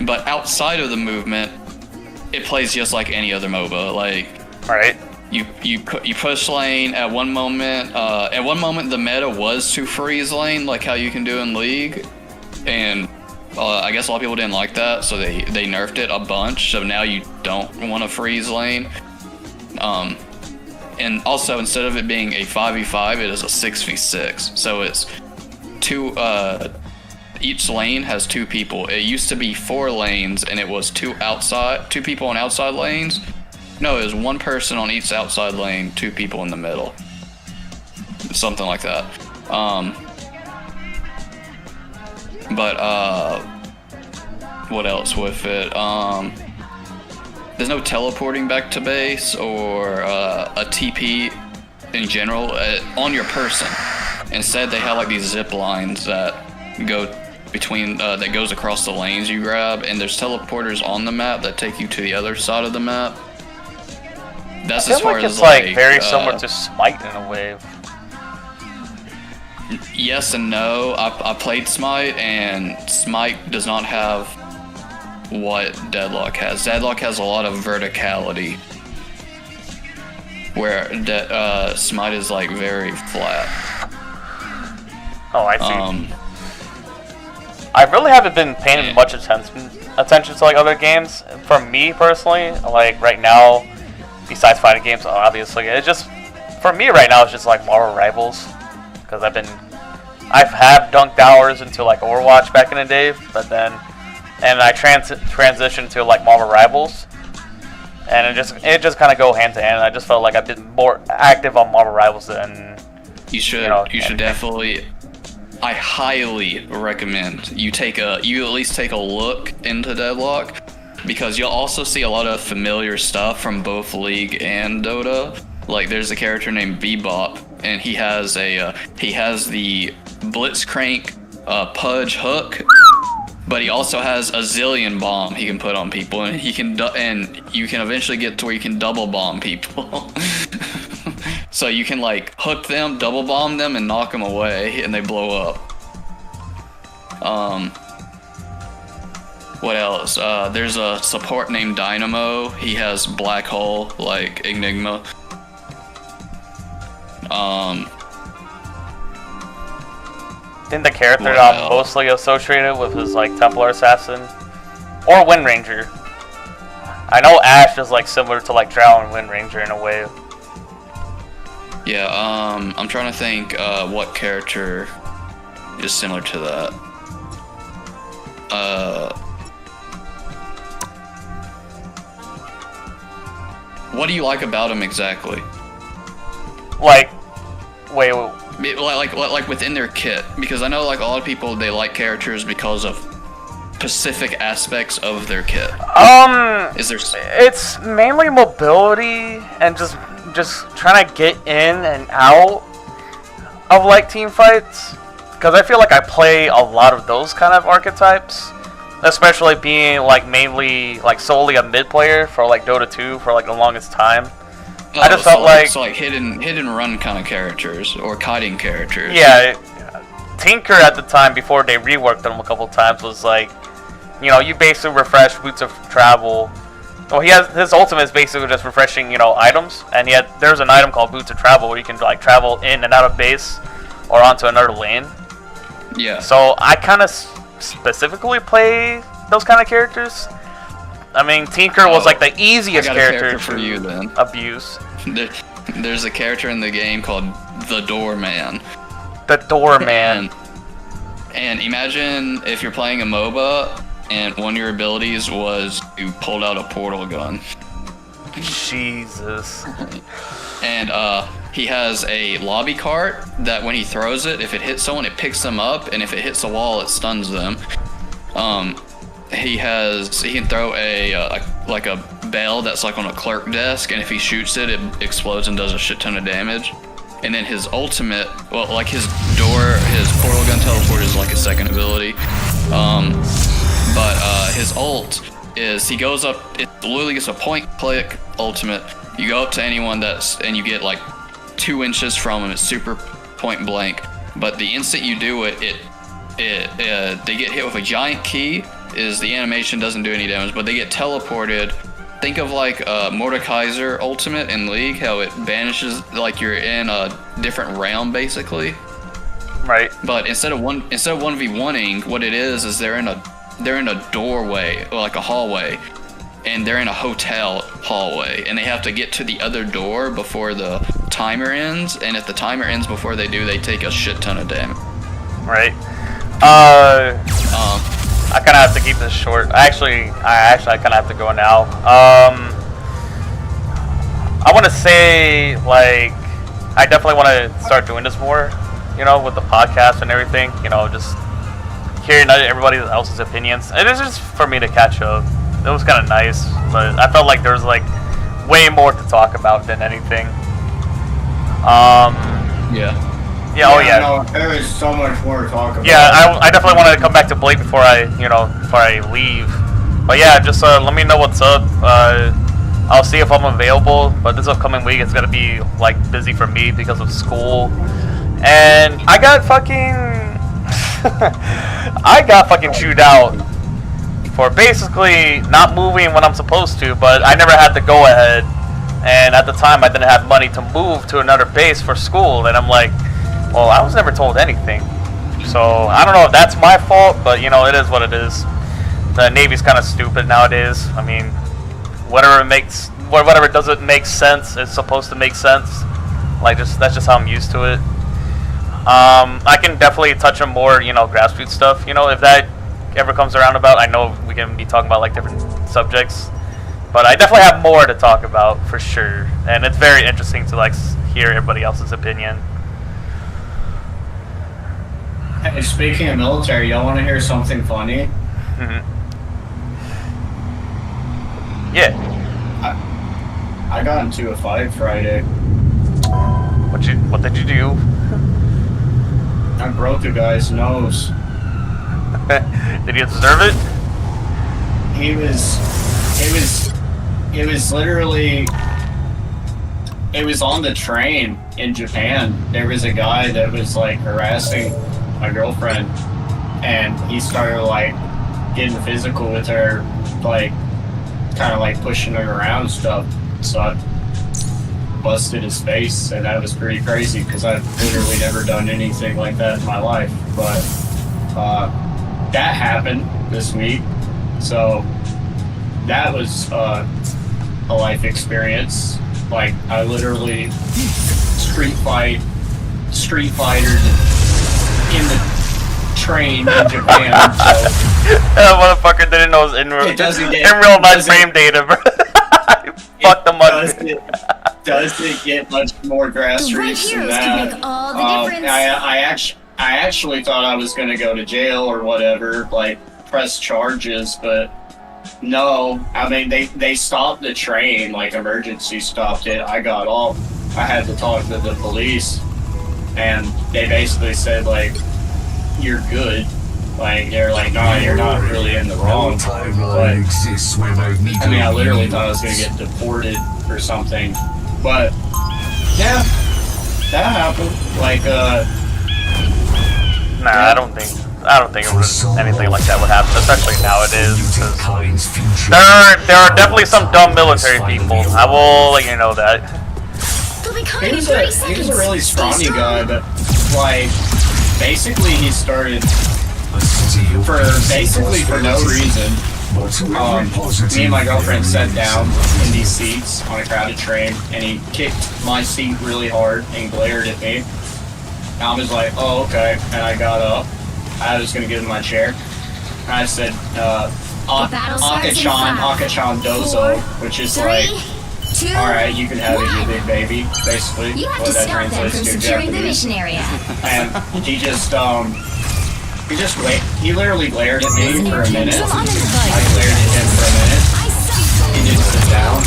But outside of the movement, it plays just like any other MOBA. Like, right. You push lane at one moment. At one moment, the meta was to freeze lane, like how you can do in League, and I guess a lot of people didn't like that, so they nerfed it a bunch. So now you don't want to freeze lane. And also, instead of it being a 5v5, it is a 6v6. So it's two. Each lane has two people. It used to be 4 lanes, and it was two people on outside lanes. No, it was one person on each outside lane, 2 people in the middle. Something like that. What else with it? There's no teleporting back to base or a TP in general on your person. Instead, they have like these zip lines that go between that goes across the lanes you grab, and there's teleporters on the map that take you to the other side of the map. That's as far as it's like very similar to Smite in a way. Yes and no. I played Smite, and Smite does not have what Deadlock has. Deadlock has a lot of verticality, where Smite is like very flat. Oh, I see. I really haven't been paying much attention to like other games. For me personally, like right now, besides fighting games, obviously, it's just for me right now. It's just like Marvel Rivals, because I've had dunked hours into like Overwatch back in the day, but then I transitioned to like Marvel Rivals, and it just kind of go hand to hand. I just felt like I've been more active on Marvel Rivals than you should. You should definitely. I highly recommend you at least take a look into Deadlock, because you'll also see a lot of familiar stuff from both League and Dota. Like there's a character named Bebop, and he has the Blitzcrank Pudge hook, but he also has a zillion bomb he can put on people, and you can eventually get to where you can double bomb people. So you can like hook them, double bomb them, and knock them away, and they blow up. What else? There's a support named Dynamo. He has Black Hole, like Enigma. think the character I'm mostly associated with is like Templar Assassin or Wind Ranger. I know Ash is like similar to like Drow and Wind Ranger in a way. Yeah, I'm trying to think what character is similar to that. What do you like about him exactly? Like, wait. Like within their kit, because I know like a lot of people they like characters because of specific aspects of their kit. Is there? It's mainly mobility and just trying to get in and out of like team fights, because I feel like I play a lot of those kind of archetypes, especially being like mainly like solely a mid player for like Dota 2 for like the longest time. I just felt like hidden run kind of characters or kiting characters. Yeah, Tinker at the time before they reworked them a couple times was like, you know, you basically refresh Boots of Travel. Well, his ultimate is basically just refreshing, you know, items, and there's an item called Boots of Travel where you can like travel in and out of base or onto another lane. Yeah. So I kind of specifically play those kind of characters. I mean, Tinker was like the easiest character for you then. Abuse. There's a character in the game called the Doorman. The Doorman. And imagine if you're playing a MOBA and one of your abilities was you pulled out a portal gun. Jesus. And he has a lobby cart that when he throws it, if it hits someone, it picks them up, and if it hits a wall, it stuns them. He can throw a bell that's like on a clerk desk, and if he shoots it, it explodes and does a shit ton of damage. And then his ultimate, well, like his portal gun teleport is like his second ability. But his ult is he goes up. It literally gets a point-click ultimate. You go up to anyone and you get like 2 inches from him. It's super point blank. But the instant you do it, they get hit with a giant key. The animation doesn't do any damage, but they get teleported. Think of like Mordekaiser ultimate in League, how it vanishes like you're in a different realm basically. Right. But instead of 1v1ing, what it is they're in a doorway, like a hallway, and they're in a hotel hallway, and they have to get to the other door before the timer ends. And if the timer ends before they do, they take a shit ton of damage. Right. I kind of have to keep this short. I kind of have to go now. I want to say, like, I definitely want to start doing this more, you know, with the podcast and everything. You know, just hearing everybody else's opinions. It is just for me to catch up. It was kind of nice, but I felt like there was, like, way more to talk about than anything. Yeah. Yeah, oh yeah. No, there is so much more to talk about. Yeah, I definitely wanted to come back to Blake before I leave. But yeah, just let me know what's up. I'll see if I'm available. But this upcoming week is gonna be like busy for me because of school, and I got fucking chewed out for basically not moving when I'm supposed to. But I never had the go ahead, and at the time I didn't have money to move to another base for school, and I'm like, well, I was never told anything. So, I don't know if that's my fault, but, you know, it is what it is. The Navy's kind of stupid nowadays. I mean, whatever doesn't make sense is supposed to make sense. Like, that's just how I'm used to it. I can definitely touch on more, you know, grassroots stuff. You know, if that ever comes around about, I know we can be talking about, like, different subjects. But I definitely have more to talk about, for sure. And it's very interesting to, like, hear everybody else's opinion. Hey, speaking of military, y'all want to hear something funny? Mm-hmm. Yeah. I got into a fight Friday. What did you do? I broke a guy's nose. Did he deserve it? It was literally. It was on the train in Japan. There was a guy that was like harassing my girlfriend, and he started like getting physical with her, like kind of like pushing her around and stuff. So busted his face, and that was pretty crazy because I've literally never done anything like that in my life. But that happened this week, so that was a life experience. Like, I literally street fighter in the train in Japan. So that motherfucker didn't know it was in real life frame data, bro. Fuck the money. Does it get much more grassroots than that? I actually thought I was gonna go to jail or whatever, like press charges, but no. I mean, they stopped the train, like emergency stopped it. I got off. I had to talk to the police, and they basically said, like, you're good. Like, they're like, no, you're not really in the wrong. But, I mean, I literally thought I was going to get deported or something. But, yeah, that happened. Like, nah, yeah. I don't think anything like that would happen, especially nowadays. There are definitely some dumb military people. I will let you know that. He was a really scrawny guy, but, like, basically he started for no reason. Me and my girlfriend sat down in these seats on a crowded train, and he kicked my seat really hard and glared at me. And I was like, oh, okay. And I got up. I was going to give him my chair. And I said, Akachan Dozo, which is like, alright, you can have it, you big baby, basically. What that translates to in Japanese. And he literally glared at me for a minute. I glared at him for a minute. He didn't sit down.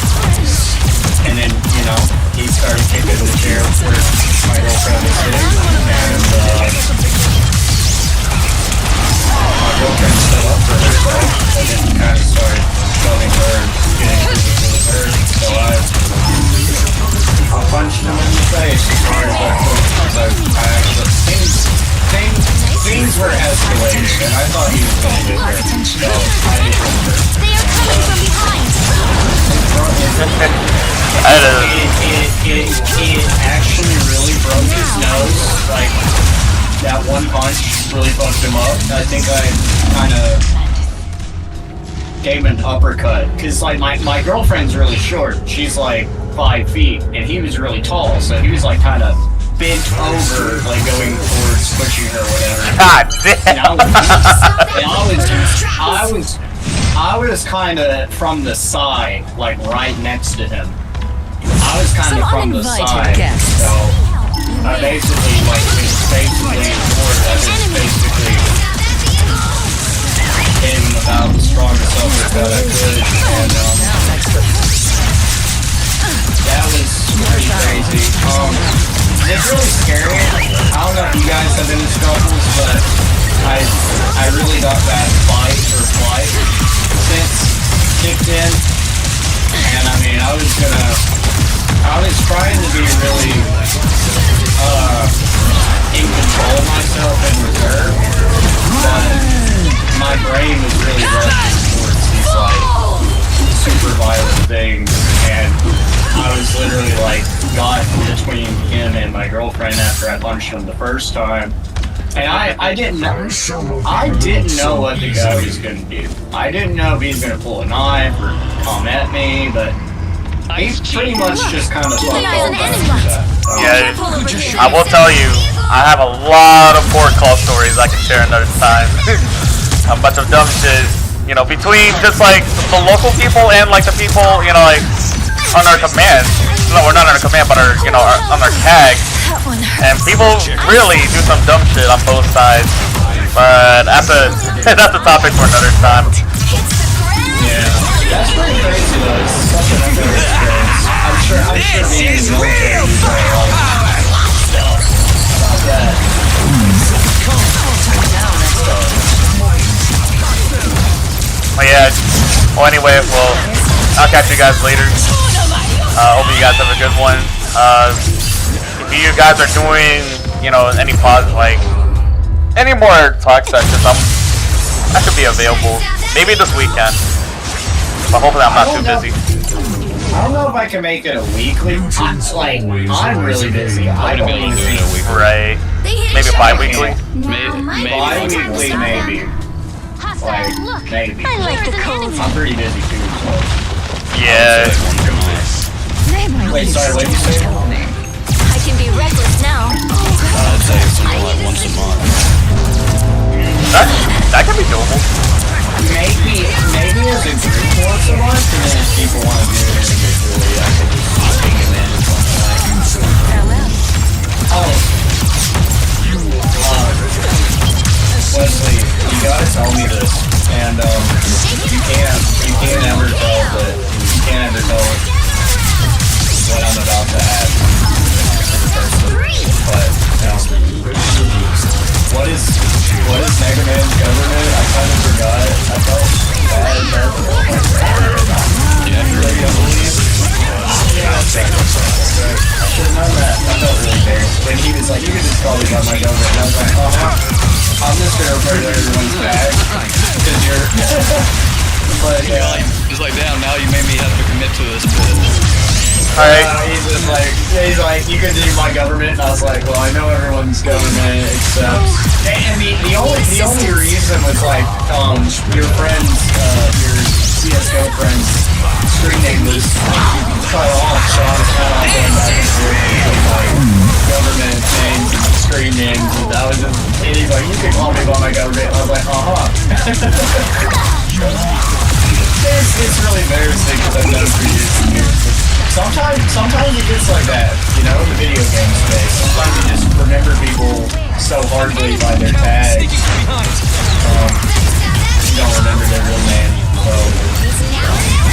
And then, he started kicking the chair where my girlfriend was sitting. And, my girlfriend stood up for herself, and then kind of started shoving her and getting physical with her. So I punched him in the face as hard as I could, because I actually things were escalating, and I thought he was going to get hurt. So I didn't hurt. They are coming from behind. It actually really broke his nose. Like, that one punch really fucked him up. I think I kind of gave him an uppercut. Because, like, my girlfriend's really short. She's, like, 5 feet. And he was really tall. So he was, like, kind of bent over, like, going towards pushing her or whatever. God damn! I was kind of from the side, like, right next to him. I was kind of from the side. So I basically, like, was basically forward. I just basically gave him about the strongest uppercut I could, and that was pretty crazy. It's really scary. I don't know if you guys have been in struggles, but I really got that fight or flight sense kicked in, and I mean, I was trying to be really in control of myself and reserve, but my brain was really rushing towards these like super violent things, and I was literally like got between him and my girlfriend after I punched him the first time. And I didn't know what the guy was gonna do. I didn't know if he was gonna pull a knife or come at me, but he pretty much just kind of fucked all that. Yeah, I will tell you, I have a lot of port call stories I can share another time. A bunch of dumb shit, between just like the local people and like the people, like on our command. No, we're not on our command, but on our CAG. And people really do some dumb shit on both sides. But that's a topic for another time. Yeah, that's pretty crazy though. It's such an underrated experience. I'm sure being in the military is like a lot of stuff about that. But yeah, well anyway, I'll catch you guys later. Hope you guys have a good one. If you guys are doing, any any more talk sessions, I should be available. Maybe this weekend, but hopefully I'm not too busy. I don't know if I can make it a weekly. I'm really busy. I don't even think Right. Maybe bi-weekly. bi-weekly, maybe. Maybe. I like the cold. I'm pretty busy too, so. Yeah. Wait, sorry, what did you say? I can be reckless now. I'd say something like once a month. That can be doable. Maybe as a group once a month, and then if people want to do it individually, I could just ping them in at some point. Wesley, you gotta tell me this, and you can't ever tell what I'm about to add to the person. But what is Mega Man's government? I kind of forgot. I felt bad about it. Yeah, really, I believe. I should have known that. I felt really embarrassed when he was like, "You can just call me by my government," and I was like, I'm just gonna pray that everyone's back because you're. But yeah, It's like, damn, now you made me have to commit to this bit. Alright. he's just like, you can do my government, and I was like, well, I know everyone's government except. And the only reason was like, your friends, your CS:GO friends, screen name was cut off, so I was kind of going back and forth between like government names and screen names, and I was just, and he's like, you can call me by my government, and I was like, It's really embarrassing because I've done it for years and years. Sometimes it gets like that, you know, in the video game space. Sometimes you just remember people so hardly by their tags. You don't remember their real name. So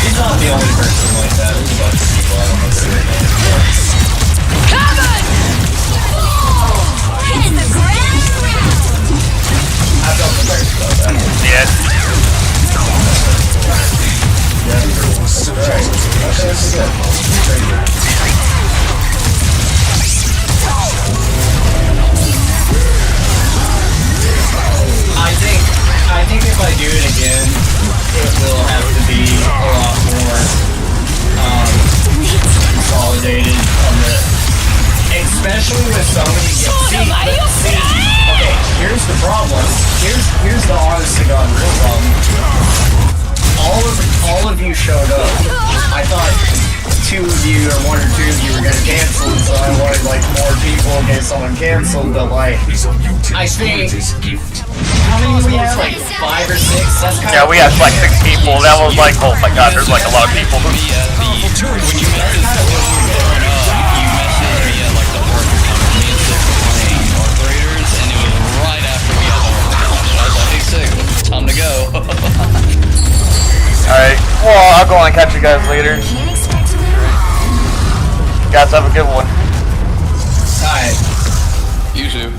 he's not the only person like that. There's a bunch of people I don't know their real names. Hit the ground. I felt embarrassed about that. Yeah. Alright. That's good. I think if I do it again, it will have to be a lot more consolidated on the, especially with so many games. See, okay, here's the problem. Here's the honest to God real problem. All of you showed up. I thought two of you or one or two of you were gonna cancel, so I wanted like more people in case someone canceled. But like, I think how many do we have? Like 5 or 6. That's kind Yeah, of we had like 6 people. That was like, oh my god, there's like a lot of people. When you messaged me at like the work account, me and Six were playing Operators, and it was right after we had the work account. And I was like, hey Six, time to go. Alright, well, I'll go on and catch you guys later. You guys have a good one. Alright. You too.